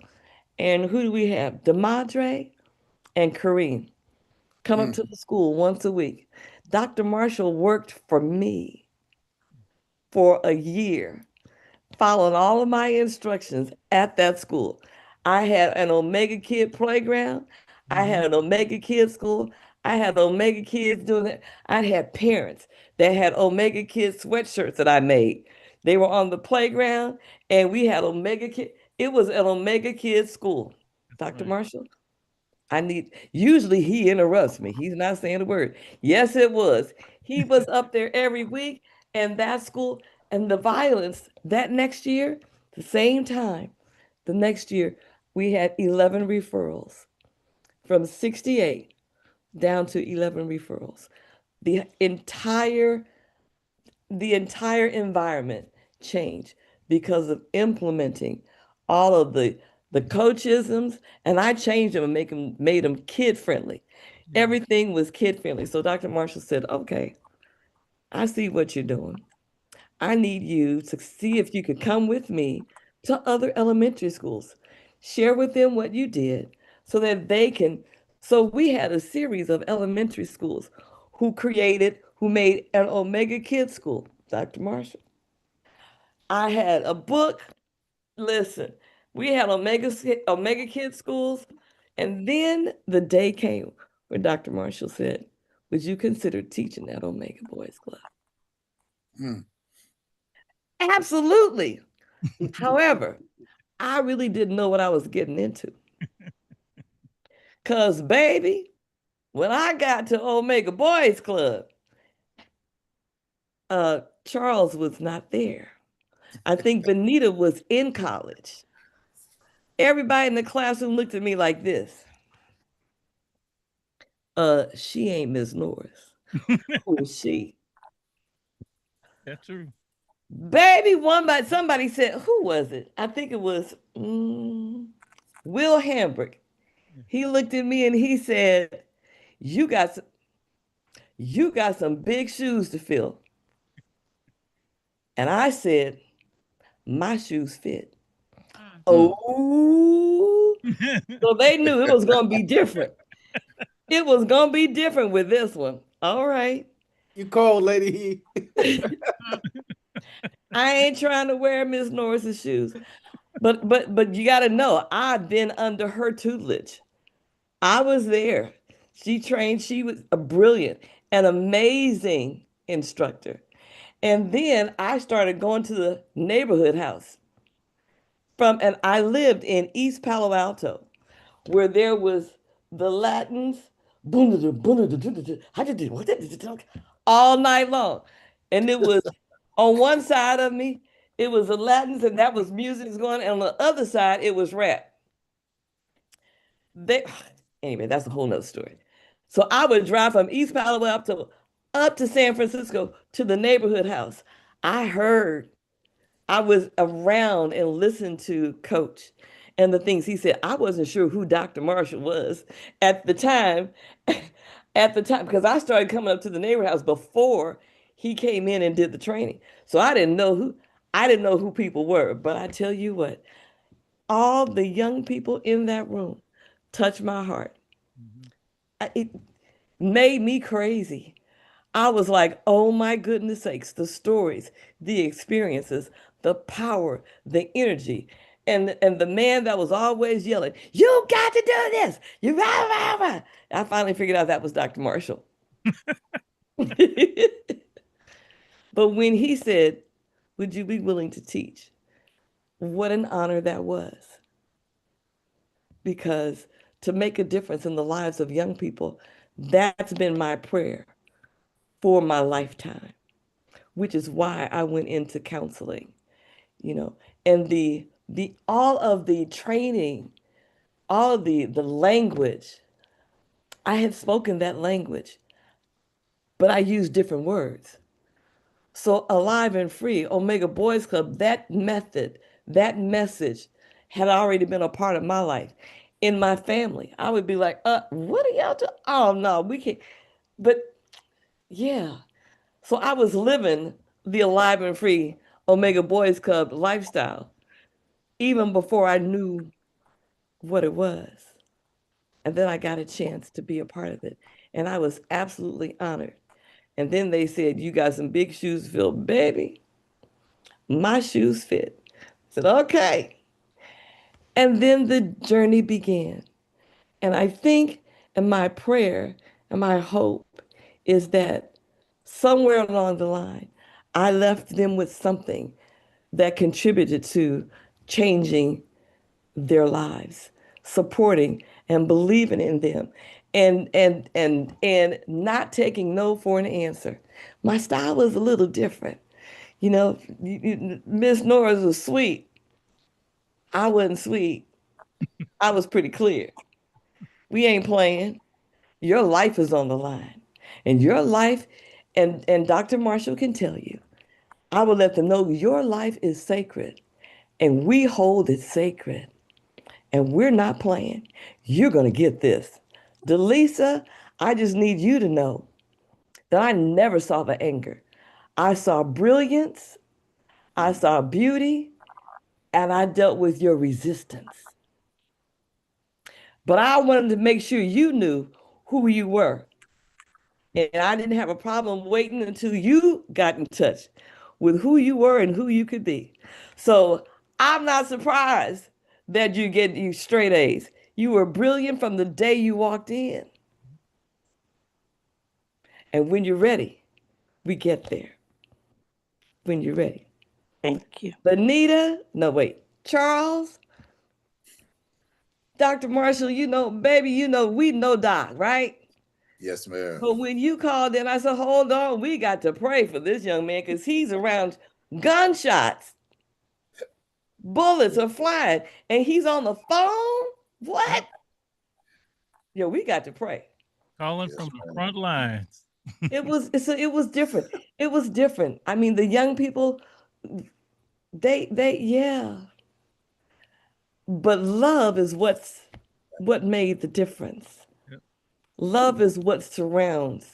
Speaker 1: and who do we have? Demadre and Kareem come up to the school once a week. Dr. Marshall worked for me for a year, following all of my instructions at that school. I had an Omega Kid playground. I had an Omega Kid school. I had Omega Kids doing that. I had parents that had Omega Kid sweatshirts that I made. They were on the playground and we had Omega Kid. It was an Omega Kid school. Dr. Marshall, usually he interrupts me. He's not saying a word. Yes, it was. He was up there every week and that school and the violence that next year, the same time, the next year, we had 11 referrals from 68 down to 11 referrals. The entire environment changed because of implementing all of the coachisms, and I changed them and made them kid friendly. Everything was kid friendly. So Dr. Marshall said, okay, I see what you're doing. I need you to see if you could come with me to other elementary schools, share with them what you did so that they can. So we had a series of elementary schools who made an Omega Kids school, Dr. Marshall. I had a book. Listen, we had Omega Kids schools. And then the day came when Dr. Marshall said, would you consider teaching at Omega Boys Club? Absolutely. However, I really didn't know what I was getting into. Because, baby, when I got to Omega Boys Club, Charles was not there. I think Benita was in college. Everybody in the classroom looked at me like this. She ain't Miss Norris. Who is she?
Speaker 2: That's true.
Speaker 1: Baby, somebody said, who was it? I think it was Will Hambrick. He looked at me and he said, you got some big shoes to fill. And I said, my shoes fit. Oh, so they knew it was going to be different. It was going to be different with this one. All right.
Speaker 5: You cold, lady.
Speaker 1: I ain't trying to wear Miss Norris's shoes. But you got to know, I've been under her tutelage. I was there. She trained. She was a brilliant and amazing instructor. And then I started going to the neighborhood house. And I lived in East Palo Alto, where there was the Latins all night long. And it was on one side of me, it was the Latins, and that was music going, and on the other side, it was rap. Anyway, that's a whole nother story. So I would drive from East Palo up to San Francisco to the neighborhood house. I was around and listened to Coach and the things he said. I wasn't sure who Dr. Marshall was at the time. Because I started coming up to the neighborhood house before he came in and did the training. So I didn't know who people were. But I tell you what, all the young people in that room touched my heart. It made me crazy. I was like, oh my goodness sakes, the stories, the experiences, the power, the energy. And the man that was always yelling, you got to do this. You rah. I finally figured out that was Dr. Marshall. But when he said, would you be willing to teach? What an honor that was. Because to make a difference in the lives of young people, that's been my prayer for my lifetime, which is why I went into counseling, and all of the training, all of the language, I had spoken that language, but I used different words. So Alive and Free, Omega Boys Club, that method, that message had already been a part of my life. In my family, I would be like, what are y'all doing? Oh no, we can't. But yeah. So I was living the Alive and Free Omega Boys Club lifestyle even before I knew what it was. And then I got a chance to be a part of it. And I was absolutely honored. And then they said, you got some big shoes to fill, baby. My shoes fit. I said, okay. And then the journey began. And I think, and my prayer and my hope is that somewhere along the line, I left them with something that contributed to changing their lives, supporting and believing in them, and not taking no for an answer. My style was a little different. Miss Norris was sweet. I wasn't sweet. I was pretty clear. We ain't playing. Your life is on the line. And your life, and Dr. Marshall can tell you, I will let them know your life is sacred. And we hold it sacred. And we're not playing. You're going to get this. Delisa, I just need you to know that I never saw the anger. I saw brilliance. I saw beauty. And I dealt with your resistance. But I wanted to make sure you knew who you were. And I didn't have a problem waiting until you got in touch with who you were and who you could be. So I'm not surprised that you get you straight A's. You were brilliant from the day you walked in. And when you're ready, we get there. When you're ready.
Speaker 3: Thank you.
Speaker 1: Charles, Dr. Marshall, baby, we know Doc, right?
Speaker 18: Yes, ma'am.
Speaker 1: But when you called in, I said, hold on, we got to pray for this young man because he's around gunshots. Bullets are flying and he's on the phone. What? Yeah, we got to pray.
Speaker 2: Calling from the front lines.
Speaker 1: It was different. It was different. I mean, the young people, yeah. But love is what made the difference. Yep. Love is what surrounds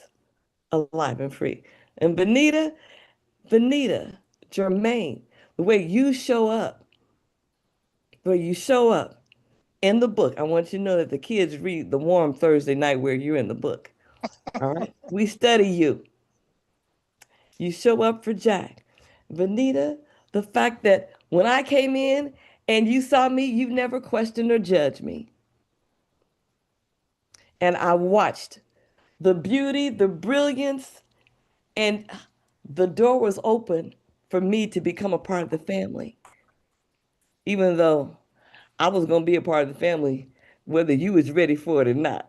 Speaker 1: Alive and Free. And Benita, Jermaine, the way you show up in the book. I want you to know that the kids read the Warm Thursday Night where you're in the book. All right. We study you. You show up for Jack. Benita, the fact that when I came in and you saw me, you never questioned or judged me. And I watched the beauty, the brilliance, and the door was open for me to become a part of the family. Even though I was going to be a part of the family whether you was ready for it or not.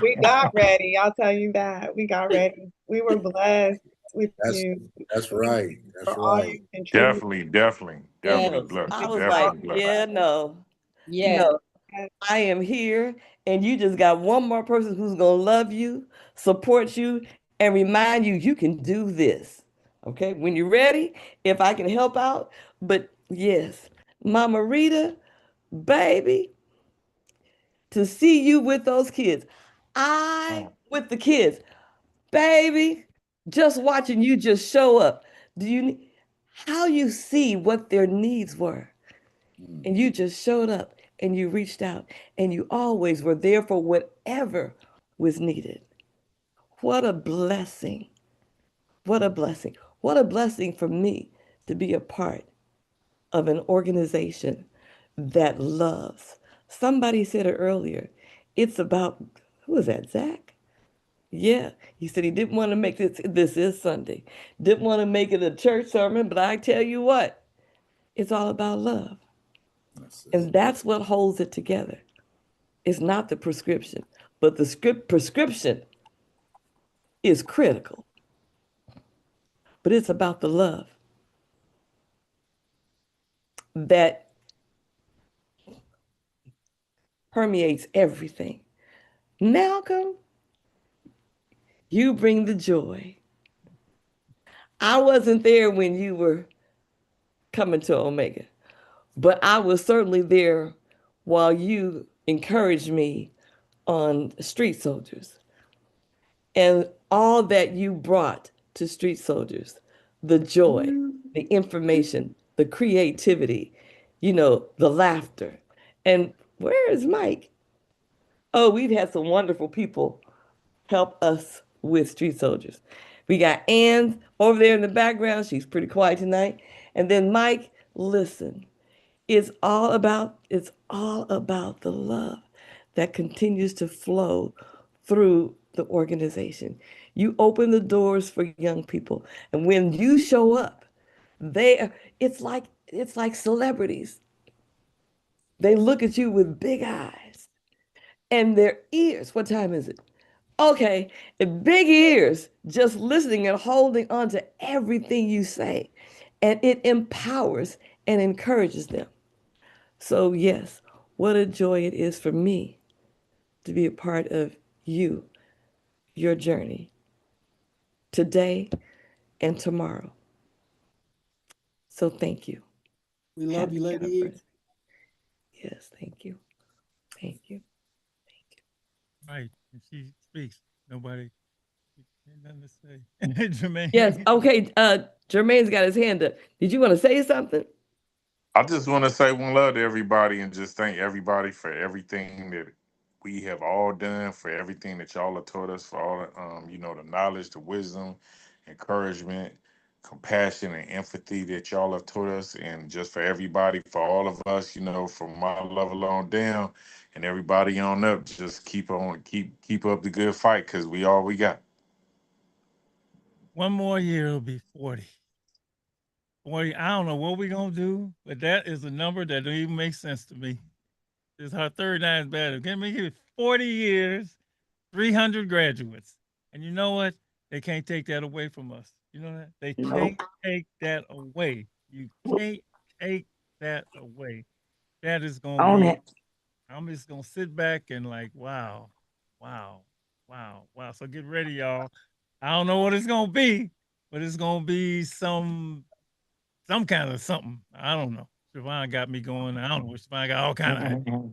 Speaker 9: We got ready. I'll tell you that. We got ready. We were blessed with you.
Speaker 7: That's right. That's
Speaker 9: For all
Speaker 7: right.
Speaker 9: you contributed.
Speaker 14: Definitely
Speaker 1: Yes.
Speaker 14: blessed.
Speaker 1: I was like,
Speaker 14: Definitely blessed.
Speaker 1: yeah, no,
Speaker 17: Yeah.
Speaker 1: no, I am here, and you just got one more person who's gonna love you, support you, and remind you can do this. Okay, when you're ready, if I can help out. But yes, Mama Rita, baby, to see you with those kids, with the kids, baby, just watching you just show up. How you see what their needs were, and you just showed up and you reached out and you always were there for whatever was needed. What a blessing. What a blessing. What a blessing for me to be a part of an organization that loves. Somebody said it earlier. It's about, who was that, Zach? Yeah, he said he didn't want to make this is Sunday, didn't want to make it a church sermon, but I tell you what, it's all about love. And that's what holds it together. It's not the prescription, but the prescription is critical. But it's about the love that permeates everything. Malcolm, you bring the joy. I wasn't there when you were coming to Omega, but I was certainly there while you encouraged me on Street Soldiers. And all that you brought to Street Soldiers, the joy, the information, the creativity, the laughter. And where is Mike? Oh, we've had some wonderful people help us with Street Soldiers. We got Ann over there in the background. She's pretty quiet tonight. And then Mike, listen, it's all about the love that continues to flow through the organization. You open the doors for young people, and when you show up, it's like celebrities. They look at you with big eyes, and their ears. What time is it? Okay, and big ears, just listening and holding on to everything you say, and it empowers and encourages them. So yes, what a joy it is for me to be a part of your journey today and tomorrow. So thank you.
Speaker 5: We love you, Lady Eve.
Speaker 1: Yes, thank you. Thank you.
Speaker 2: Right. If she speaks, nobody ain't nothing to say. Jermaine.
Speaker 1: Yes, okay. Jermaine's got his hand up. Did you want to say something?
Speaker 14: I just want to say one love to everybody and just thank everybody for everything that we have all done, for everything that y'all have taught us, for all the knowledge, the wisdom, encouragement, compassion, and empathy that y'all have taught us, and just for everybody, for all of us, from my level on down, and everybody on up, just keep up the good fight, because we all we got.
Speaker 2: One more year, it'll be 40. 40, I don't know what we're going to do, but that is a number that don't even make sense to me. It's our 39th battle. Give me 40 years, 300 graduates. And you know what? They can't take that away from us. You know that? They can't take that away. You can't take that away. That is going to be, I'm just going to sit back and wow. So get ready, y'all. I don't know what it's going to be, but it's going to be some kind of something. I don't know. Siobhan got me going. I don't know. Siobhan got all kind of ideas.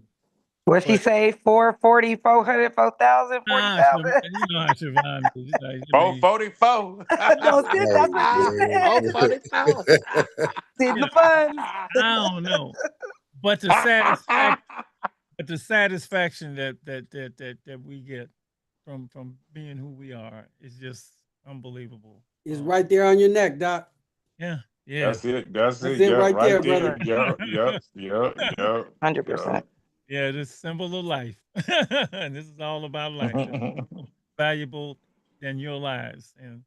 Speaker 8: What'd she say? 440, 400, 4,000, 40,000?
Speaker 2: You know how Siobhan is.
Speaker 14: 444.
Speaker 8: No, sis, that's what she said.
Speaker 14: 444.
Speaker 8: Did the fun.
Speaker 2: I don't know. But the satisfaction that we get from being who we are is just unbelievable.
Speaker 5: It's right there on your neck, Doc.
Speaker 2: Yeah.
Speaker 14: That's it. That's it.
Speaker 5: It right there,
Speaker 14: brother.
Speaker 5: brother.
Speaker 14: Yep.
Speaker 8: 100%.
Speaker 2: Yeah, this symbol of life. And this is all about life. Valuable than your lives. And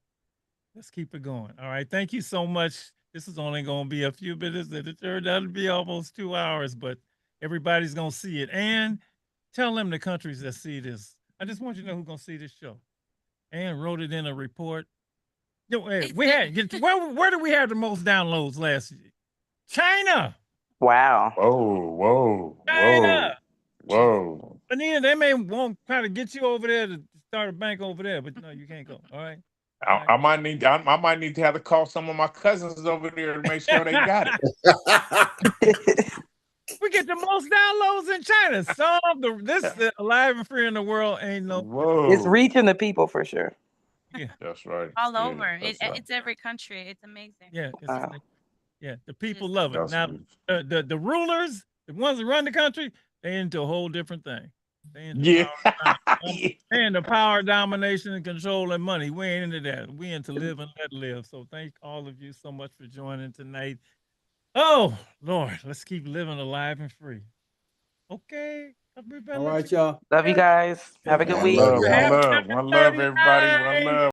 Speaker 2: let's keep it going. All right. Thank you so much. This is only going to be a few minutes. It turned out to be almost 2 hours, but Everybody's gonna see it. And tell them the countries that see this. I just want you to know who's gonna see this show. And wrote it in a report. Yo, hey, we had where did we have the most downloads last year? China.
Speaker 18: Wow.
Speaker 14: Whoa.
Speaker 2: China.
Speaker 14: Whoa.
Speaker 2: Anita, they may want to try to get you over there to start a bank over there, but no, you can't go. All right.
Speaker 14: I might need to have to call some of my cousins over there to make sure they got it.
Speaker 2: We get the most downloads in China. This Alive and Free in the World ain't no.
Speaker 14: Whoa.
Speaker 18: It's reaching the people for sure.
Speaker 2: Yeah,
Speaker 14: that's right.
Speaker 3: All over. It's every country. It's amazing.
Speaker 2: Yeah,
Speaker 18: Wow.
Speaker 2: yeah. The people love it.
Speaker 14: That's
Speaker 2: Now,
Speaker 14: amazing.
Speaker 2: the rulers, the ones that run the country, they into a whole different thing. They into
Speaker 14: Yeah.
Speaker 2: they into power, domination, and control and money. We ain't into that. We into live and let live. So thank all of you so much for joining tonight. Oh Lord, let's keep living alive and free. Okay.
Speaker 5: All right, y'all.
Speaker 18: Love you guys. Have a good week.
Speaker 14: One love, everybody. One love.